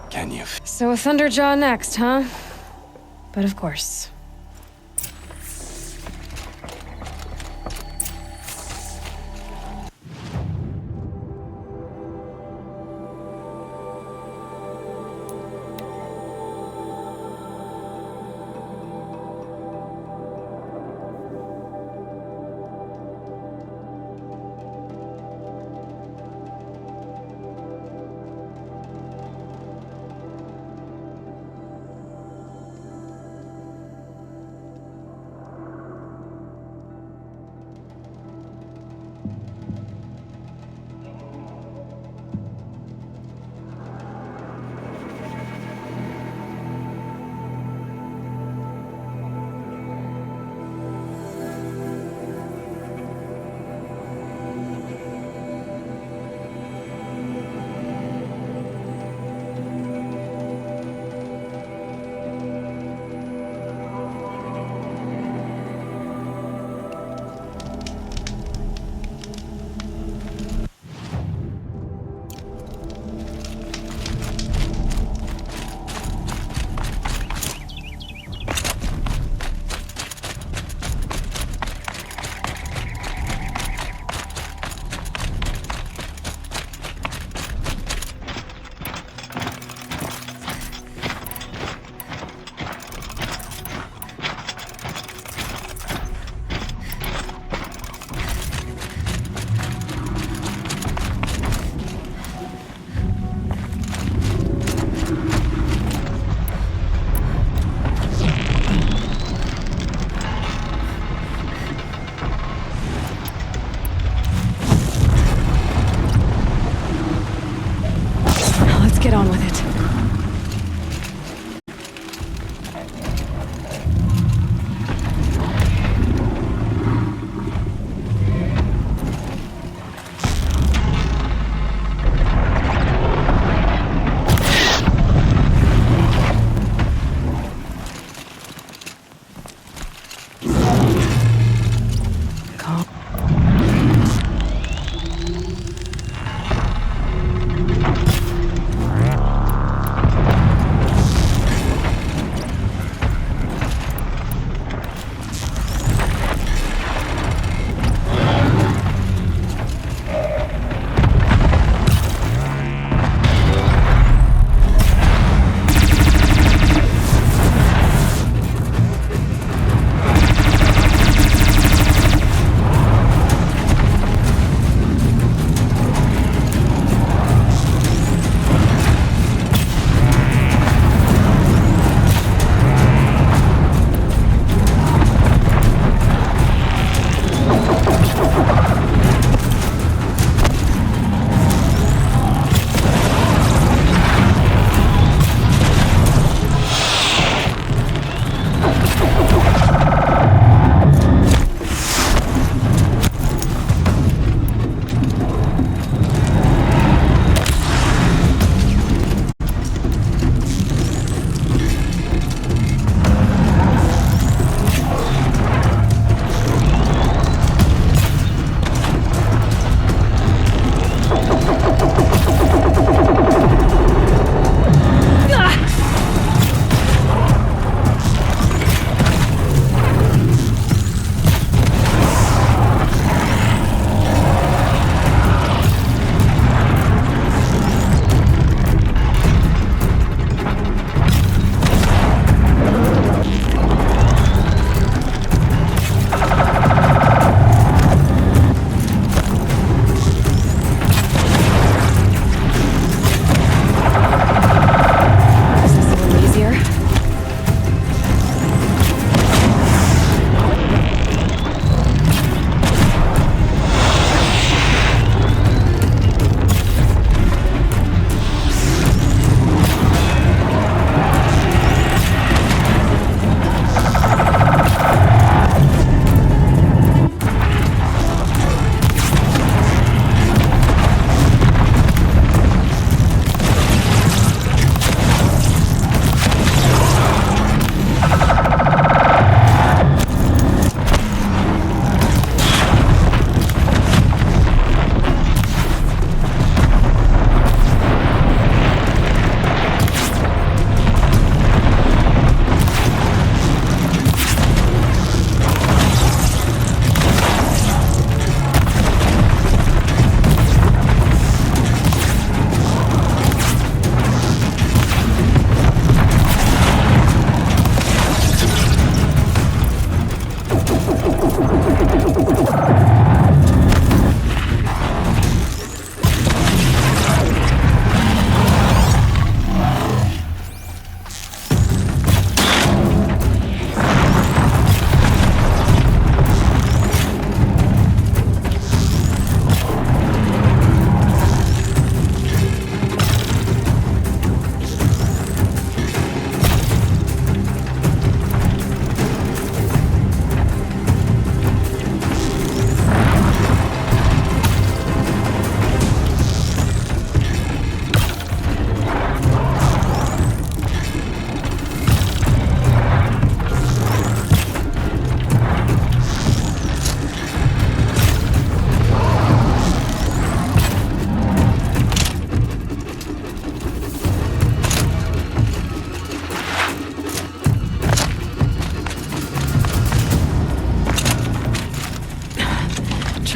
Can you... So a Thunderjaw next, huh? But of course.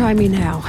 Try me now.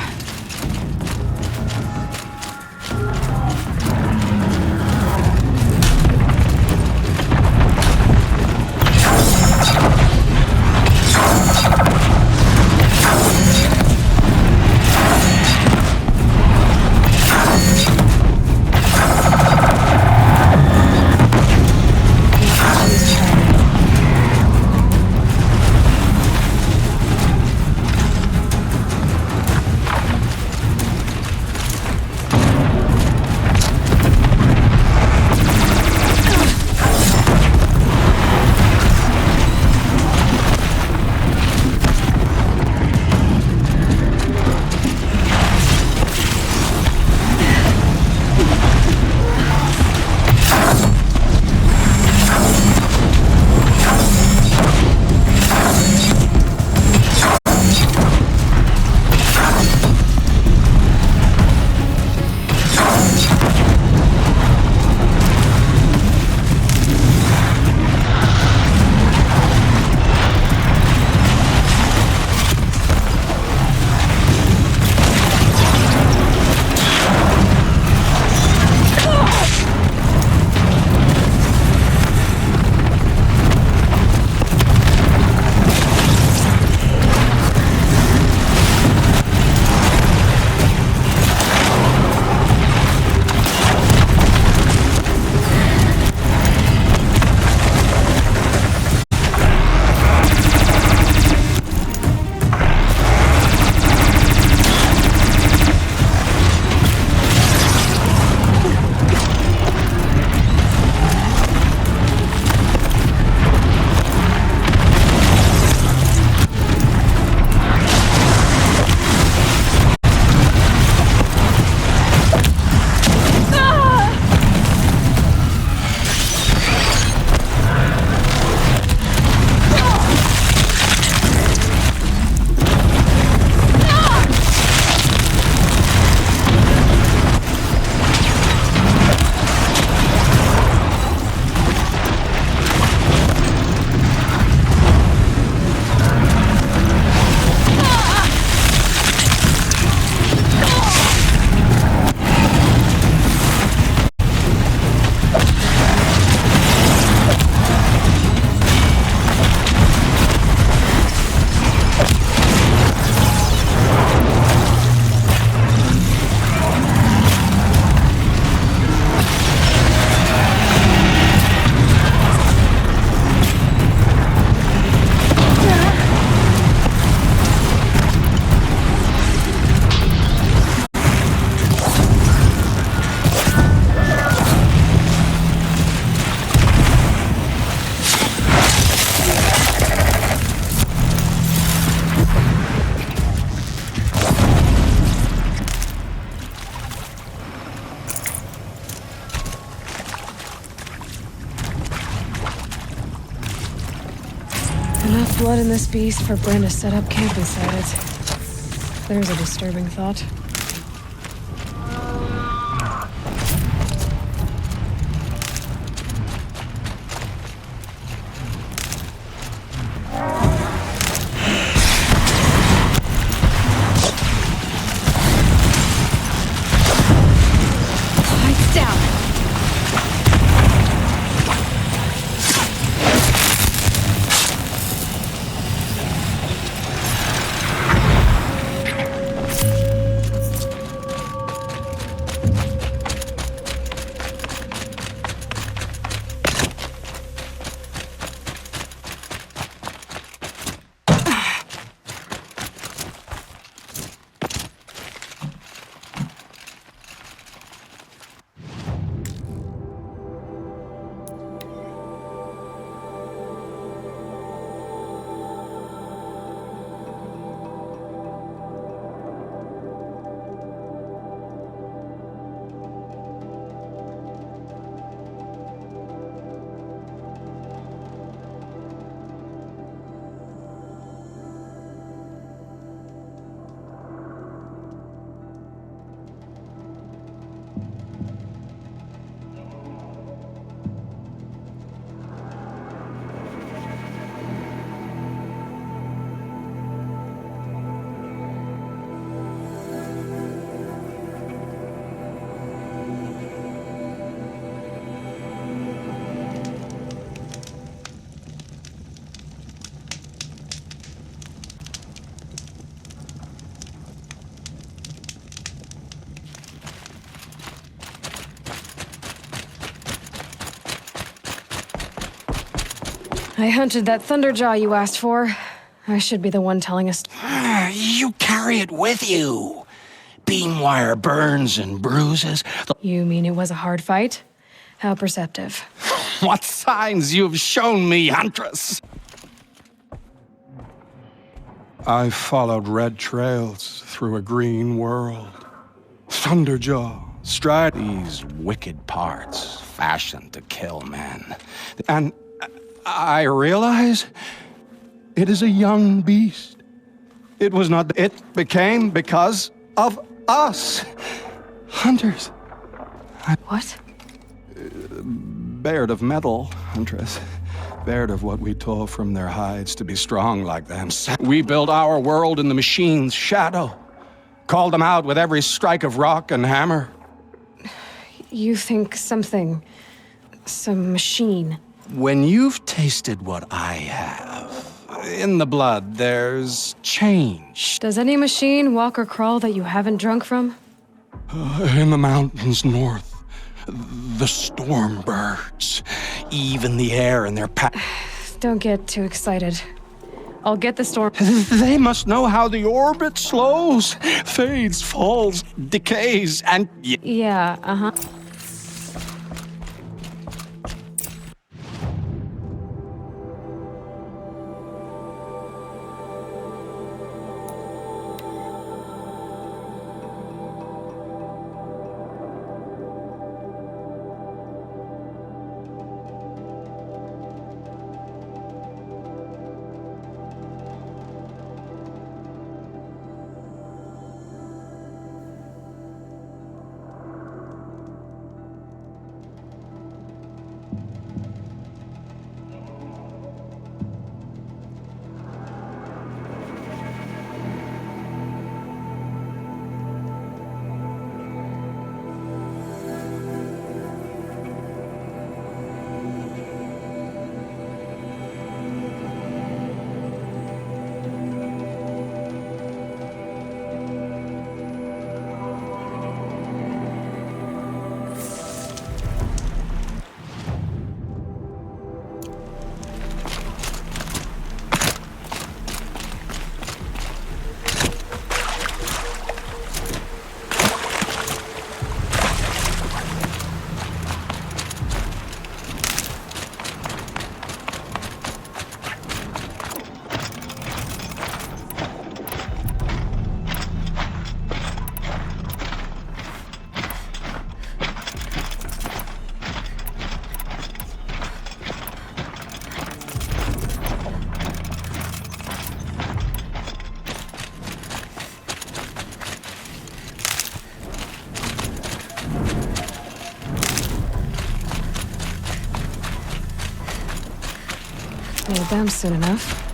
Enough blood in this beast for Bren to set up camp inside it. There's a disturbing thought. Lights down. I hunted that Thunderjaw you asked for. I should be the one telling us. You carry it with you. Beam wire burns and bruises. You mean it was a hard fight? How perceptive. What signs you've shown me, Huntress! I followed red trails through a green world. Thunderjaw, stride these wicked parts fashioned to kill men. And I realize it is a young beast. It was not. It became because of us. Hunters. What? Bared of metal, Huntress. Bared of what we tore from their hides to be strong like them. We built our world in the machine's shadow. Called them out with every strike of rock and hammer. You think something... some machine... When you've tasted what I have, in the blood, there's change. Does any machine walk or crawl that you haven't drunk from? In the mountains north, the storm birds, even the air in their Don't get too excited. I'll get the storm. They must know how the orbit slows, fades, falls, decays, and... Yeah, uh-huh. Need them soon enough.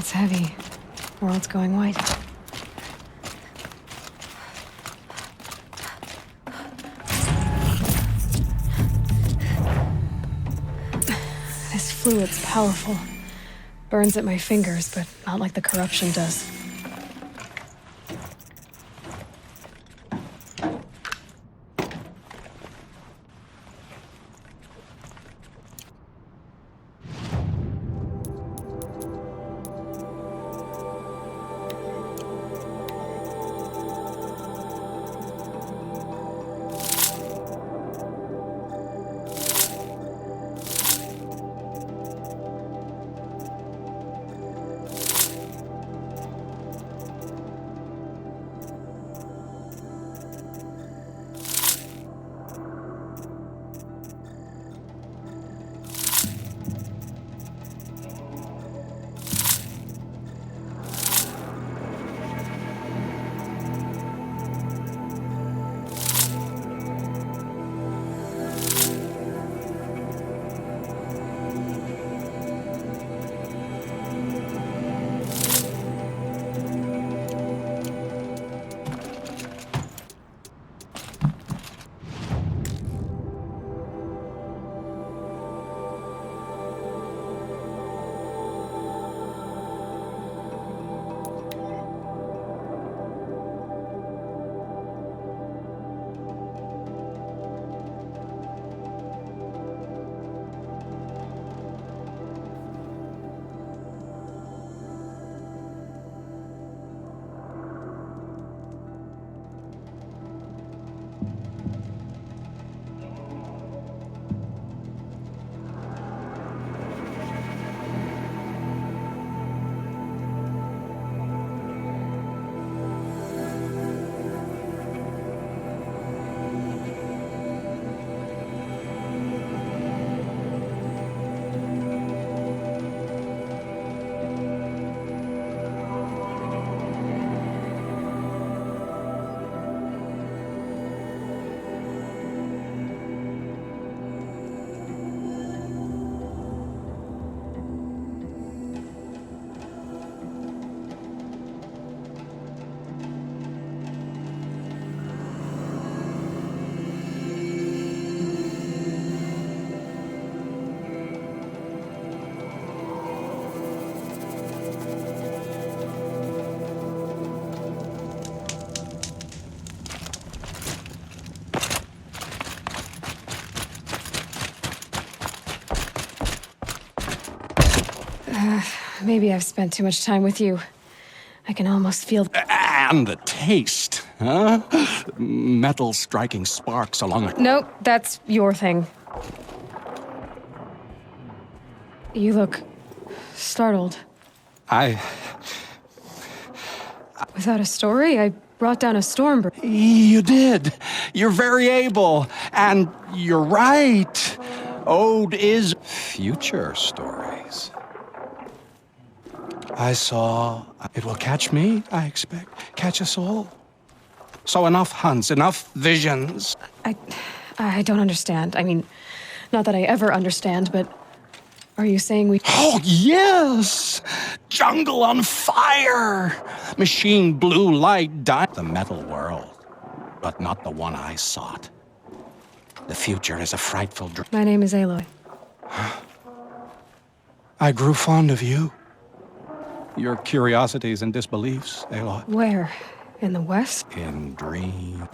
That's heavy. World's going white. This fluid's powerful. Burns at my fingers, but not like the corruption does. Maybe I've spent too much time with you. I can almost feel... And the taste, huh? Metal striking sparks along a... Nope, that's your thing. You look... startled. Without a story, I brought down a storm. You did. You're very able. And you're right. Ode is future stories. I saw... It will catch me, I expect. Catch us all. So enough hunts, enough visions. I don't understand. I mean, not that I ever understand, but... Are you saying we... Oh, yes! Jungle on fire! Machine blue light dying. The metal world, but not the one I sought. The future is a frightful dream. My name is Aloy. I grew fond of you. Your curiosities and disbeliefs, Aloy. Where? In the West? In dreams.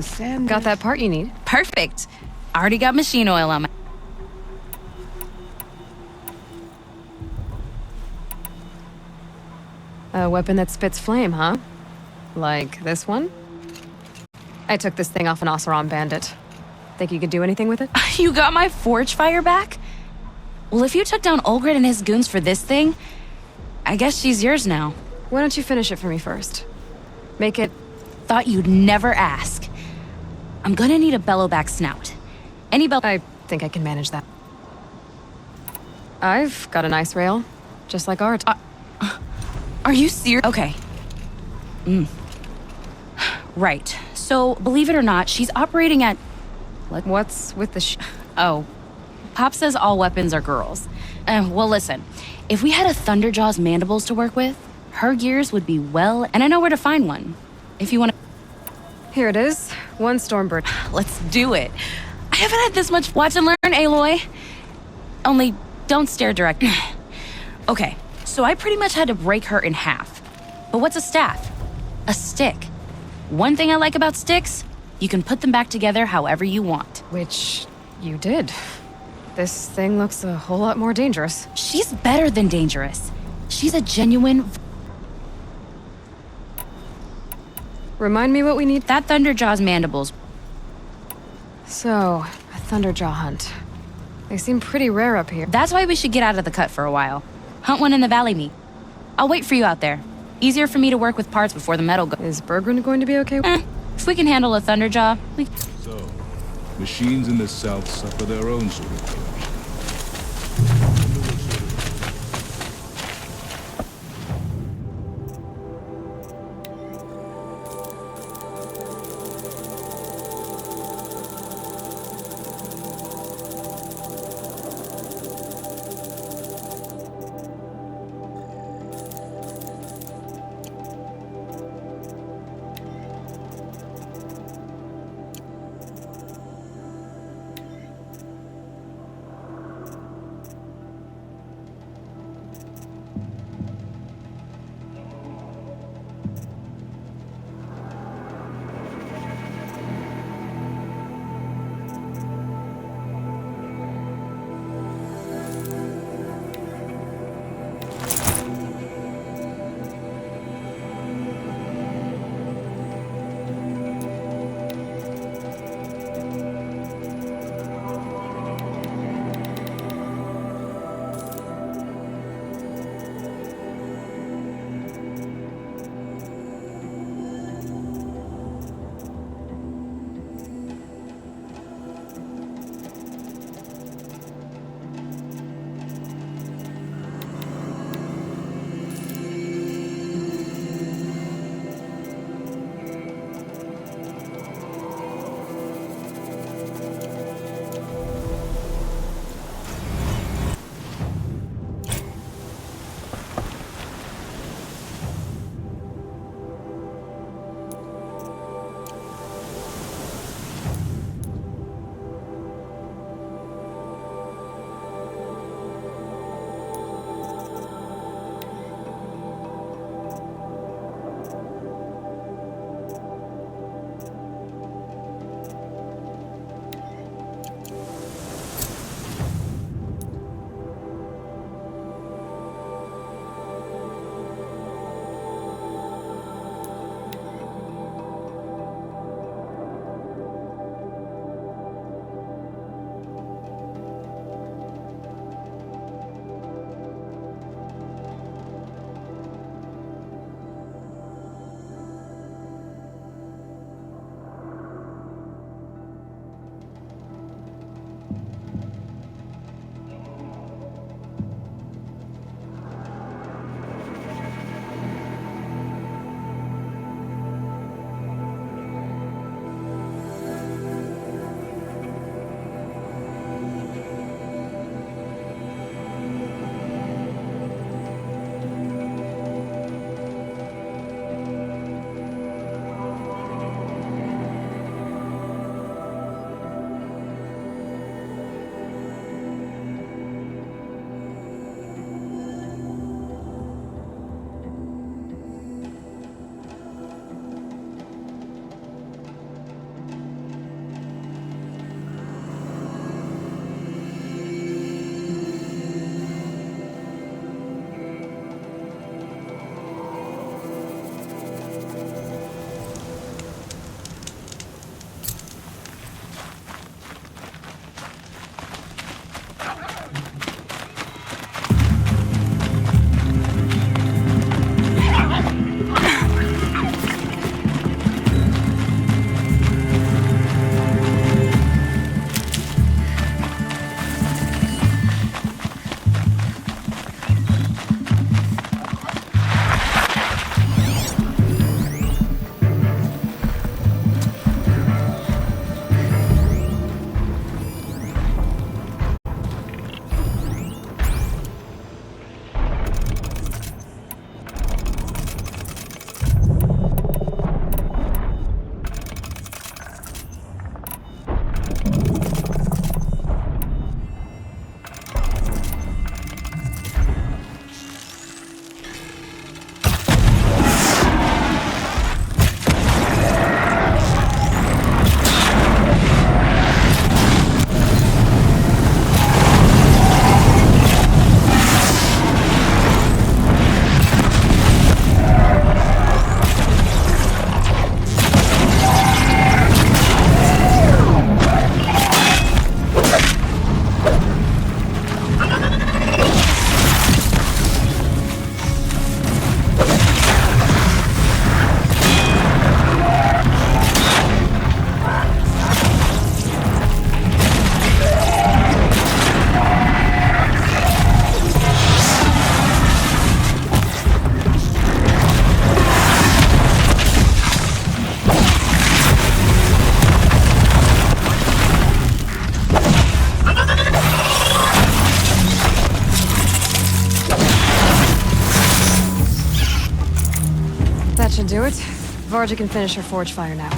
sand. Got that part you need. Perfect. Already got machine oil on my... A weapon that spits flame, huh? Like this one? I took this thing off an Oseram bandit. Think you could do anything with it? You got my forge fire back? Well, if you took down Olgrid and his goons for this thing, I guess she's yours now. Why don't you finish it for me first? Make it... Thought you'd never ask. I'm gonna need a bellowback snout. Any bell... I think I can manage that. I've got an ice rail, just like Art. Are you serious? Okay. Right. So, believe it or not, she's operating at... What's with the Oh. Pop says all weapons are girls. Well, listen. If we had a Thunderjaw's mandibles to work with, her gears would be well... And I know where to find one. If you want to... Here it is. One Stormbird. Let's do it. I haven't had this much watch and learn, Aloy. Only, don't stare direct. Okay, so I pretty much had to break her in half. But what's a staff? A stick. One thing I like about sticks, you can put them back together however you want. Which you did. This thing looks a whole lot more dangerous. She's better than dangerous. She's a genuine... Remind me what we need? That Thunderjaw's mandibles. So, a Thunderjaw hunt. They seem pretty rare up here. That's why we should get out of the cut for a while. Hunt one in the valley meet. I'll wait for you out there. Easier for me to work with parts before the metal goes. Is Berggren going to be okay? If we can handle a Thunderjaw, we... So, machines in the south suffer their own sort of corruption. should do it. Varga can finish her forge fire now.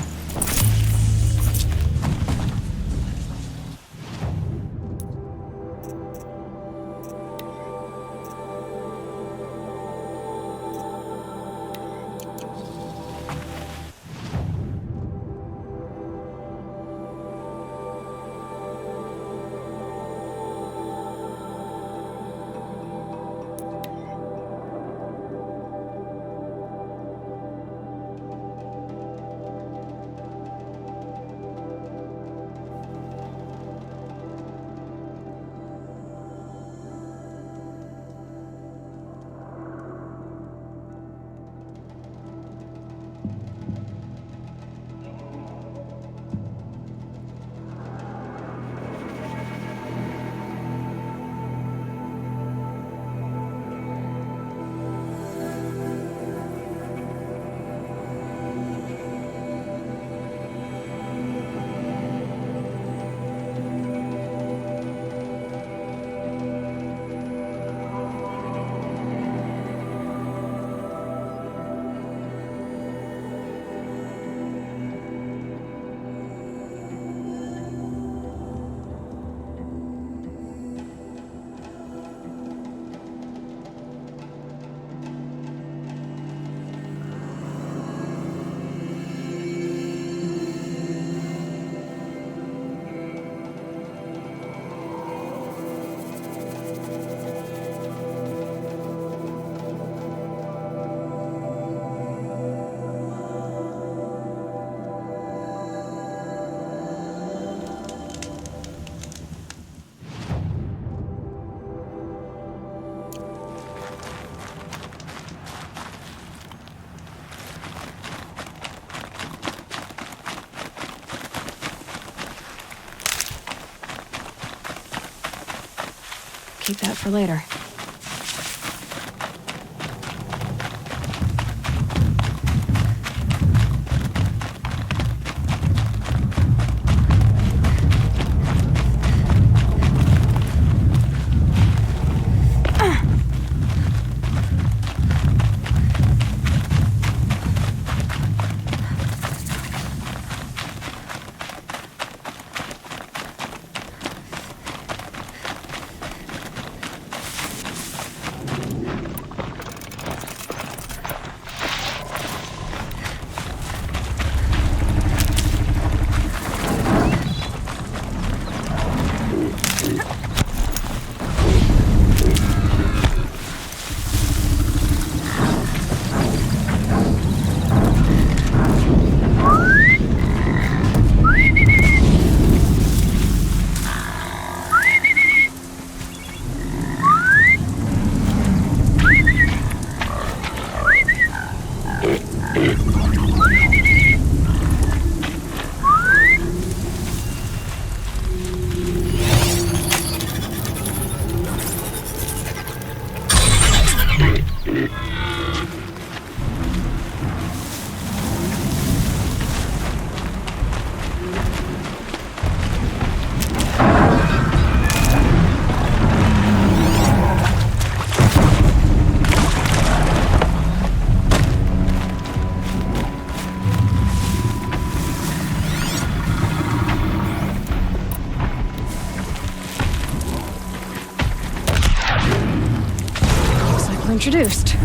Keep that for later. Introduced.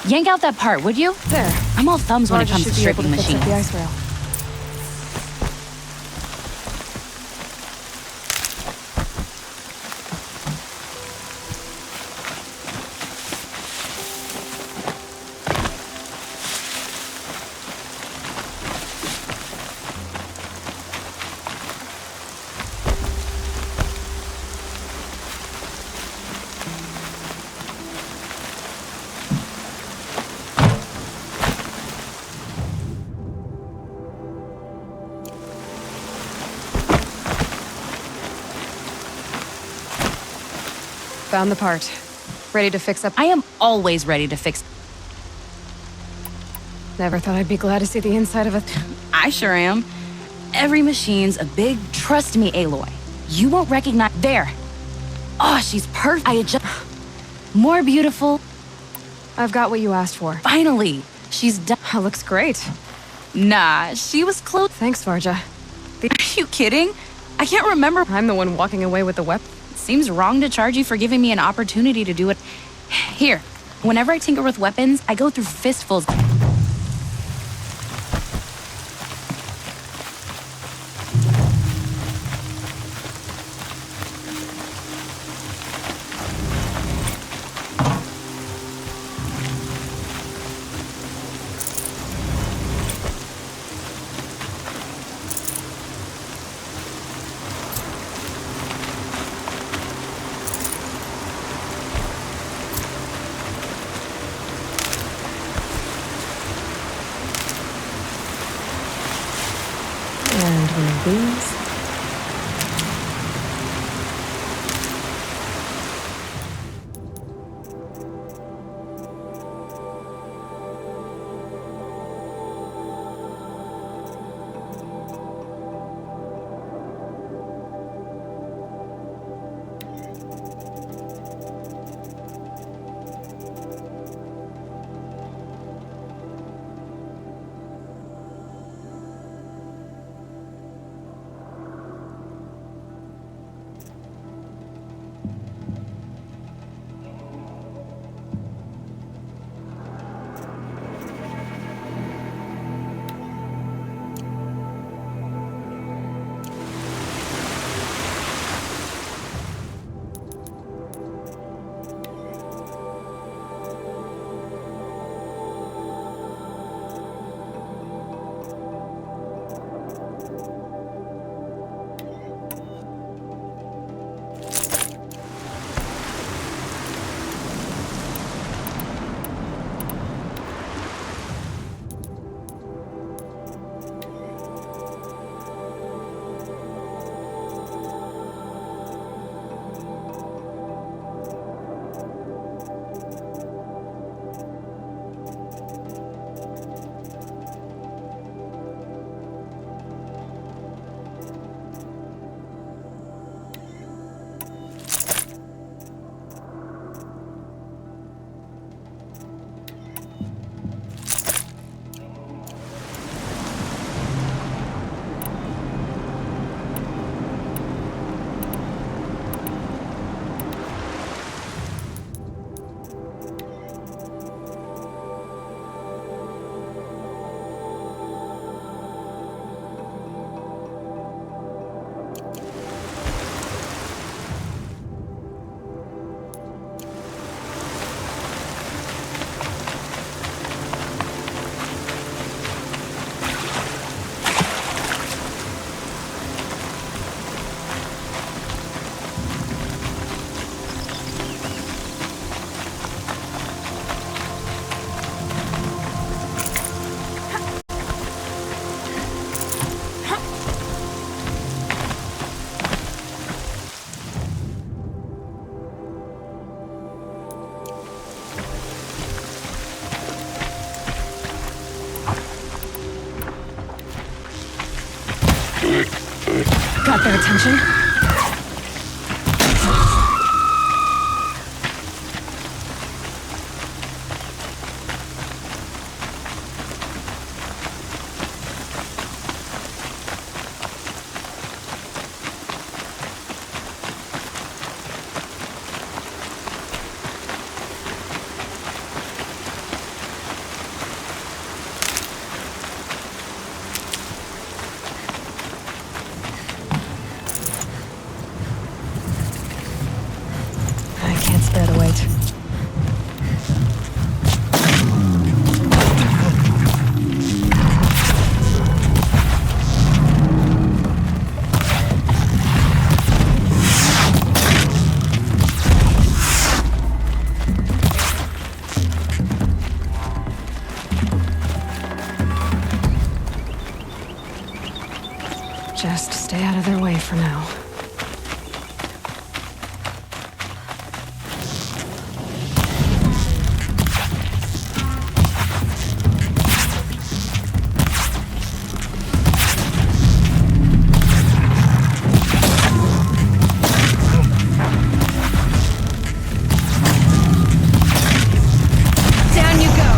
Yank out that part, would you? There. I'm all thumbs when it Varga comes to should be able stripping to fix up machines. the ice rail. Found the part. Ready to fix up. I am always ready to fix. Never thought I'd be glad to see the inside of a. I sure am. Every machine's a big. Trust me, Aloy. You won't recognize. There. Oh, she's perfect. I adjust. More beautiful. I've got what you asked for. Finally, she's done. That looks great. Nah, she was close. Thanks, Varga. Are you kidding? I can't remember. I'm the one walking away with the weapon. Seems wrong to charge you for giving me an opportunity to do it. Here, whenever I tinker with weapons, I go through fistfuls. And one of these. Got their attention. Just stay out of their way for now. Down you go.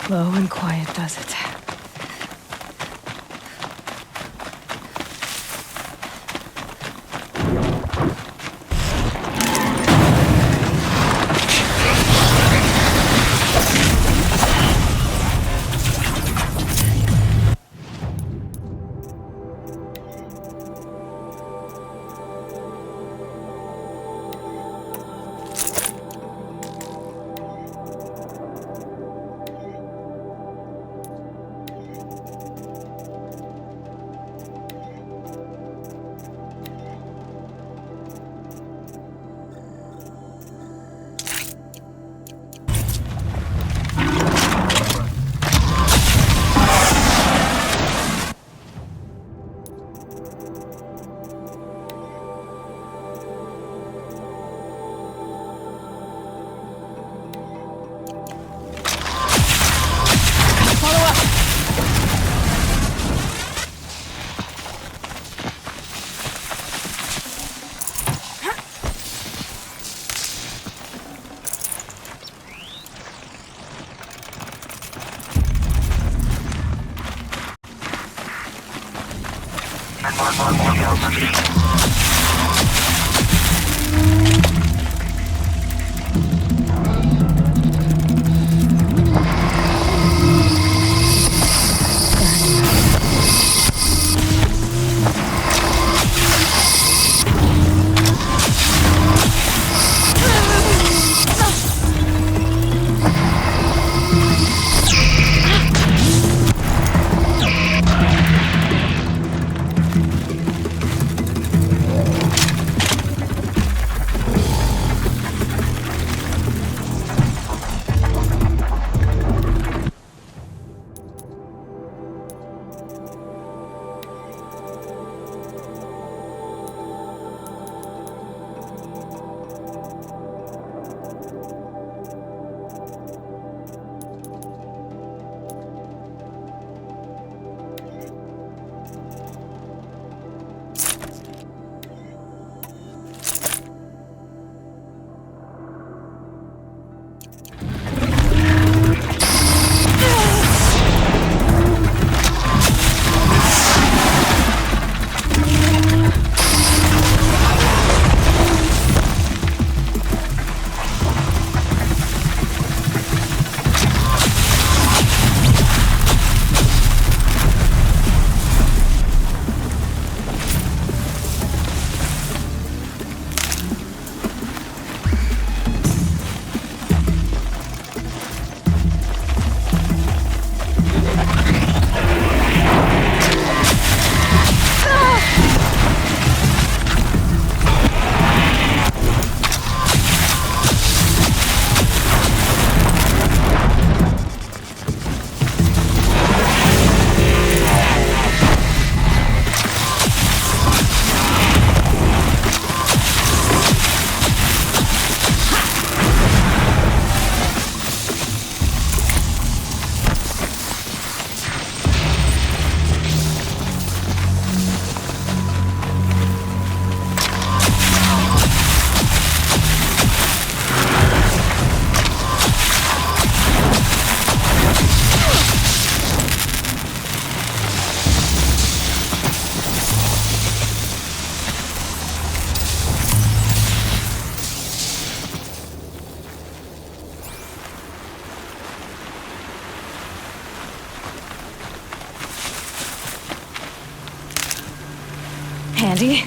Low and quiet does it. Ready?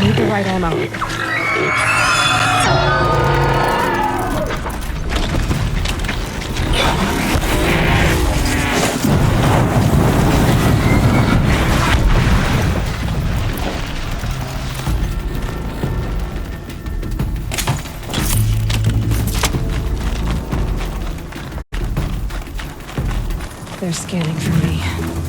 Need the right ammo. They're scanning for me.